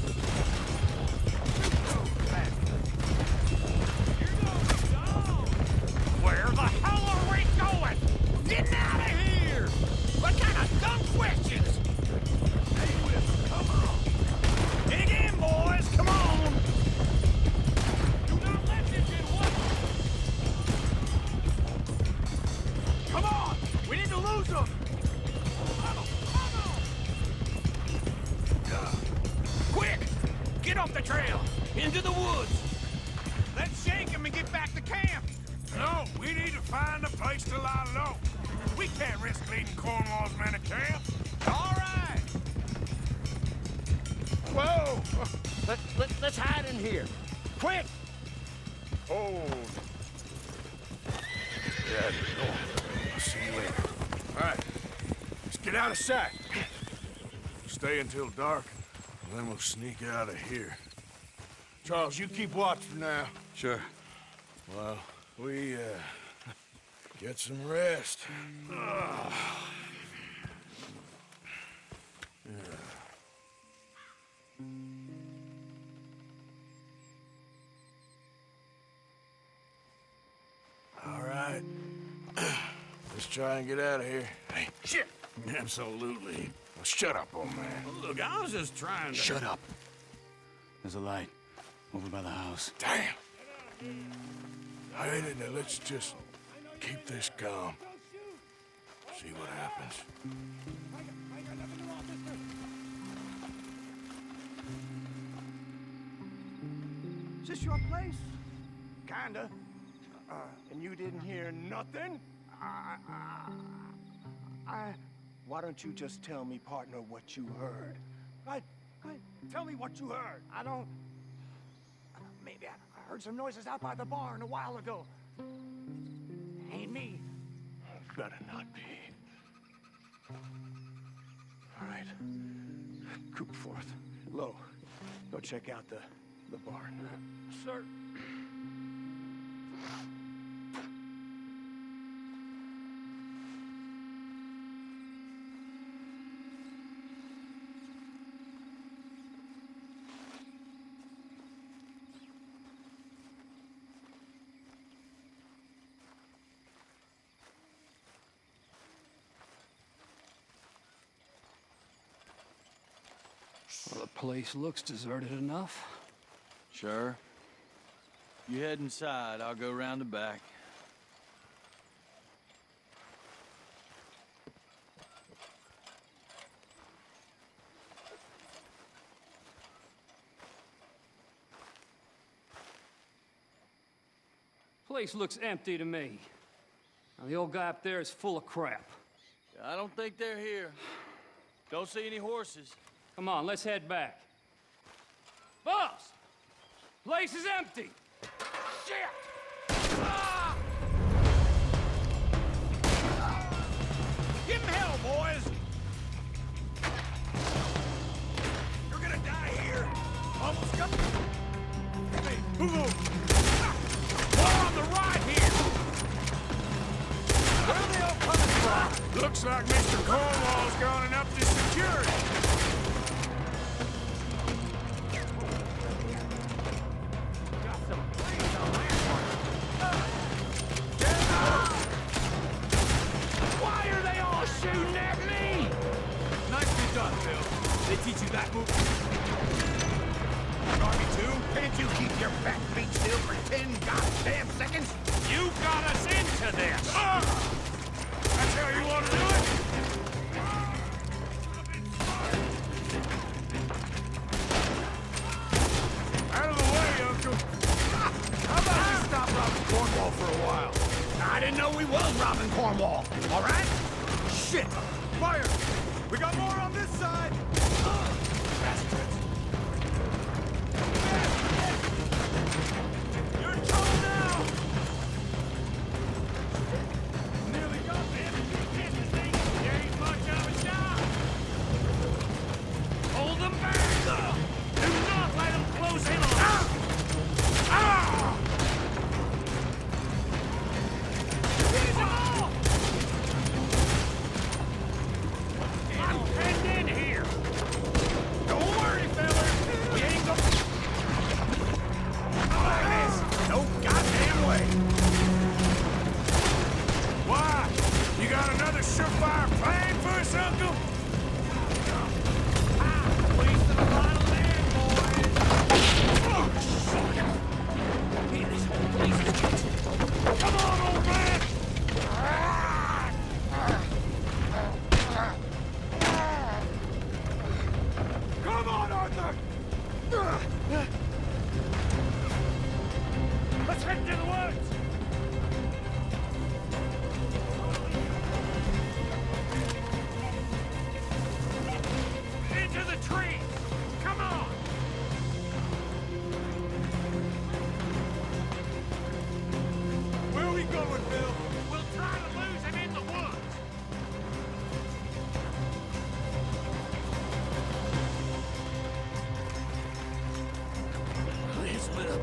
off the trail! Into the woods! Let's shake him and get back to camp! No, we need to find a place to lie low. We can't risk leading Cornwall's men to camp. All right! Whoa! Let's hide in here. Quick! Oh. Yeah, I'll see you later. All right, let's get out of sight. Stay until dark, and then we'll sneak out of here. Charles, you keep watch for now. Sure. Well, we, get some rest. All right. Let's try and get out of here. Hey, shit! Absolutely. Well, shut up, old man. Look, I was just trying to... Shut up. There's a light over by the house. Damn! Hey, now let's just keep this calm. See what happens. Is this your place? Kinda. And you didn't hear nothing? Why don't you just tell me, partner, what you heard? Go ahead, tell me what you heard. I don't... Maybe I heard some noises out by the barn a while ago. Ain't me. Better not be. All right. Coopforth. Lo, go check out the barn. Sir. Well, the place looks deserted enough. Sure. You head inside, I'll go round the back. Place looks empty to me. Now, the old guy up there is full of crap. I don't think they're here. Don't see any horses. Come on, let's head back. Boss! Place is empty! Shit! Ah! Give him hell, boys! You're gonna die here! Almost got... Hey, move! More on the right here! Where are they all coming from? Looks like Mr. Cornwall's gone and upped his security. Why are they all shooting at me? Nicely done, Bill. They teach you that move? Army 2, can't you keep your back feet still for 10 goddamn seconds? You got us into this! That's how you want to do it? Out of the way, Uncle. How about we stop robbing Cornwall for a while? I didn't know we was robbing Cornwall, all right? Shit! Fire! We got more on this side! Bastards! You're in trouble now! Nearly got them. You ain't much of a shot. Hold them back! Do not let them close in on us! Ah! Finish them all! I'm penned in here!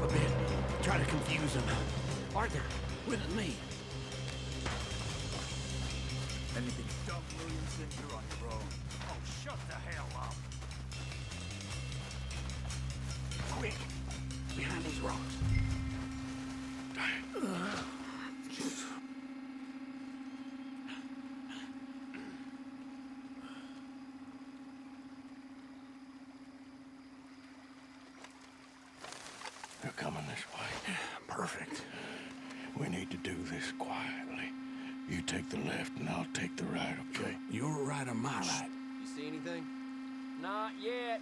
a bit. Try to confuse him. Arthur, with me. Anything dumb, Williamson, you're on your own. Oh, shut the hell up. Quick! Behind these rocks. They're coming this way. Perfect. We need to do this quietly. You take the left and I'll take the right, okay? Your right or my right? You see anything? Not yet.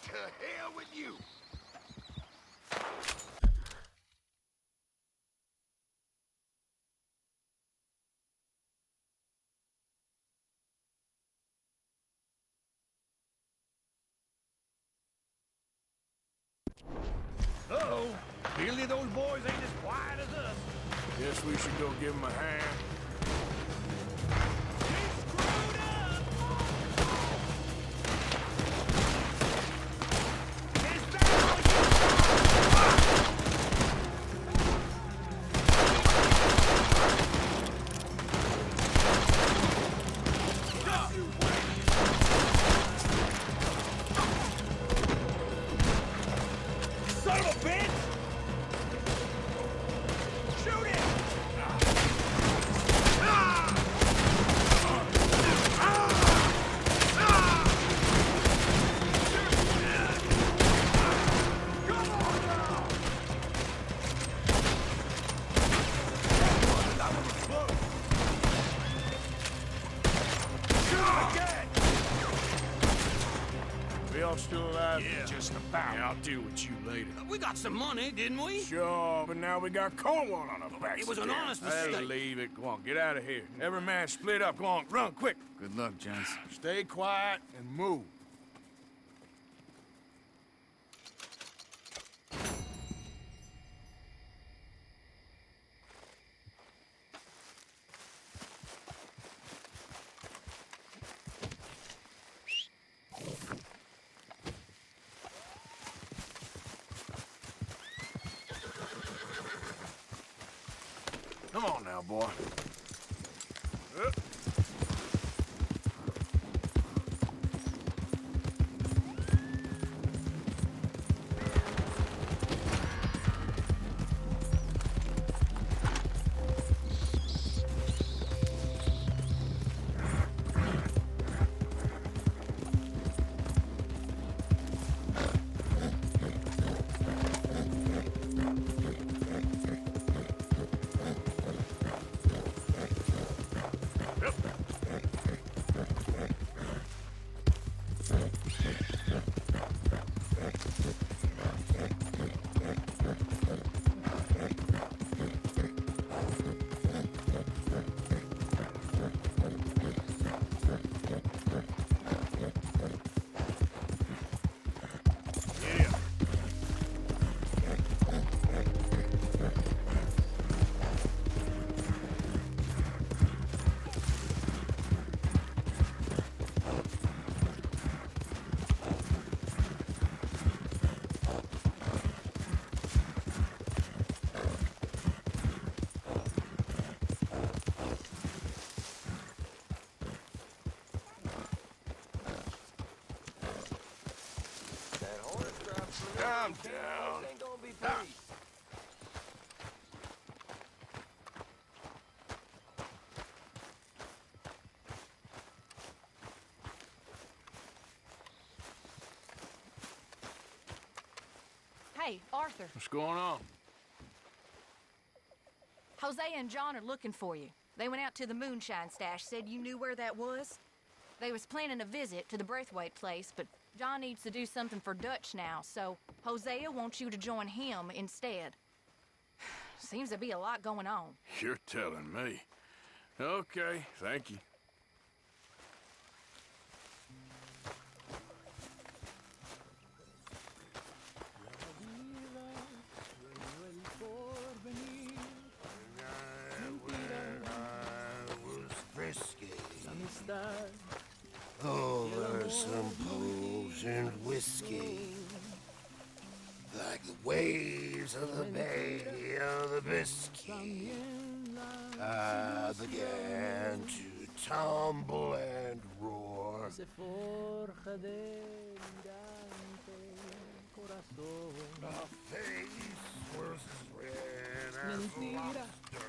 To hell with you! Uh-oh. Clearly those boys ain't as quiet as us. Guess we should go give them a hand. Son of a bitch! Shoot it! We all still alive? Yeah. Just about. Yeah, I'll deal with you later. We got some money, didn't we? Sure, but now we got Cornwall on our backs. It was an again. honest Hey, mistake. leave it. Go on, get out of here. Every man split up. Go on, run, quick. Good luck, gents. Stay quiet and move. Come on now, boy. Calm down. Ain't gonna be pretty. Hey, Arthur. What's going on? Hosea and John are looking for you. They went out to the moonshine stash, said you knew where that was. They was planning a visit to the Braithwaite place, but John needs to do something for Dutch now, so Hosea wants you to join him instead. Seems to be a lot going on. You're telling me. Okay, thank you. some booze and whiskey. Like the waves of the Bay of the Biscay, I began to tumble and roar. My face was as red as a lobster.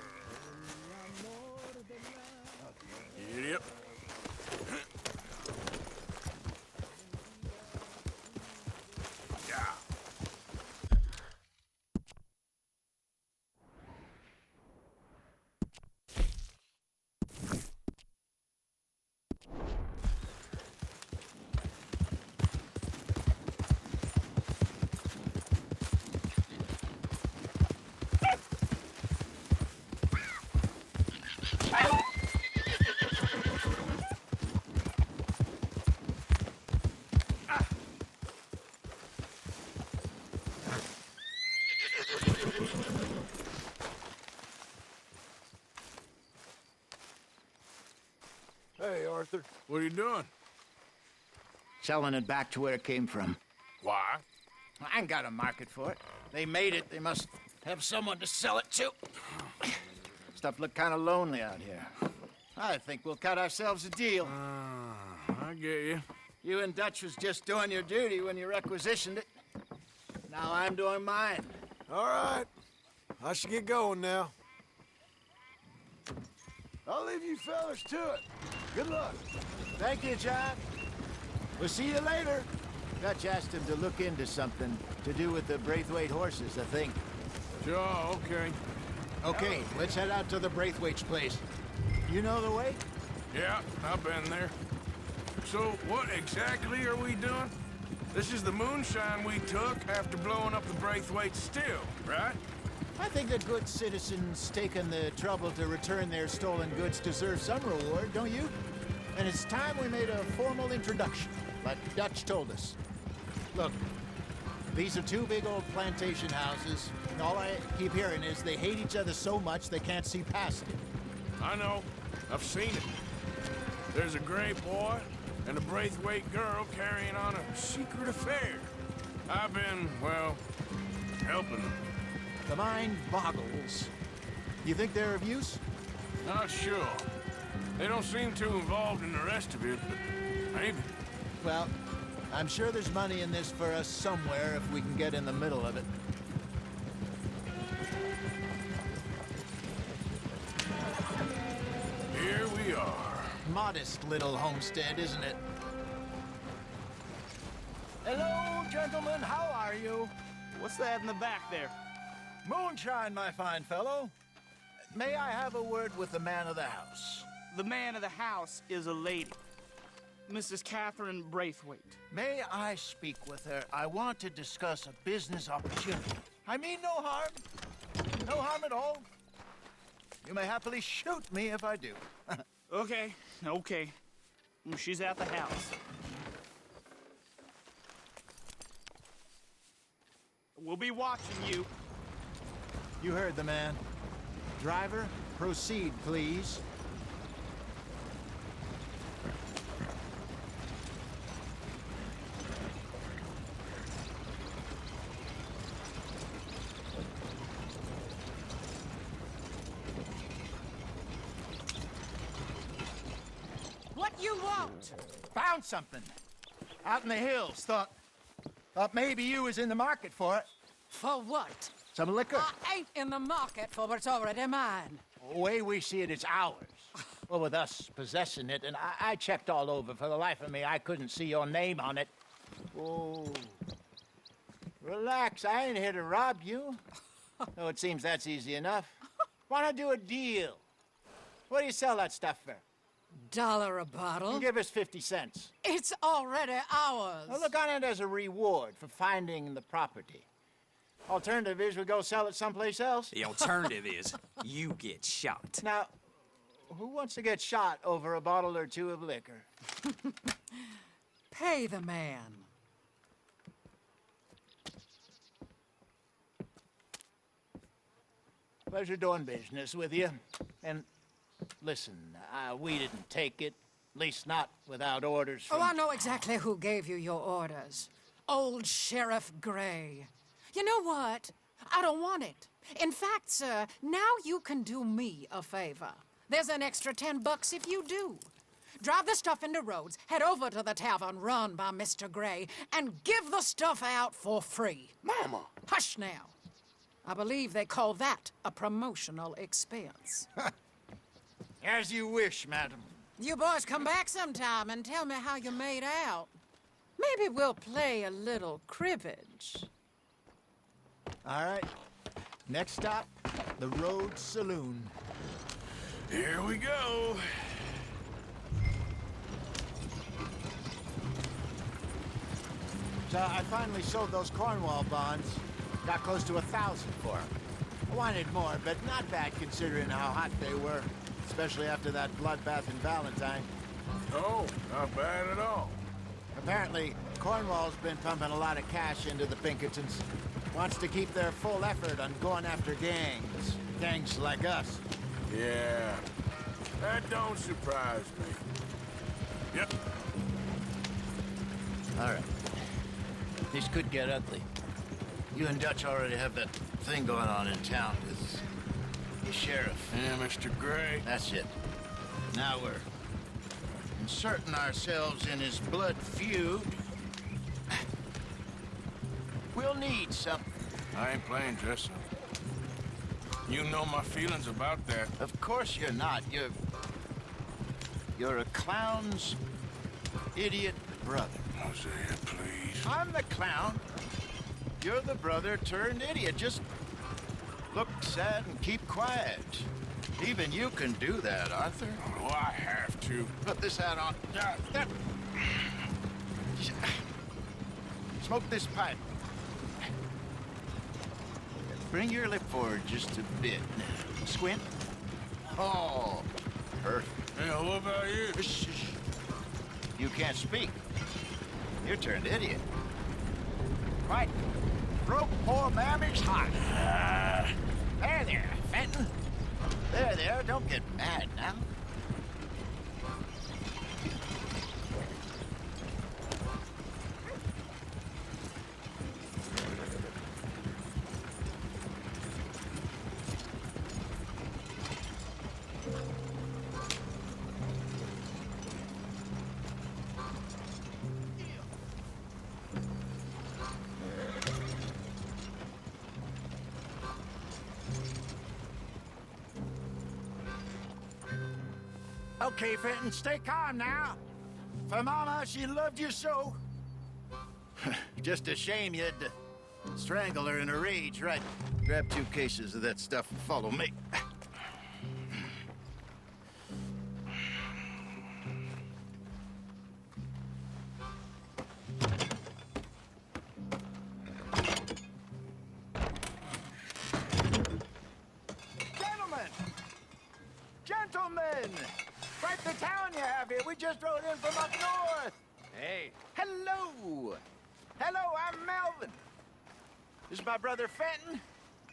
Yep. Hey, Arthur. What are you doing? Selling it back to where it came from. Why? I ain't got a market for it. They made it. They must have someone to sell it to. Stuff look kind of lonely out here. I think we'll cut ourselves a deal. I get you. You and Dutch was just doing your duty when you requisitioned it. Now I'm doing mine. All right. I should get going now. I'll leave you fellas to it. Good luck. Thank you, John. We'll see you later. Dutch asked him to look into something to do with the Braithwaite horses, I think. Sure, okay. Okay, let's head out to the Braithwaite's place. You know the way? Yeah, I've been there. So, what exactly are we doing? This is the moonshine we took after blowing up the Braithwaite still, right? I think that good citizens taking the trouble to return their stolen goods deserve some reward, don't you? And it's time we made a formal introduction, like Dutch told us. Look, these are two big old plantation houses, and all I keep hearing is they hate each other so much they can't see past it. I know. I've seen it. There's a gray boy and a Braithwaite girl carrying on a secret affair. I've been, well, helping them. The mind boggles. You think they're of use? Not sure. They don't seem too involved in the rest of it, but maybe. Well, I'm sure there's money in this for us somewhere if we can get in the middle of it. Here we are. Modest little homestead, isn't it? Hello, gentlemen. How are you? What's that in the back there? Moonshine, my fine fellow. May I have a word with the man of the house? The man of the house is a lady. Mrs. Catherine Braithwaite. May I speak with her? I want to discuss a business opportunity. I mean no harm. No harm at all. You may happily shoot me if I do. Okay. She's at the house. We'll be watching you. You heard the man. Driver, proceed, please. What you want? Found something. Out in the hills. Thought maybe you was in the market for it. For what? Some liquor. I ain't in the market for what's already mine. The way we see it, it's ours. Well, with us possessing it, and I checked all over. For the life of me, I couldn't see your name on it. Oh. Relax, I ain't here to rob you. Though it seems that's easy enough. Wanna do a deal? What do you sell that stuff for? $1 a bottle? Give us 50 cents. It's already ours. Well, look on it as a reward for finding the property. Alternative is we go sell it someplace else. The alternative is you get shot. Now, who wants to get shot over a bottle or two of liquor? Pay the man. Pleasure doing business with you. And listen, we didn't take it. At least not without orders from... Oh, I know exactly who gave you your orders. Old Sheriff Gray. You know what? I don't want it. In fact, sir, now you can do me a favor. There's an extra $10 if you do. Drive the stuff into Rhodes, head over to the tavern run by Mr. Gray, and give the stuff out for free. Mama! Hush now. I believe they call that a promotional expense. As you wish, madam. You boys come back sometime and tell me how you made out. Maybe we'll play a little cribbage. All right. Next stop, the Rhodes Saloon. Here we go. So I finally sold those Cornwall bonds. Got close to 1,000 for them. I wanted more, but not bad considering how hot they were, especially after that bloodbath in Valentine. Oh, not bad at all. Apparently, Cornwall's been pumping a lot of cash into the Pinkertons. Wants to keep their full effort on going after gangs. Gangs like us. Yeah, that don't surprise me. Yep. All right. This could get ugly. You and Dutch already have that thing going on in town with the sheriff. Yeah, Mr. Gray. That's it. Now we're inserting ourselves in his blood feud. We'll need something. I ain't playing dress-up. You know my feelings about that. Of course you're not. You're a clown's idiot brother. Hosea, please. I'm the clown. You're the brother turned idiot. Just look sad and keep quiet. Even you can do that, Arthur. Oh, I have to. Put this hat on. Smoke this pipe. Bring your lip forward just a bit. Squint. Oh, perfect. Yeah, what about you? Shh, shh. You can't speak. You're turned idiot. Right. Broke poor Mammy's heart. There, Fenton. There, don't get mad now. Okay, Fenton, stay calm now. For Mama, she loved you so. Just a shame you had to strangle her in a rage, right? Grab 2 cases of that stuff and follow me. Gentlemen! Quite the town you have here. We just rode in from up north. Hey. Hello. Hello, I'm Melvin. This is my brother Fenton.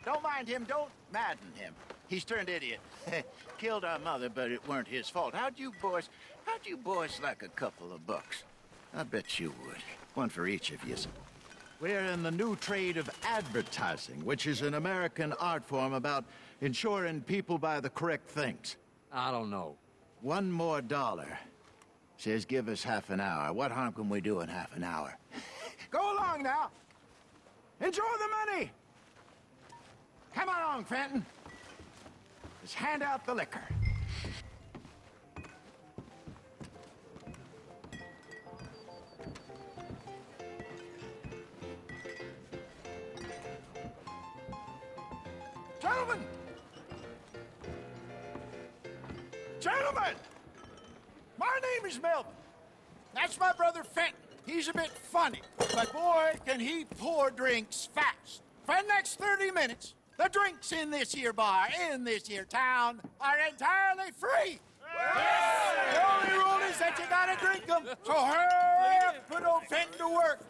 Don't mind him. Don't madden him. He's turned idiot. Killed our mother, but it weren't his fault. How'd you boys like a couple of bucks? I bet you would. One for each of you. We're in the new trade of advertising, which is an American art form about ensuring people buy the correct things. I don't know. $1 more. Says give us half an hour. What harm can we do in half an hour? Go along now. Enjoy the money. Come along, Fenton. Let's hand out the liquor. Gentlemen! Gentlemen! My name is Melvin. That's my brother Fenton. He's a bit funny, but boy, can he pour drinks fast. For the next 30 minutes, the drinks in this here bar, in this here town, are entirely free. Yes. The only rule is that you gotta drink them. So hurry up, put old Fenton to work.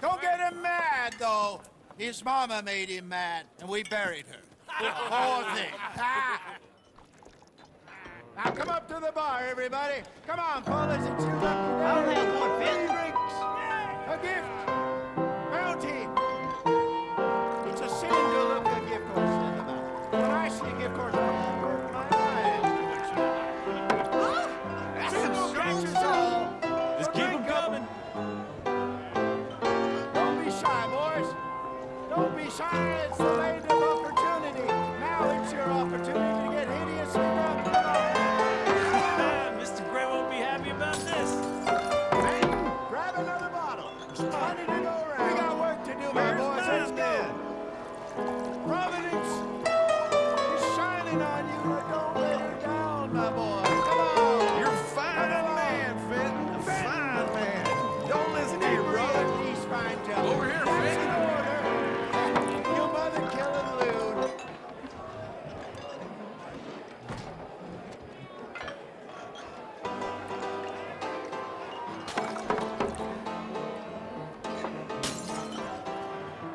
Don't get him mad, though. His mama made him mad, and we buried her. Poor thing. Now come up to the bar, everybody. Come on, fellas, it's your lucky day. I'll have one, Finn. Drinks, a gift, bounty. It's a sin to look a gift horse in the mouth. When I see a gift horse, I work my eyes. That's some scratches all. Just keep them coming. Don't be shy, boys. Don't be shy. It's the maiden of opportunity. Now it's your opportunity to get hideously drunk. Mr. Gray won't be happy about this. Hey, grab another bottle. There's plenty to go around. We got work to do, my boys. Let's go. Providence is shining on you, but don't let her down, my boy. Come on. You're a fine man, Fenton. A fine man. Don't listen to your brother. He's fine, Joe. Over here, That's Fenton. an order. You mother killing loon.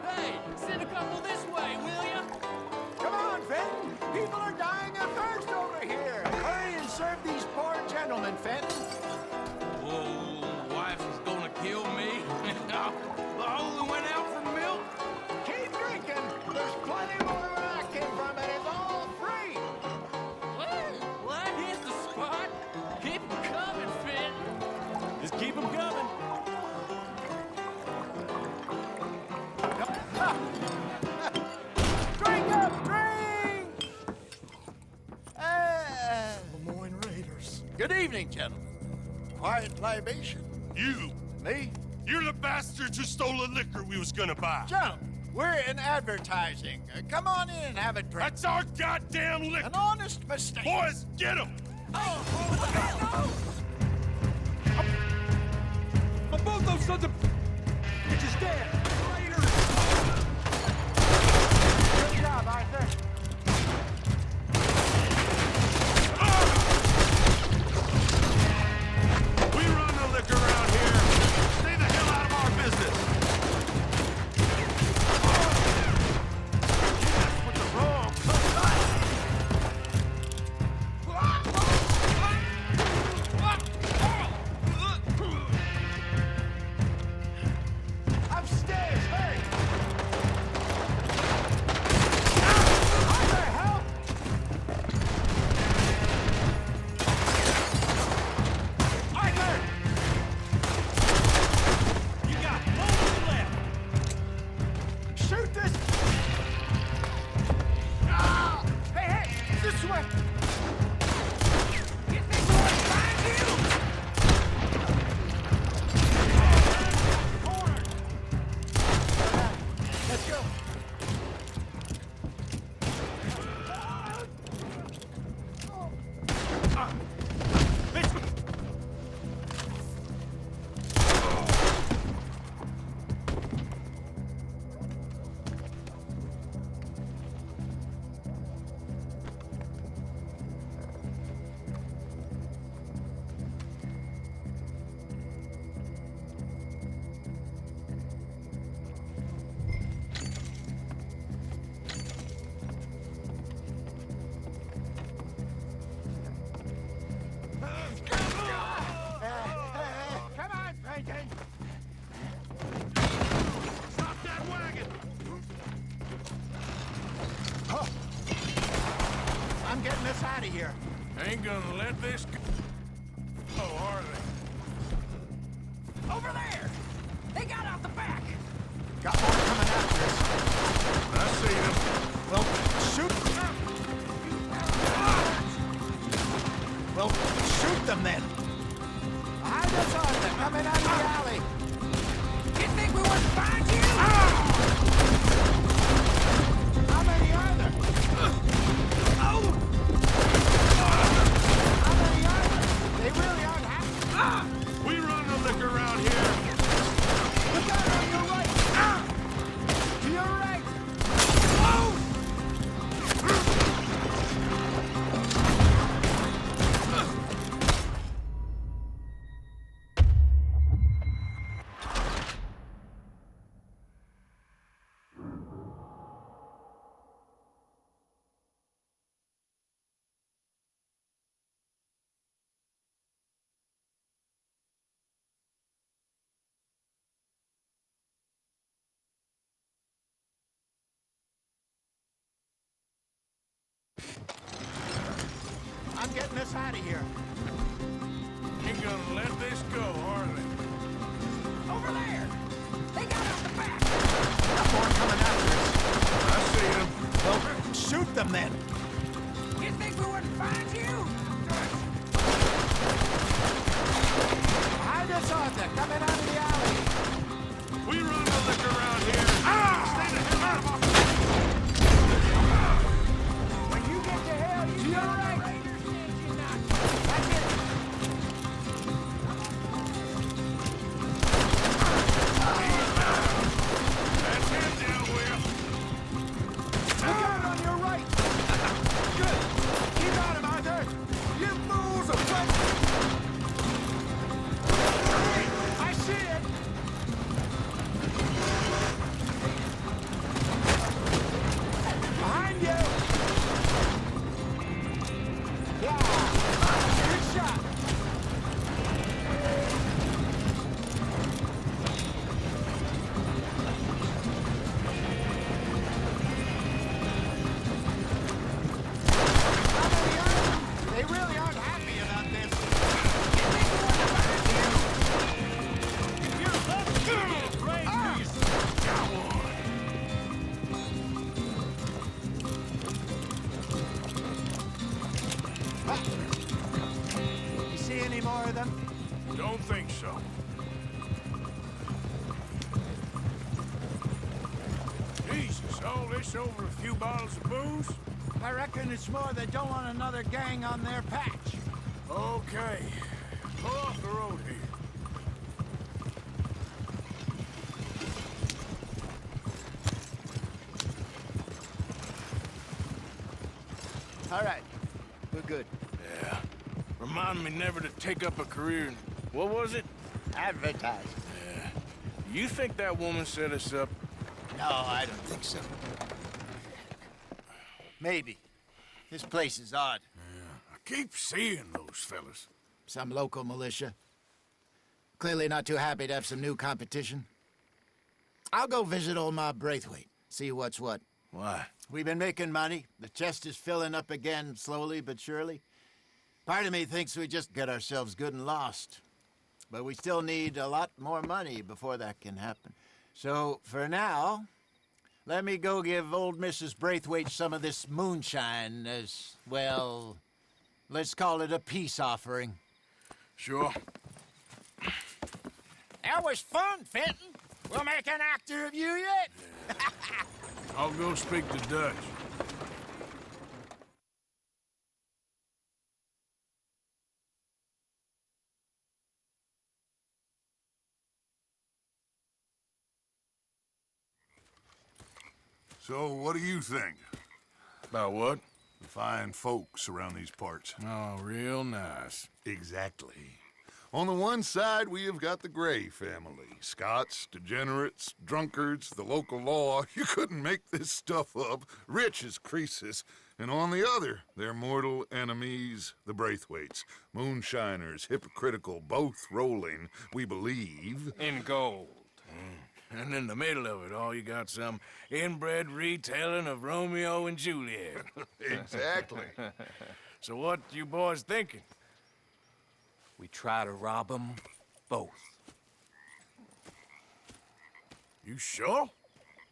Hey, send a couple this way, will ya? Come on, Fenton. People are dying of thirst over here. Hurry and serve these poor gentlemen, Fenton. Oh, wife is gonna kill me. I only went out for milk. Keep drinking. There's plenty more where I came from, and it's all free. Well, that hit the spot. Keep them coming, Fenton. Just keep them coming. Drink up, drink! Lemoyne Raiders. Good evening, gentlemen. Quiet libation. You. Me? You're the bastards who stole the liquor we was gonna buy. Gentlemen, we're in advertising. Come on in and have a drink. That's our goddamn liquor. An honest mistake. Boys, get him! But both those sons of bitches dead. Good job, Arthur. We run the liquor around here. Stay the hell out of our business. That's with the wrong Upstairs, hurry! us out of here. Ain't gonna let this go. Oh, are they? Over there! They got out the back! Got more coming after us. I see them. Well, shoot. Well, shoot them then. Behind us on them, coming out of the alley. You think we wouldn't find you? How many are there? How many are there? They really aren't happy. We run the liquor around here. Look out on your right. To your right. out of here. Ain't gonna let this go, are they? Over there! They got out the back! Got more coming after us. I see them. Well, shoot them then. You think we wouldn't find you? Behind us, Arthur, coming out of the alley. We run the liquor around here. Stay the hell out of our... When you get to hell, you go right. That's it. That's him down, Will. Look out on your right. Good. Keep on him, Arthur. You fools are I see it. Behind you! Yeah! Good shot! They really aren't happy about this. You see any more of them? Don't think so. Jesus, all this over a few bottles of booze? I reckon it's more they don't want another gang on their patch. Okay. Pull off the road here. All right. We're good. Yeah. Remind me never to take up a career in... What was it? Advertising. Yeah. You think that woman set us up? No, I don't think so. Maybe. This place is odd. Yeah. I keep seeing those fellas. Some local militia. Clearly not too happy to have some new competition. I'll go visit old Ma Braithwaite, see what's what. Why? We've been making money. The chest is filling up again, slowly but surely. Part of me thinks we just get ourselves good and lost. But we still need a lot more money before that can happen. So, for now, let me go give old Mrs. Braithwaite some of this moonshine as, well, let's call it a peace offering. Sure. That was fun, Fenton. We'll make an actor of you yet. I'll go speak to Dutch. So, what do you think? About what? The fine folks around these parts. Oh, real nice. Exactly. On the one side, we have got the Gray family. Scots, degenerates, drunkards, the local law. You couldn't make this stuff up. Rich as Croesus. And on the other, their mortal enemies, the Braithwaites. Moonshiners, hypocritical, both rolling, we believe. In gold. And in the middle of it all, you got some inbred retelling of Romeo and Juliet. Exactly. So what you boys thinking? We try to rob them both. You sure?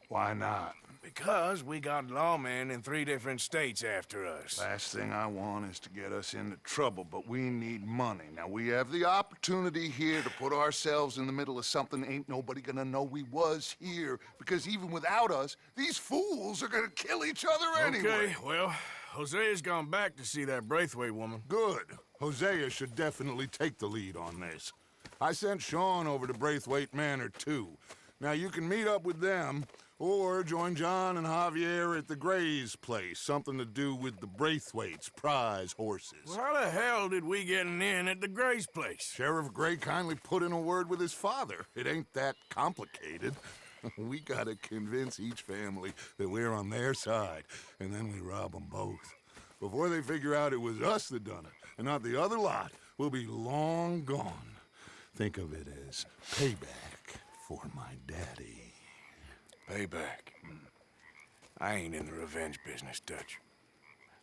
Why not? Because we got lawmen in 3 different states after us. Last thing I want is to get us into trouble, but we need money. Now, we have the opportunity here to put ourselves in the middle of something ain't nobody gonna know we was here, because even without us, these fools are gonna kill each other anyway. Okay, well, Hosea's gone back to see that Braithwaite woman. Good. Hosea should definitely take the lead on this. I sent Sean over to Braithwaite Manor, too. Now, you can meet up with them, or join John and Javier at the Gray's place. Something to do with the Braithwaites' prize horses. Well, how the hell did we get in at the Gray's place? Sheriff Gray kindly put in a word with his father. It ain't that complicated. We gotta convince each family that we're on their side, and then we rob them both. Before they figure out it was us that done it, and not the other lot, we'll be long gone. Think of it as payback for my daddy. Payback. I ain't in the revenge business, Dutch.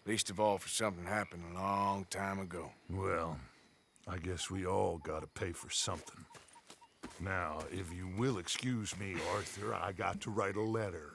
Least of all for something happened a long time ago. Well, I guess we all gotta pay for something. Now, if you will excuse me, Arthur, I got to write a letter.